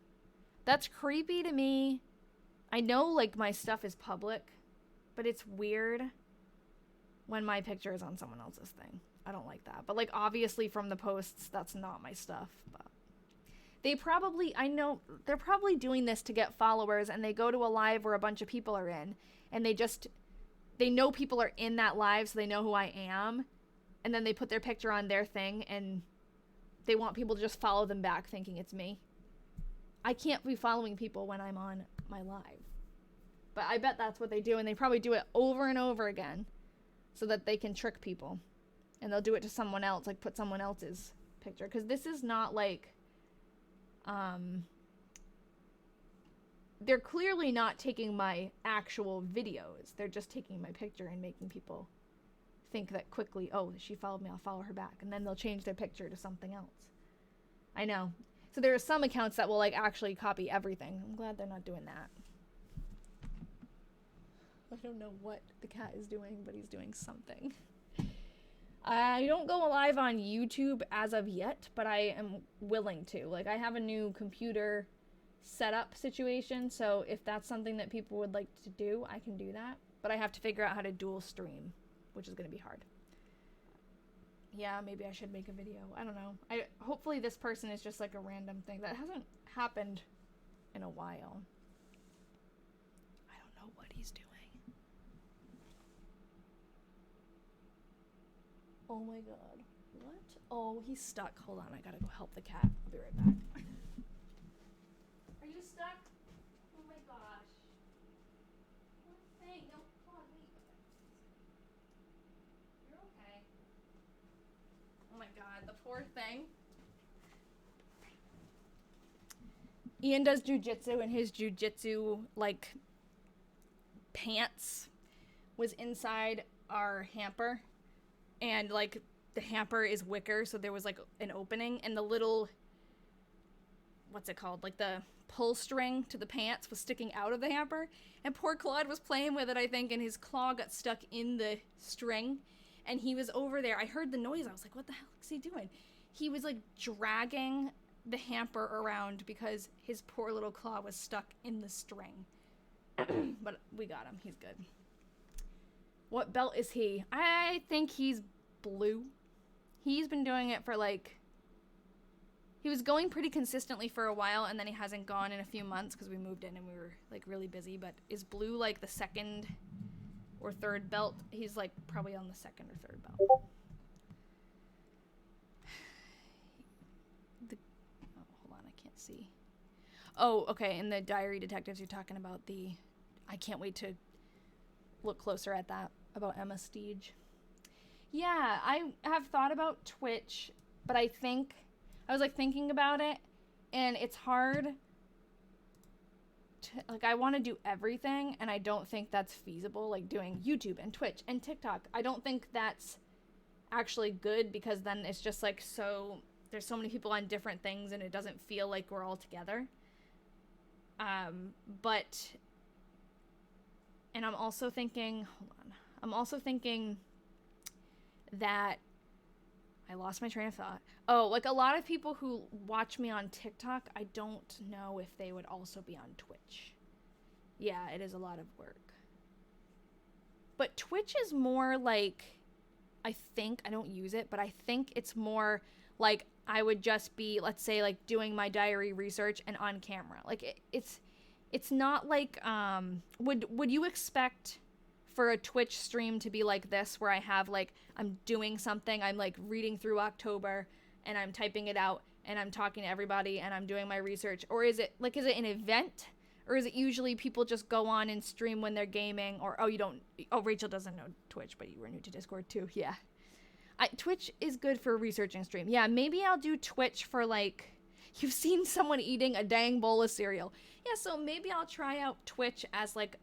That's creepy to me. I know, like, my stuff is public, but it's weird when my picture is on someone else's thing. I don't like that. But, like, obviously from the posts, that's not my stuff. But I know they're probably doing this to get followers, and they go to a live where a bunch of people are in, and they know people are in that live, so they know who I am, and then they put their picture on their thing, and they want people to just follow them back thinking it's me. I can't be following people when I'm on my live. But I bet that's what they do, and they probably do it over and over again so that they can trick people. And they'll do it to someone else, like put someone else's picture. Because this is not like they're clearly not taking my actual videos. They're just taking my picture and making people think that quickly, oh, she followed me, I'll follow her back. And then they'll change their picture to something else. I know. So there are some accounts that will like actually copy everything. I'm glad they're not doing that. I don't know what the cat is doing, but he's doing something. I don't go live on YouTube as of yet, but I am willing to. Like, I have a new computer setup situation, so if that's something that people would like to do, I can do that. But I have to figure out how to dual stream, which is going to be hard. Yeah, maybe I should make a video. I don't know. Hopefully this person is just like a random thing. That hasn't happened in a while. I don't know what he's doing. Oh my god. What? Oh, he's stuck. Hold on, I gotta go help the cat. I'll be right back. Are you stuck? Oh my gosh. Poor thing. No, come on, wait. You're okay. Oh my god, the poor thing. Ian does jujitsu, and his jujitsu, like, pants was inside our hamper. And, like, the hamper is wicker, so there was, like, an opening, and the little, what's it called? Like, the pull string to the pants was sticking out of the hamper. And poor Claude was playing with it, I think, and his claw got stuck in the string. And he was over there. I heard the noise. I was like, what the hell is he doing? He was, like, dragging the hamper around because his poor little claw was stuck in the string. But we got him. He's good. What belt is he? I think he's blue. He's been doing it for like... He was going pretty consistently for a while, and then he hasn't gone in a few months because we moved in and we were like really busy. But is blue like the second or third belt? He's like probably on the second or third belt. Oh, hold on, I can't see. Oh, okay, in the Diary Detectives you're talking about the... I can't wait to look closer at that. About Emma Steege. Yeah, I have thought about Twitch, but I was like thinking about it, and it's hard to, like, I want to do everything, and I don't think that's feasible, like doing YouTube and Twitch and TikTok. I don't think that's actually good, because then it's just like there's so many people on different things, and it doesn't feel like we're all together. And I'm also thinking, hold on. I'm also thinking that I lost my train of thought. Oh, like a lot of people who watch me on TikTok, I don't know if they would also be on Twitch. Yeah, it is a lot of work. But Twitch is more like, I don't use it, but I think it's more like I would just be, let's say, like doing my diary research and on camera. Like it's not like, would you expect for a Twitch stream to be like this, where I have like, I'm doing something, I'm like reading through October and I'm typing it out and I'm talking to everybody and I'm doing my research? Or is it an event? Or is it usually people just go on and stream when they're gaming? Or, Rachel doesn't know Twitch, but you were new to Discord too. Yeah. Twitch is good for researching stream. Yeah, maybe I'll do Twitch for like, you've seen someone eating a dang bowl of cereal. Yeah, so maybe I'll try out Twitch as like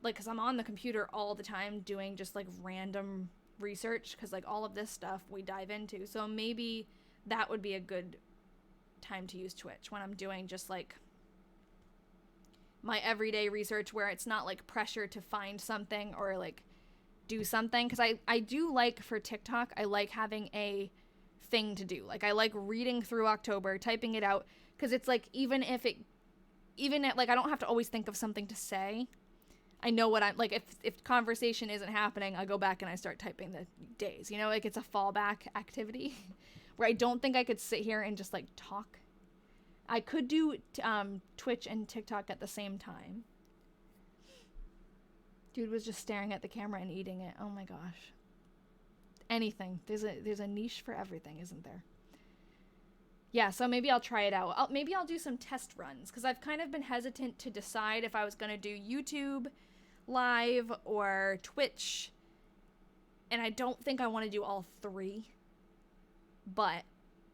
because I'm on the computer all the time doing just like random research, because like all of this stuff we dive into. So maybe that would be a good time to use Twitch, when I'm doing just like my everyday research, where it's not like pressure to find something or like do something. Because I do like, for TikTok, I like having a thing to do. Like I like reading through October, typing it out, because it's like even if I don't have to always think of something to say. I know what I'm like. If conversation isn't happening, I go back and I start typing the days. You know, like it's a fallback activity where I don't think I could sit here and just like talk. I could do Twitch and TikTok at the same time. Dude was just staring at the camera and eating it. Oh my gosh. Anything. There's a niche for everything, isn't there? Yeah, so maybe I'll try it out. Maybe I'll do some test runs, because I've kind of been hesitant to decide if I was going to do YouTube Live or Twitch, and I don't think I want to do all three, but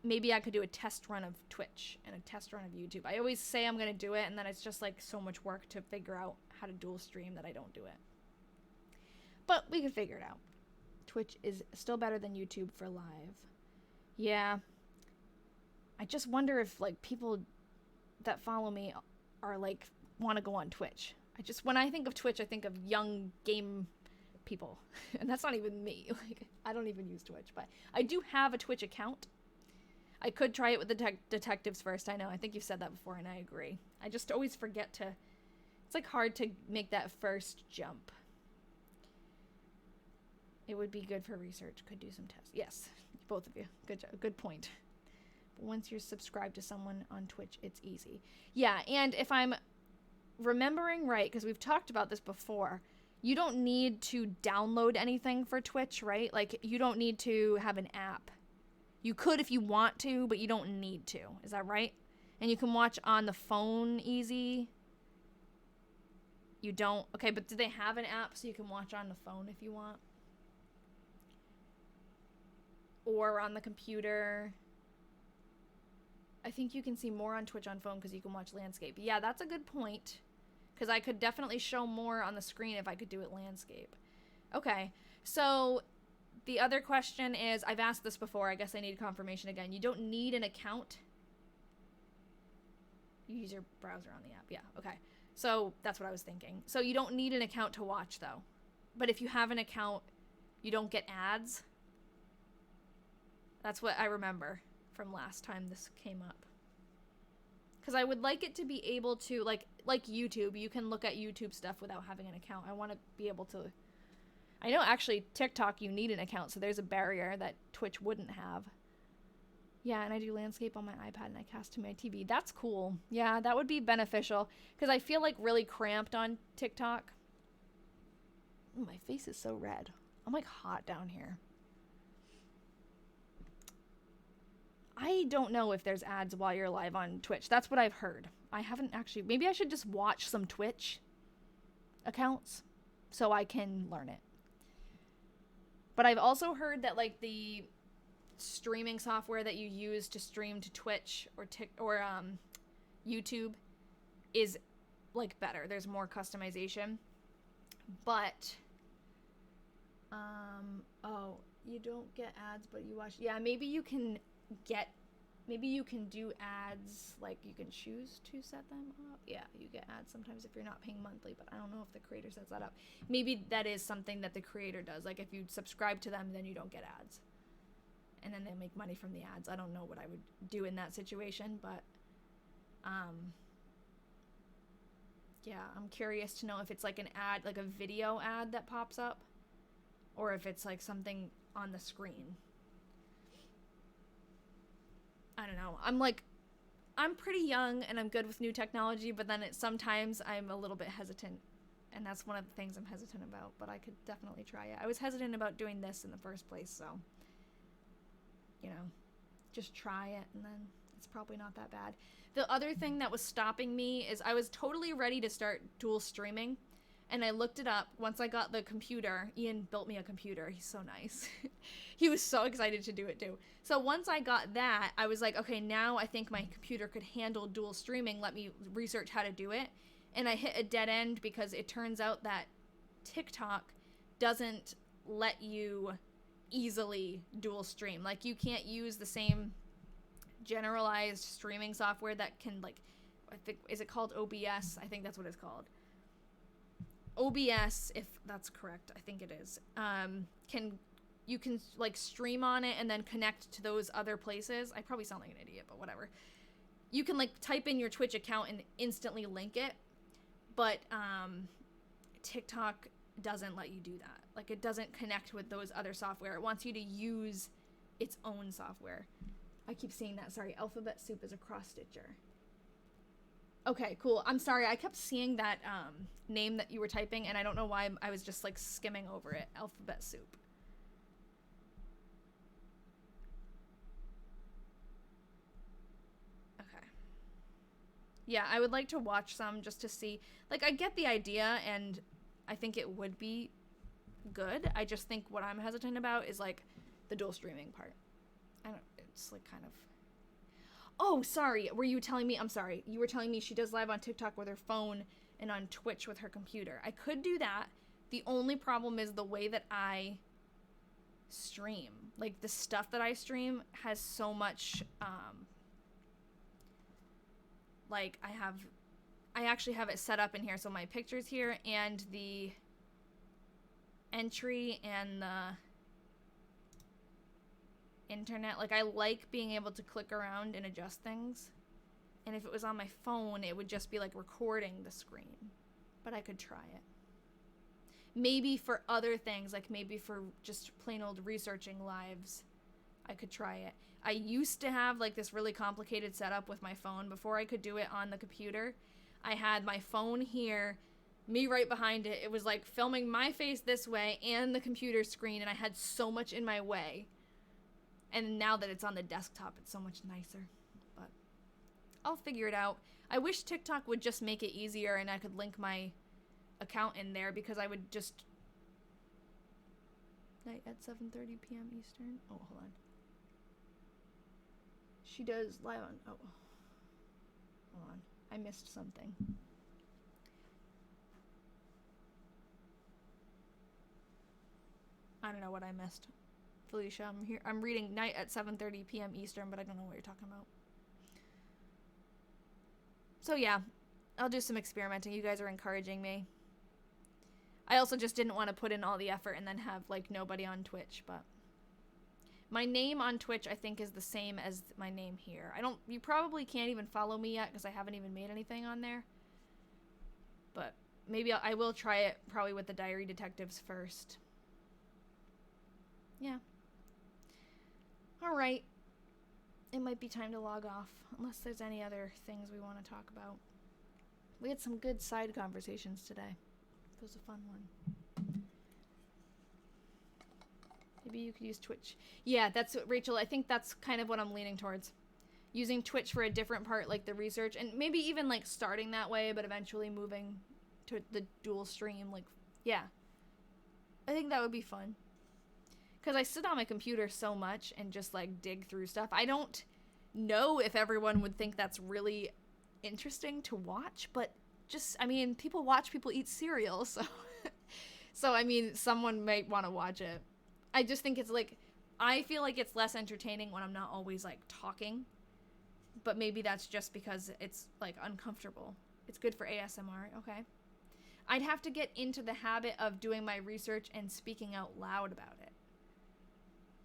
maybe I could do a test run of Twitch and a test run of YouTube. I always say I'm going to do it, and then it's just like so much work to figure out how to dual stream that I don't do it. But we can figure it out. Twitch is still better than YouTube for live. Yeah. I just wonder if like people that follow me are like want to go on Twitch. When I think of Twitch, I think of young game people. And that's not even me. Like, I don't even use Twitch, but I do have a Twitch account. I could try it with the detectives first. I know. I think you've said that before, and I agree. I just always forget to... It's, like, hard to make that first jump. It would be good for research. Could do some tests. Yes, both of you. Good job. Good point. But once you're subscribed to someone on Twitch, it's easy. Yeah, and if I'm remembering right, because we've talked about this before, you don't need to download anything for Twitch, right? Like, you don't need to have an app. You could if you want to, but you don't need to. Is that right? And you can watch on the phone easy. You don't? Okay, but do they have an app so you can watch on the phone if you want? Or on the computer? I think you can see more on Twitch on phone because you can watch landscape. Yeah, that's a good point. Because I could definitely show more on the screen if I could do it landscape. Okay, so... The other question is, I've asked this before, I guess I need confirmation again. You don't need an account. You use your browser on the app. Yeah, okay. So that's what I was thinking. So you don't need an account to watch, though. But if you have an account, you don't get ads. That's what I remember from last time this came up. Because I would like it to be able to, like YouTube, you can look at YouTube stuff without having an account. I want to be able to... I know actually TikTok you need an account, so there's a barrier that Twitch wouldn't have. Yeah, and I do landscape on my iPad and I cast to my TV. That's cool. Yeah, that would be beneficial because I feel like really cramped on TikTok. Ooh, my face is so red. I'm like hot down here. I don't know if there's ads while you're live on Twitch. That's what I've heard. I haven't actually... Maybe I should just watch some Twitch accounts so I can learn it. But I've also heard that, like, the streaming software that you use to stream to Twitch or YouTube is, like, better. There's more customization. But, oh, you don't get ads, but you watch... Yeah, maybe you can do ads, like, you can choose to set them up. Yeah, you get ads sometimes if you're not paying monthly, but I don't know if the creator sets that up. Maybe that is something that the creator does. Like, if you subscribe to them, then you don't get ads. And then they make money from the ads. I don't know what I would do in that situation, but, yeah, I'm curious to know if it's, like, an ad, like a video ad that pops up, or if it's, like, something on the screen. I don't know. I'm pretty young and I'm good with new technology, but then sometimes I'm a little bit hesitant. And that's one of the things I'm hesitant about, but I could definitely try it. I was hesitant about doing this in the first place, so, you know, just try it and then it's probably not that bad. The other thing that was stopping me is I was totally ready to start dual streaming. And I looked it up once I got the computer. Ian built me a computer. He's so nice. He was so excited to do it too. So once I got that, I was like, okay, now I think my computer could handle dual streaming. Let me research how to do it. And I hit a dead end because it turns out that TikTok doesn't let you easily dual stream. Like, you can't use the same generalized streaming software that can, like, I think, is it called OBS? I think that's what it's called. OBS, if that's correct, I think it is, you can like stream on it and then connect to those other places. I probably sound like an idiot, but whatever. You can like type in your Twitch account and instantly link it, but TikTok doesn't let you do that. Like, it doesn't connect with those other software. It wants you to use its own software. I keep saying that. Sorry, Alphabet Soup is a cross-stitcher. Okay, cool. I'm sorry. I kept seeing that name that you were typing, and I don't know why I was just, like, skimming over it. Alphabet Soup. Okay. Yeah, I would like to watch some just to see. Like, I get the idea, and I think it would be good. I just think what I'm hesitant about is, like, the dual streaming part. I don't... It's, like, kind of... Oh, sorry. Were you telling me? I'm sorry. You were telling me she does live on TikTok with her phone and on Twitch with her computer. I could do that. The only problem is the way that I stream. Like, the stuff that I stream has so much, like, I actually have it set up in here. So my picture's here and the entry and the internet. Like, I like being able to click around and adjust things. And if it was on my phone, it would just be like recording the screen. But I could try it. Maybe for other things, like maybe for just plain old researching lives, I could try it. I used to have like this really complicated setup with my phone before I could do it on the computer. I had my phone here, me right behind it. It was like filming my face this way and the computer screen, and I had so much in my way. And now that it's on the desktop, it's so much nicer. But I'll figure it out. I wish TikTok would just make it easier and I could link my account in there, because I would just... Night at 7:30 p.m. Eastern. Oh, hold on. She does live on... Oh. Hold on. I missed something. I don't know what I missed. Felicia, I'm here. I'm reading night at 7:30 p.m. Eastern, but I don't know what you're talking about. So yeah, I'll do some experimenting. You guys are encouraging me. I also just didn't want to put in all the effort and then have like nobody on Twitch, but my name on Twitch I think is the same as my name here. You probably can't even follow me yet because I haven't even made anything on there. But maybe I will try it probably with the Diary Detectives first. Yeah. Alright. It might be time to log off, unless there's any other things we want to talk about. We had some good side conversations today. It was a fun one. Maybe you could use Twitch. Yeah, that's what, Rachel, I think that's kind of what I'm leaning towards. Using Twitch for a different part, like the research, and maybe even like starting that way, but eventually moving to the dual stream. Like, yeah. I think that would be fun. Because I sit on my computer so much and just like dig through stuff. I don't know if everyone would think that's really interesting to watch, but just, I mean, people watch people eat cereal, so so I mean, someone might want to watch it. I just think it's like, I feel like it's less entertaining when I'm not always like talking, but maybe that's just because it's like uncomfortable. It's good for ASMR, okay? I'd have to get into the habit of doing my research and speaking out loud about it.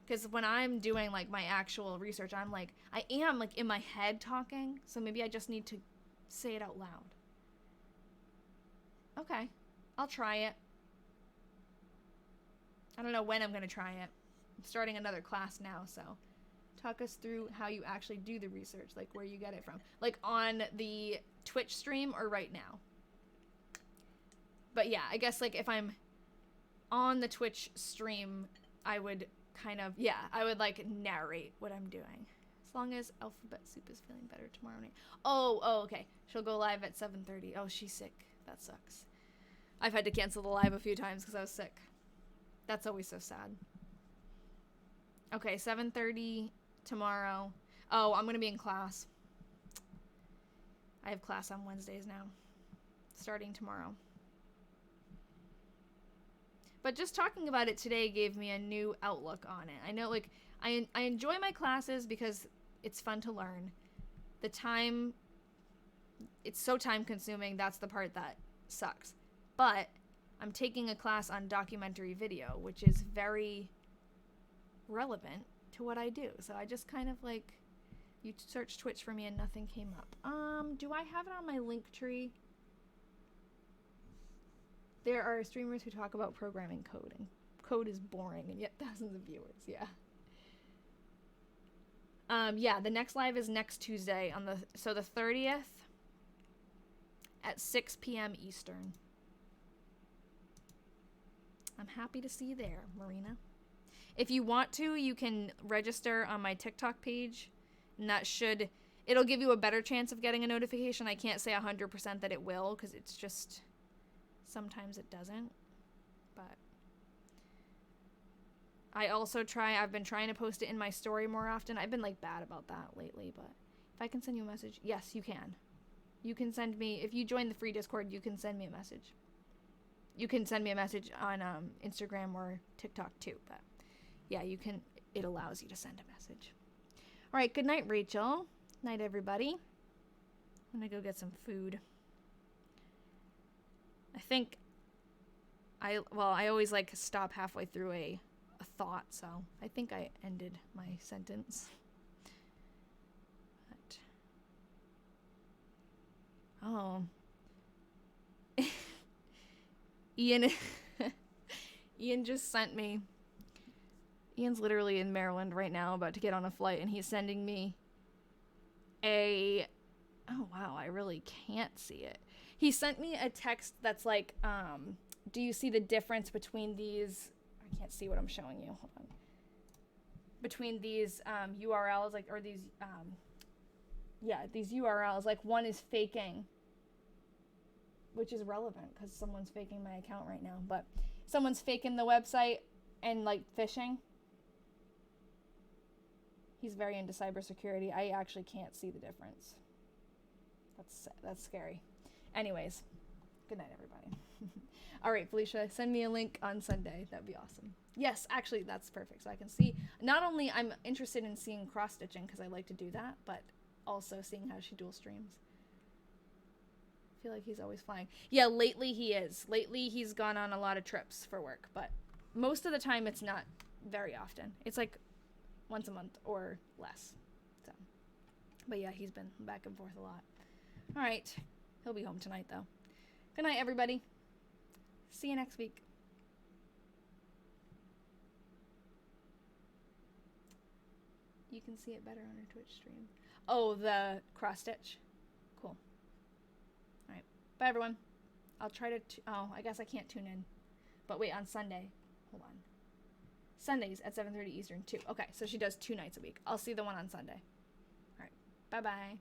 Because when I'm doing like my actual research, I am like in my head talking, so maybe I just need to say it out loud. Okay, I'll try it. I don't know when I'm going to try it. I'm starting another class now, so talk us through how you actually do the research, like where you get it from. Like on the Twitch stream or right now. But yeah, I guess like if I'm on the Twitch stream, I would kind of, yeah, I would like narrate what I'm doing. As long as Alphabet Soup is feeling better tomorrow night. Oh, okay. She'll go live at 7:30. Oh, she's sick. That sucks. I've had to cancel the live a few times because I was sick. That's always so sad. Okay, 7:30 tomorrow. Oh, I'm going to be in class. I have class on Wednesdays now. Starting tomorrow. But just talking about it today gave me a new outlook on it. I know, like, I enjoy my classes because it's fun to learn. The time, it's so time consuming, that's the part that sucks. But I'm taking a class on documentary video, which is very relevant to what I do. So I just kind of like, you searched Twitch for me and nothing came up. Do I have it on my link tree? There are streamers who talk about programming code, and code is boring, and yet thousands of viewers, yeah. Yeah, the next live is next Tuesday, so the 30th at 6 p.m. Eastern. I'm happy to see you there, Marina. If you want to, you can register on my TikTok page, and it'll give you a better chance of getting a notification. I can't say 100% that it will, because it's just... sometimes it doesn't, but I've been trying to post it in my story more often. I've been like bad about that lately, but If I can send you a message. Yes, you can. You can send me, if you join the free Discord, you can send me a message. You can send me a message on Instagram or TikTok too. But yeah, you can, it allows you to send a message. All right, good night, Rachel. Night, everybody. I'm going to go get some food. I think I always like stop halfway through a thought, so I think I ended my sentence. But, oh. Ian just sent me. Ian's literally in Maryland right now, about to get on a flight, and he's sending me oh wow, I really can't see it. He sent me a text that's like, do you see the difference between these? I can't see what I'm showing you. Hold on. Between these URLs, like, or these, these URLs, like one is faking, which is relevant because someone's faking my account right now, but someone's faking the website and like phishing. He's very into cybersecurity. I actually can't see the difference. That's scary. Anyways, good night, everybody. All right, Felicia, send me a link on Sunday. That'd be awesome. Yes, actually, that's perfect. So I can see, not only I'm interested in seeing cross-stitching because I like to do that, but also seeing how she dual streams. I feel like he's always flying. Yeah, lately he is. Lately he's gone on a lot of trips for work, but most of the time it's not very often. It's like once a month or less. So, but yeah, he's been back and forth a lot. All right. He'll be home tonight, though. Good night, everybody. See you next week. You can see it better on her Twitch stream. Oh, the cross-stitch. Cool. All right. Bye, everyone. I'll try to... oh, I guess I can't tune in. But wait, on Sunday. Hold on. Sundays at 7:30 Eastern, too. Okay, so she does 2 nights a week. I'll see the one on Sunday. All right. Bye-bye.